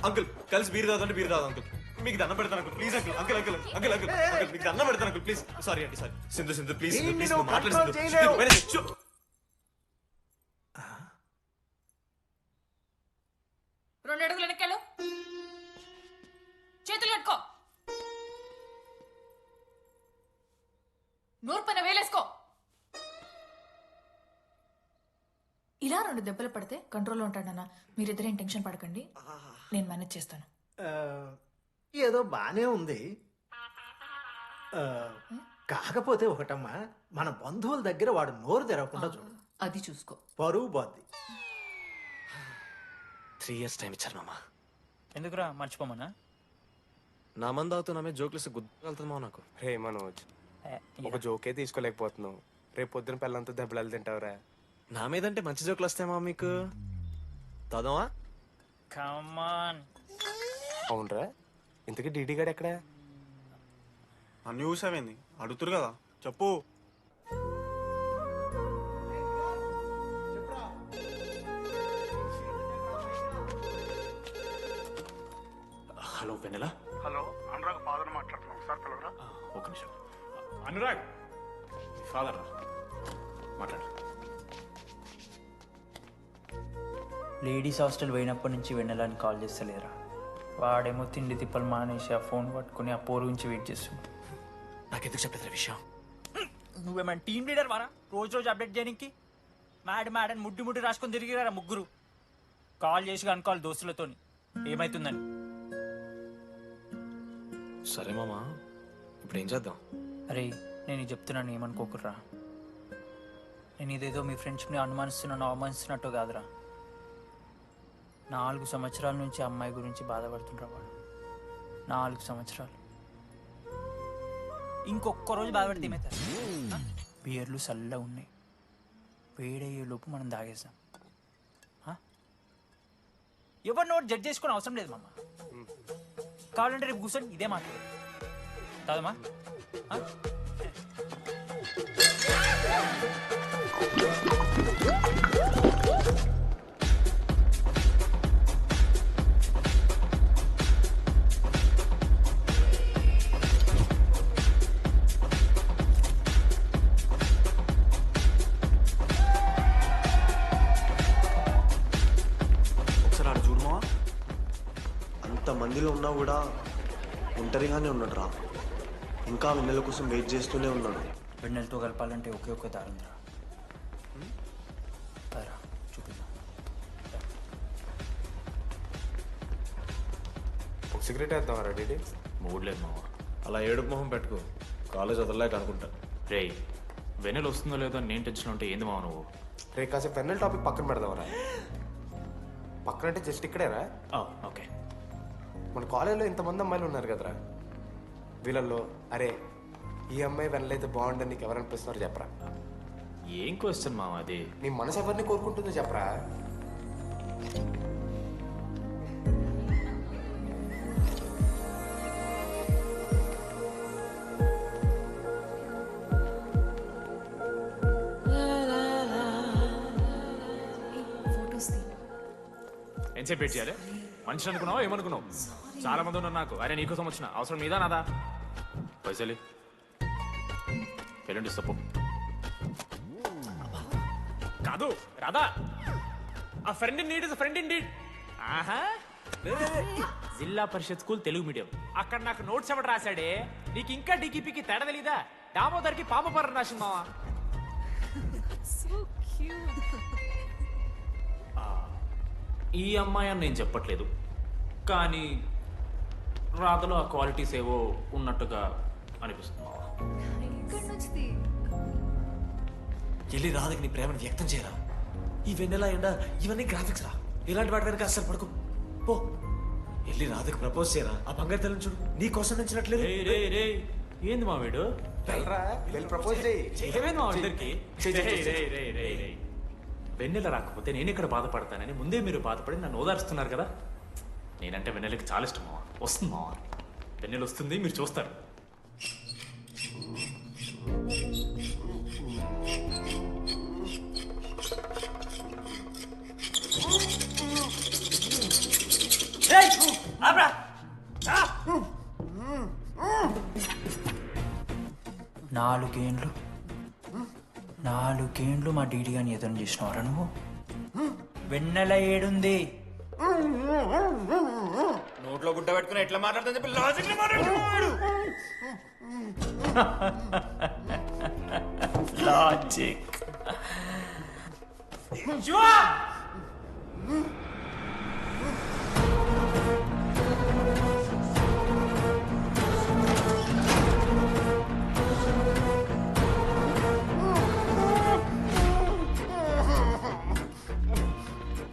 అంకుల్ కలిసి బీర్ తాగుతుంటే బీర్ తాగు అంకుల్. మీకు దండం పెడతాను uncle please uncle. Uncle uncle uncle uncle uncle మీకు దండం పెడతాను అంకుల్ ప్లీజ్. సారీ అండి sorry. Sindhu Sindhu please please మాట్లాడి 2 అడుగులు వెనక్కాలు. చేతులు కట్టుకో. నూరు పైన వేలేసుకో. ఇలా 2 దెబ్బలు పడితే కంట్రోల్లో ఉంటాడన్నా. మీరిద్దరేం టెన్షన్ పడకండి, నేను మేనేజ్ చేస్తాను. ఏదో బానే ఉంది. కాకపోతే ఒకటమ్మా, మన బంధువుల దగ్గర వాడు నోరు తెరవకుండా చూడు. అది చూసుకో. పరువు బాద్ది. 3 years టైం ఇచ్చారు మామ. ఎందుకురా మర్చిపోమన్నా? నా మంది అవుతూ నా మీద జోకులు గుర్తుకెళ్తుందా నాకు? రే మనోజ్, ఒక జోకే తీసుకోలేకపోతున్నావు. రేపు పొద్దున పిల్లలంతా దెబ్బలు తింటావురా. నా మీదంటే మంచి జోకులు వస్తాయమా మీకు? తదమా? కమాన్. అవునరా, ఇంతకీ డీడీ గాడు ఎక్కడా? అన్ని చూసావేంది? అడుగుతురు కదా చెప్పు. హలో వెన్నెల. హలో, అనురాగ్ ఫాదర్ మాట్లాడుతున్నాం సార్, పిలవరా? ఒక నిమిషం. అనురాగ్ ఫాదర్ మాట్లాడు. లేడీస్ హాస్టల్ పోయినప్పటి నుంచి వెన్నెలని కాల్ చేస్తలేరా? వాడేమో తిండి తిప్పలు మానేసి ఆ ఫోన్ పట్టుకుని ఆ పోరు గురించి వెయిట్ చేస్తుంది. నాకెందుకు చెప్పలేదు విషయం? నువ్వేమైనా టీమ్ లీడర్ వారా రోజు రోజు అప్డేట్ చేయడానికి? మ్యాడ్ అని ముడ్డి రాసుకొని తిరిగిరారా ముగ్గురు. కాల్ చేసి కనుకోవాలి దోస్తులతోని ఏమైతుందని. సరే మామా, ఇప్పుడు ఏం చేద్దాం? అరే నేను చెప్తున్నాను, ఏమనుకోకుర్రా. నేను ఇదేదో మీ ఫ్రెండ్షిప్ని అనుమానిస్తున్నాను అవమానిస్తున్నట్టు కాదురా. 4 సంవత్సరాల నుంచి అమ్మాయి గురించి బాధపడుతుండ్రా వాడు. 4 సంవత్సరాలు. ఇంకొక్క రోజు బాధపడితే ఏమవుతారు? బియర్లు చల్లగా ఉన్నాయి, వేడయ్యే లోపు మనం తాగేసాం. ఎవరిని ఒకటి జడ్జ్ చేసుకుని అవసరం లేదు మామ. కావాలంటే రేపు కూర్చొని ఇదే మాట్లాడు కాదమ్మా. ఒకసారి ఆడ చూడమా. అంత మందిలో ఉన్నా కూడా ఒంటరిగానే ఉన్నాడు రా. ఇంకా వెన్నెల కోసం వెయిట్ చేస్తూనే ఉన్నాడు. వెన్నెలతో కలపాలంటే ఒకే ఒక్క దారుందిరా. చూపిద్దాం. ఒక సిగరెట్ వేద్దాం డీడీ. మూడ్ లేదు మామ. అలా ఏడుపు మొహం పెట్టుకో, కాలేజ్ వదలలేక అనుకుంటా. రే వెన్నెల వస్తుందో లేదో అని నేను టెన్షన్ ఉంటే ఏంది మావ నువ్వు? రే కాసేపు వెన్నెల టాపిక్ పక్కన పెడదాం రా. పక్కనంటే జస్ట్ ఇక్కడేరా. ఓకే. మన కాలేజీలో ఇంతమంది అమ్మాయిలు ఉన్నారు కదరా, వీళ్ళల్లో అరే ఈ అమ్మాయి వెళ్ళైతే బాగుండని నీకు ఎవరు అనిపిస్తున్నారు చెప్పరా? ఏం క్వశ్చన్ మామ అది? నీ మనసు ఎవరిని కోరుకుంటుందో చెప్పరా? ఎంతసేపు వెయిట్ చేయాలి? మనిషి అనుకున్నావా ఏమనుకున్నావు? చాలా మంది ఉన్నారు నాకు. అరే నీకోసం వచ్చిన అవసరం మీదా నాదా? పైసలి ఎల్లుండి తప్పు కాదు రాదా. ఆ friend in need is friend in need. ఆహా, జిల్లా పరిషత్ స్కూల్ తెలుగు మీడియం. అక్కడ నాకు నోట్స్ ఎవడు రాశాడే? నీకు ఇంకా డీకీపీకి తేడా తెలీదా? దామోదర్కి పామపరం రాసింది మావా. ఈ అమ్మాయి అని నేను చెప్పట్లేదు, కానీ రాధలో ఆ క్వాలిటీస్ ఏవో ఉన్నట్టుగా అనిపిస్తుంది. వెళ్ళి రాధకి నీ ప్రేమను వ్యక్తం చేయరా. ఈ వెన్నెల ఎండ ఇవన్నీ గ్రాఫిక్స్ రా. ఇలాంటి వాటి వెనక అస్సలు పడుకో. పో వెళ్ళి రాధకి ప్రపోజ్ చేయరా. ఆ బంగారు తల్లిని చూడు, నీ కోసం నచ్చినట్లేదు. ఏంది మా వీడు? ఏమైంది మా ఇద్దరికి? వెన్నెల రాకపోతే నేను ఇక్కడ బాధపడతానని ముందే మీరు బాధపడి నన్ను ఓదారుస్తున్నారు కదా. నేనంటే వెన్నెలకి చాలా ఇష్టం మావా. వస్తుంది మావా, వెన్నెల వస్తుంది, మీరు చూస్తారు. నాలుగేండ్లు మా డీడీ అని ఎదురు చేసినవారా నువ్వు? వెన్నెల ఏడుంది? నోట్లో గుడ్డ పెట్టుకుని ఎట్లా మాట్లాడుతుంది చెప్పి లాజిక్ మాట్లాడు. లాజిక్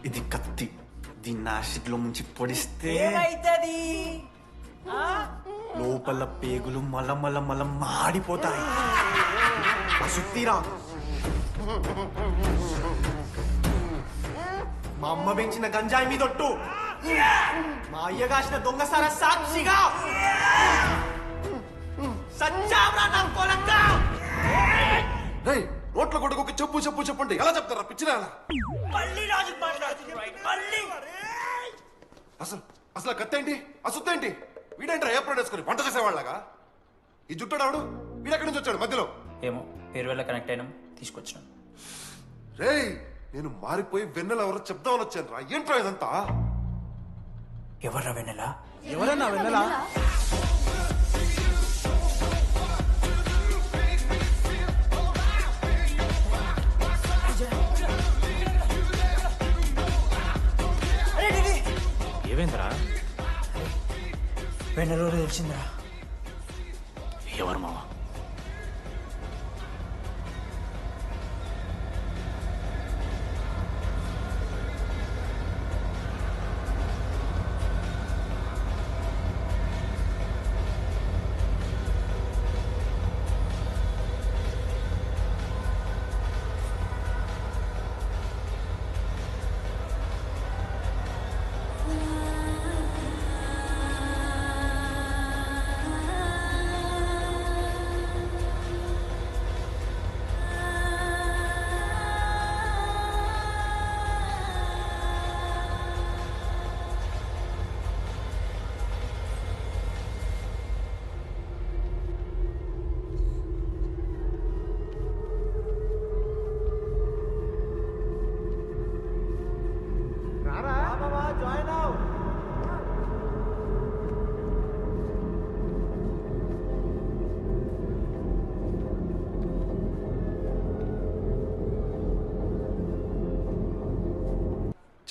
ఇది కత్తి, దీన్ని యాసిడ్ లో ముంచి పొడిస్తే ఏమైతది? లోపల పేగులు మల మాడిపోతాయి. సుత్తిరా, మా అమ్మ పెంచిన గంజాయి మీదొట్టు, మా అయ్య కాసిన దొంగసార సాక్షిగా సచ్చావ్రా నా కొలంగా. నోట్ల కొడుకు చెప్పు చెప్పు చెప్పండి ఎలా చెప్తారా పిచ్చిరా? అసలు కత్తేంటి, ఆ సుత్తేంటి? వీడేంట్రా ఏప్రిల్ వేసుకుని వంట చేసేవాళ్ళగా? ఈ జుట్టాడు వీడెక్కడి నుంచి వచ్చాడు మధ్యలో? ఏమో పేరు వల్ల కనెక్ట్ అయినాం, తీసుకొచ్చినాం. రేయ్, నేను మారిపోయి వెన్నెల ఎవరో చెప్దామని వచ్చాను రా. ఏంట్రా ఇదంతా? ఎవర్రా వెన్నెల? ఎవరన్నా వెన్నెల? ఏమైందిరా? వెన్నెల తెలిసిందిరా. ఎవరు మావా?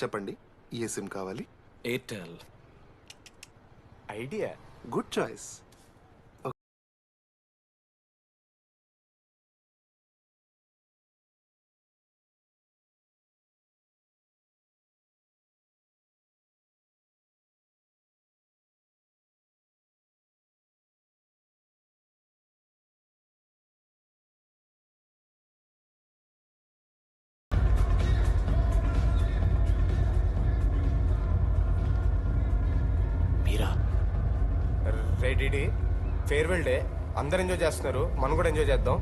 చెప్పండి, ఏ సిమ్ కావాలి? ఎయిర్టెల్. Idea, good choice. రే డిడి ఫేర్వెల్ డే అందరు ఎంజాయ్ చేస్తున్నారు మనం కూడా ఎంజాయ్ చేద్దాం.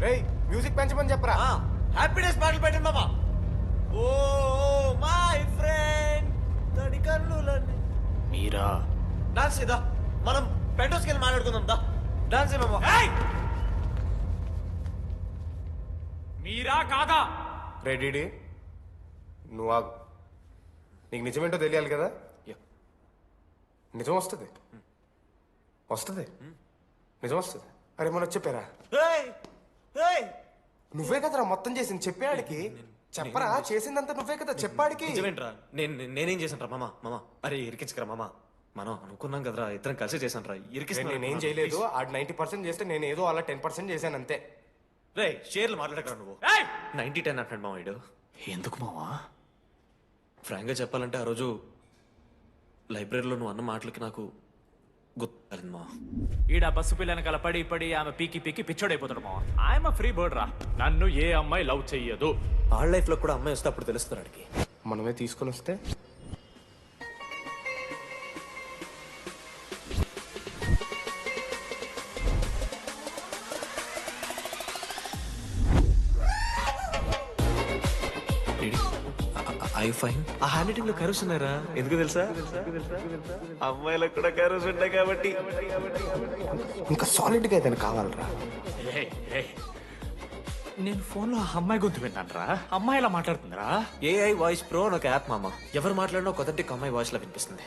రే మ్యూజిక్ పెంచమని చెప్పరా. హ్యాపీ డేస్ పాటలు పెట్టండి మామా. ఓ మై ఫ్రెండ్ తడి కన్నులన్నీ. మీరా డాన్స్ చేద్దా, మనం పెంటోస్కి వెళ్ళి మాట్లాడుకుందాం. దా డాన్స్ మామా. మీరా కాదా? రే డిడి నువ్వు నీకు నిజమేంటో తెలియాలి కదా. నిజం వస్తుంది వస్తుంది నిజం వస్తుంది. అరే మనం చెప్పారా నువ్వే కదరా మొత్తం చేసింది చెప్పాడికి. చెప్పరా చేసిందంతా నువ్వే కదా చెప్పాడికి. నిజమేంట్రా నేనేం చేశాను రా మామా. మామా అరే ఇరికించకరా మామా. మనం అనుకున్నాం కదరా ఇద్దరం కలిసి చేశాను రా. నేనేం చేయలేదు. ఆడు 90% చేస్తే నేను ఏదో అలా 10% చేశాను అంతే. రే షేర్లు మాట్లాడకరా నువ్వు. 90-10 అంటాడు మామ ఇడు. ఎందుకు మావా? ఫ్రాంక్గా చెప్పాలంటే ఆ రోజు లైబ్రరీలో నువ్వు అన్న మాటలకి నాకు గుర్తులేదు మా. ఈడ బస్సు పిల్లని కలపడి పడి ఆమె పీకి పీకి పిచ్చోడైపోతాడు మావా. ఐఎమ్ ఫ్రీ బర్డ్ రా. నన్ను ఏ అమ్మాయి లవ్ చెయ్యదు. వాళ్ళ లైఫ్ లో కూడా అమ్మాయి వస్తే అప్పుడు తెలుస్తుంది వాడికి. మనమే తీసుకొని వస్తే ఐ ఫైన్. ఆ హ్యాండ్ రైటింగ్ లో కరోస్ ఉన్నారా? ఎందుకు తెలుసా? అమ్మాయిలకు కూడా కరోస్ ఉంటాయి కాబట్టి. ఇంకా సాలిడ్ గా ఏదైనా కావాలరా. నేను ఫోన్ లో అమ్మాయి గొంతు విన్నాను రా. అమ్మాయి ఇలా మాట్లాడుతుందిరా. ఏఐ వాయిస్ ప్రో అని ఒక యాప్ మామ. ఎవరు మాట్లాడినా ఒక అథెంటిక్ అమ్మాయి వాయిస్ లా వినిపిస్తుంది.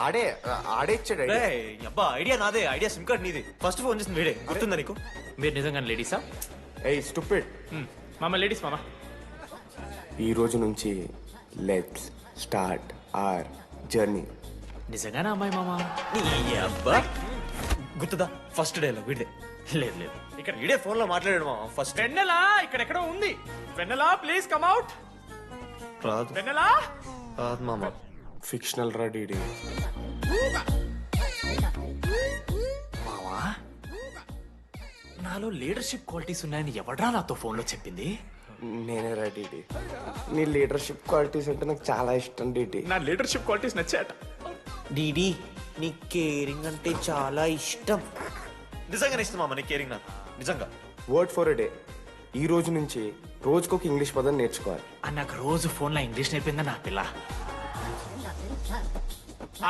ఆడే ఇచ్చాడు. అబ్బా ఐడియా నాదే. ఐడియా సిమ్ కార్డ్ నీది. ఫస్ట్ ఫోన్ చేసింది వీడే. గుర్తుందా నీకు? మీరు నిజంగా లేడీసా? ఏయ్ స్టూపిడ్. మామ లేడీస్ మామ. ఈ రోజు నుంచి లెట్స్ స్టార్ట్ అవర్ జర్నీ. నిజంగానే అమ్మాయి మామ? అబ్బా గుర్తుదా ఫస్ట్ డేలో వీడే. లేదు లేదు ఇక్కడ వీడే ఫోన్ లో మాట్లాడాడు మామ. ఫస్ట్ వెన్నెలా ఇక్కడెక్కడో ఉంది. వెన్నెలా ప్లీజ్ కమ్ అవుట్. రాదు వెన్నెలా రాదు మామ. ఫిక్షనల్ రా డీడీ. మావా నాలో లీడర్షిప్ క్వాలిటీస్ ఉన్నాయని ఎవడ్రా నాతో ఫోన్ లో చెప్పింది? నేనే రా డీడీ. నీ లీడర్షిప్ క్వాలిటీస్ అంటే నాకు చాలా ఇష్టం డీడీ. నా లీడర్షిప్ క్వాలిటీస్ నచ్చాట. డీడీ నీ కేరింగ్ అంటే చాలా ఇష్టం. నిజంగానే ఇష్టం మామ నీ కేరింగ్ నాకు. నిజంగా. Word for a day. ఈ రోజు నుంచి రోజుకొక ఇంగ్లీష్ పదం నేర్చుకోవాలి. నాకు రోజు ఫోన్ లో ఇంగ్లీష్ నేర్పిందా నా పిల్ల.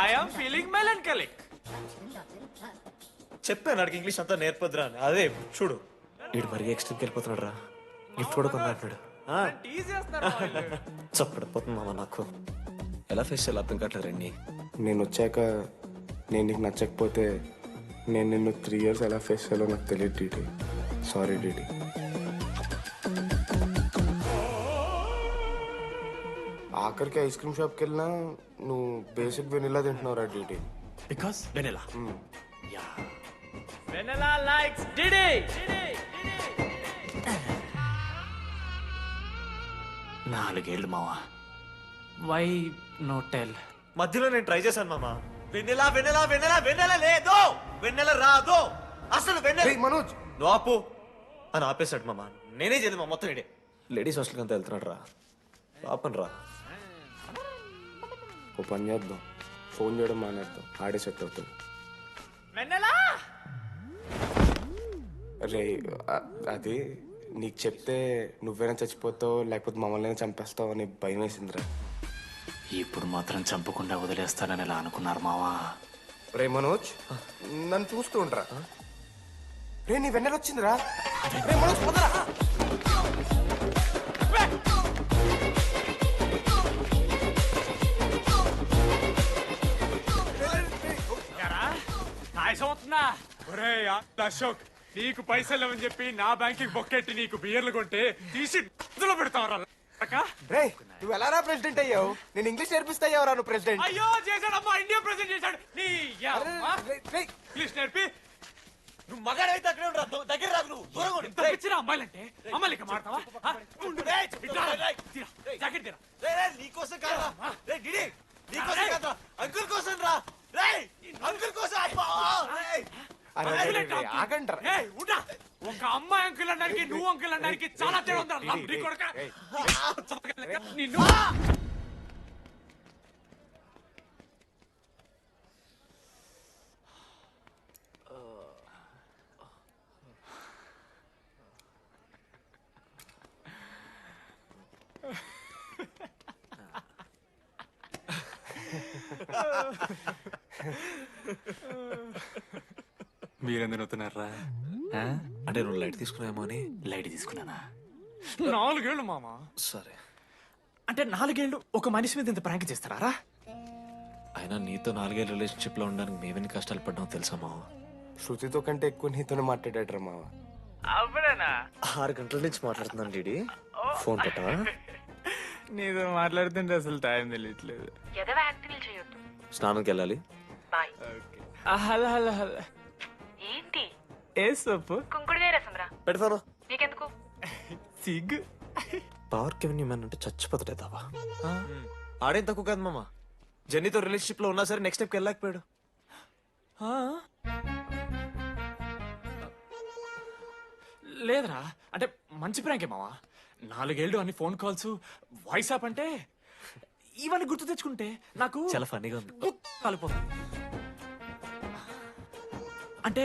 I'm feeling melancholic. చెప్పాను నాకు ఇంగ్లీష్ అంతా నేర్పద్రా అని. అదే చూడు వీడు మరీ ఎక్స్ట్రీమ్కి వెళ్ళిపోతున్నాడు రా. గిఫ్ట్ కూడా కొన్నాడు. చప్పడిపోతుంది మామ నాకు. ఎలా ఫేస్ చేయాలి అర్థం కావట్లేదు రండి. నేను వచ్చాక నేను నీకు నచ్చకపోతే నేను నిన్ను 3 years ఎలా ఫేస్ చేయాలో నాకు తెలియదు డీడీ. Sorry DD. ఆఖరికి ఐస్ క్రీమ్ షాప్కి వెళ్ళినా నువ్వు బేసిక్ వెనిలా తింటున్నావురా DD. Because vanilla. Vanilla likes DD. 4 ఏళ్ళు మావా. Why no tell? మధ్యలో నేను ట్రై చేశాను మామ. వెన్నెలా వెన్నెలా వెన్నెలా వెన్నెల లేదు. వెన్నెల రాదు అసలు. వెన్నెల మనోజ్ నువ్వు ఆపు అని ఆపేశాడు మామ. నేనే చేయలేదు మా మొత్తం ఇడే. లేడీస్ హాస్టల్కి అంతా వెళ్తున్నాడు రా. పాపని రా. ఓ పని చేద్దాం. ఫోన్ చేయడం మానేద్దాం. ఆడే సెట్ అవుతుంది. రే అది నీకు చెప్తే నువ్వైనా చచ్చిపోతావు లేకపోతే మమ్మల్ని చంపేస్తావు అని భయం వేసిందిరా. ఇప్పుడు మాత్రం చంపకుండా వదిలేస్తానని ఎలా అనుకున్నారు మావా? రే మనోజ్ నన్ను చూస్తూ ఉండరా. రే నీ వెన్నెల వచ్చిందిరా. రే మనోజ్ పోదరా. అశోక్ నీకు పైసలు అని చెప్పి నా బ్యాంక్ బొక్కెట్టి నీకు బియర్లు కొంటే తీసి పెడతావరా. రే నువ్వు ఎలా రా ప్రెసిడెంట్ అయ్యావు? నేను ఇంగ్లీష్ నేర్పిస్తా అయ్యావురా నువ్వు ప్రెసిడెంట్. అయ్యో చేశాడమ్మా. ఇండియా ప్రెసిడెంట్ చేశాడు. ఇంగ్లీష్ నేర్పి నువ్వు మగాడైతే అక్కడే ఉండరా. దగ్గర రాదు నువ్వు. దూరంగా ఉండు. ఎంత పిచ్చిరా అమ్మాయిలంటే. అమ్మాయిలు ఇక మాడతావా? జాకెట్ తీరా. నీకోసం కాదురా. రే డిడి నీకోసం కాదురా. అంకుల్ కోసం రా. రే అంకుల్ కోసం. ఒక అమ్మాయి అంకుల్ అనడానికి నువ్వు అంకుల్ అనడానికి చాలా తేడా ఉంది. నిన్ను మీరెందుకు నవ్వుతున్నారా? అంటే నువ్వు లైట్ తీసుకున్నామో అని. లైట్ తీసుకున్నానా? 4 ఏళ్ళు మామా. సరే, అంటే 4 ఏళ్ళు ఒక మనిషి మీద ఇంత ప్రాంక్ చేస్తారా? అయినా నీతో 4 ఏళ్ళ రిలేషన్షిప్ లో ఉండడానికి మేమెన్ని కష్టాలు పడ్డామో తెలుసా మావ? శృతితో కంటే ఎక్కువ నీతోనే మాట్లాడాడు రా మావ. 6 గంటల నుంచి మాట్లాడుతున్నాను డీడీ. ఫోన్ పెట్టవా? నీతో మాట్లాడుతుంటే అసలు టైం తెలియట్లేదు. ఎదవ యాక్టింగ్ చేయొద్దు. స్నానంకి వెళ్ళాలి. బాయ్. Hello hello hello. ఏంటి? ఏ సొప్పు? కుంకుడుగాయ రసం రా. పెడతాను. నీకెందుకు? సిగ్గు. పవర్ కెవెన్ మ్యాన్ అంటే చచ్చిపోతాడేదావా? ఆడేం తక్కువ కాదు మామ. జెన్నీతో రిలేషన్షిప్ లో ఉన్నా సరే నెక్స్ట్ స్టెప్కి వెళ్ళలేకపోయాడు. లేదురా, అంటే మంచి ప్రాంకే మావా. 4 ఏళ్ళు అని ఫోన్ కాల్స్, వాయిస్ యాప్ అంటే ఇవన్నీ గుర్తు తెచ్చుకుంటే నాకు చాలా ఫన్నీగా ఉంది. కాలిపోతుంది. అంటే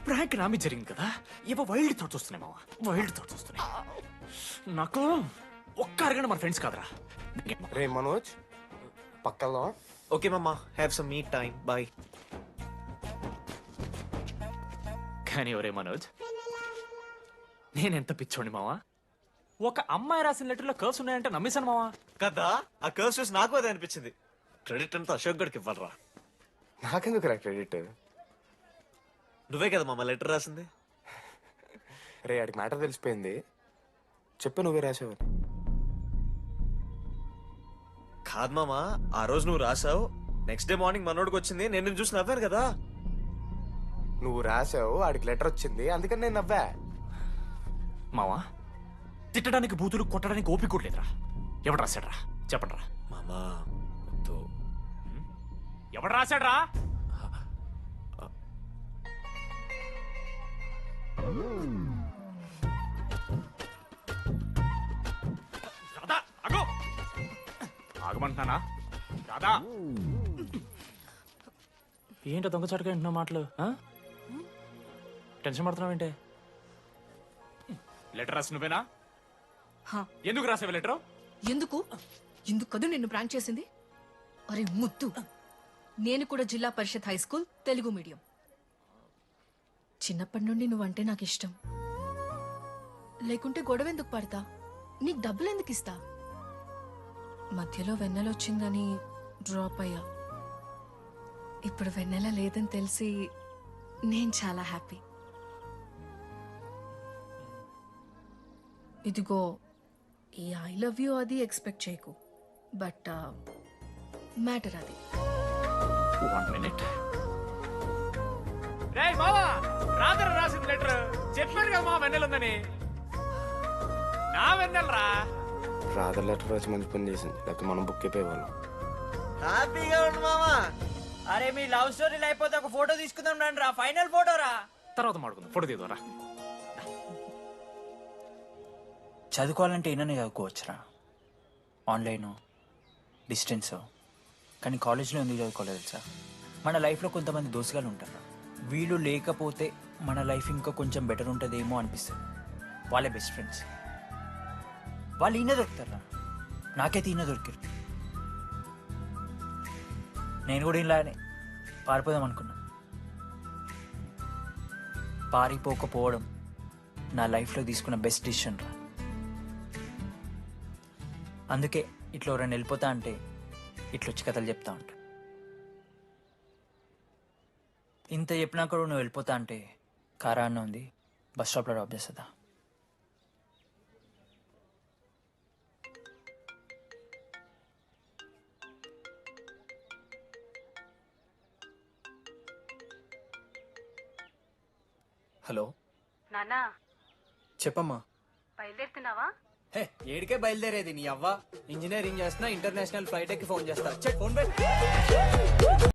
ప్రాంక్ నా మీద జరిగింది కదా, ఏవో వైల్డ్ థాట్స్ వస్తున్నాయి మావా, వైల్డ్ థాట్స్ వస్తున్నాయి. నాకు ఒక్క అరగంట మన ఫ్రెండ్స్ కాదురా. రే మనోజ్, పక్కలో. ఓకే మామ, have some me time. Bye. కానీ ఒరే మనోజ్, నేనెంత పిచ్చోండి మావా. ఒక అమ్మాయి రాసిన లెటర్లో కర్వ్స్ ఉన్నాయంటే నమ్మేశాను మావా. కదా, ఆ కర్వ్స్ చూసి నాకు అదే అనిపించింది. క్రెడిట్ అంతా అశోక్ గడికి ఇవ్వాలరా. నాకెందుకు రా క్రెడిట్? నువ్వే కదా మామ లెటర్ రాసింది. రే ఆడికి మ్యాటర్ తెలిసిపోయింది. చెప్పు, నువ్వే రాసావని. కాదు మామ, ఆ రోజు నువ్వు రాసావు, నెక్స్ట్ డే మార్నింగ్ మనోడికి వచ్చింది, నేను నిన్ను చూసి నవ్వాను కదా. నువ్వు రాసావు, ఆడికి లెటర్ వచ్చింది, అందుకని నేను నవ్వా. మావా, తిట్టడానికి బూతులు కొట్టడానికి ఓపిక కూడా లేదురా. ఎవడు రాశాడ్రా చెప్పండిరా. మామా ఎవడు రాశాడ్రా? రాధా, ఆగు. ఆగమంటున్నానా? రాధా, ఏంటో దొంగచాటుగా వింటున్నా మాటలు? టెన్షన్ పడుతున్నావేంటే? లెటర్ రాసి నువ్వేనా? ఎందుకు రాసావు లెటర్? ఎందుకు కదూ నిన్ను ప్రాంక్ చేసింది? అరే ముద్దు, నేను కూడా జిల్లా Parishad high school Telugu medium. చిన్నప్పటి నుండి నువ్వంటే నాకు ఇష్టం. లేకుంటే గొడవ ఎందుకు పడతా? నీకు డబ్బులు ఎందుకు ఇస్తా? మధ్యలో వెన్నెల వచ్చిందని డ్రాప్ అయ్యా. ఇప్పుడు వెన్నెల లేదని తెలిసి నేను చాలా హ్యాపీ. ఇదిగో ఈ ఐ లవ్ యూ అది ఎక్స్పెక్ట్ చేయకు, బట్ మ్యాటర్ అది. 1 minute. రేయ్ మావా, రాధర రాసిన లెటర్ చెప్పాడు కదా మా వెన్నెలుందని. నా వెన్నెలరా. రాధర్ లెటర్ వచ్చి మంచి పని చేసింది, లేకపోతే మనం బుక్ అయిపోయేవాళ్ళం. హ్యాపీగా ఉండు మామా. అరే మీ లవ్ స్టోరీలు అయిపోతే ఒక ఫోటో తీసుకుందాం రండి రా, ఫైనల్ ఫోటో రా. తర్వాత మాడుకుందాం, ఫోటో తీద్దాం. చదువుకోవాలంటే ఏమైనా చదువుకోవచ్చురా, ఆన్లైన్ డిస్టెన్స్. కానీ కాలేజ్లో ఎందుకు చదువుకోలేదు తెలుసా? మన లైఫ్లో కొంతమంది దోస్తుగాలు ఉంటారు, వీళ్ళు లేకపోతే మన లైఫ్ ఇంకా కొంచెం బెటర్ ఉంటుందేమో అనిపిస్తుంది. వాళ్ళే బెస్ట్ ఫ్రెండ్స్. వాళ్ళు ఈయన దొరుకుతారా, నాకైతే ఈయన దొరికారు. నేను కూడా ఇలానే పారిపోదాం అనుకున్నా. పారిపోకపోవడం నా లైఫ్లో తీసుకున్న బెస్ట్ డిసిషన్ రా. అందుకే ఇట్లా ఎవరైనా వెళ్ళిపోతా అంటే ఇట్లొచ్చి కథలు చెప్తా ఉంటా. ఇంత చెప్పినా కూడా నువ్వు వెళ్ళిపోతా అంటే కారా అన్న ఉంది, బస్ స్టాప్లో డ్రాప్ చేస్తుందా? హలో నానా, చెప్పమ్మా. బయలుదేరుతున్నావా? హే, ఏడికే బయలుదేరేది నీ అవ్వ. ఇంజనీరింగ్ చేస్తున్నా, ఇంటర్నేషనల్ ఫ్లైట్ ఎక్కి ఫోన్ చేస్తా. ఫోన్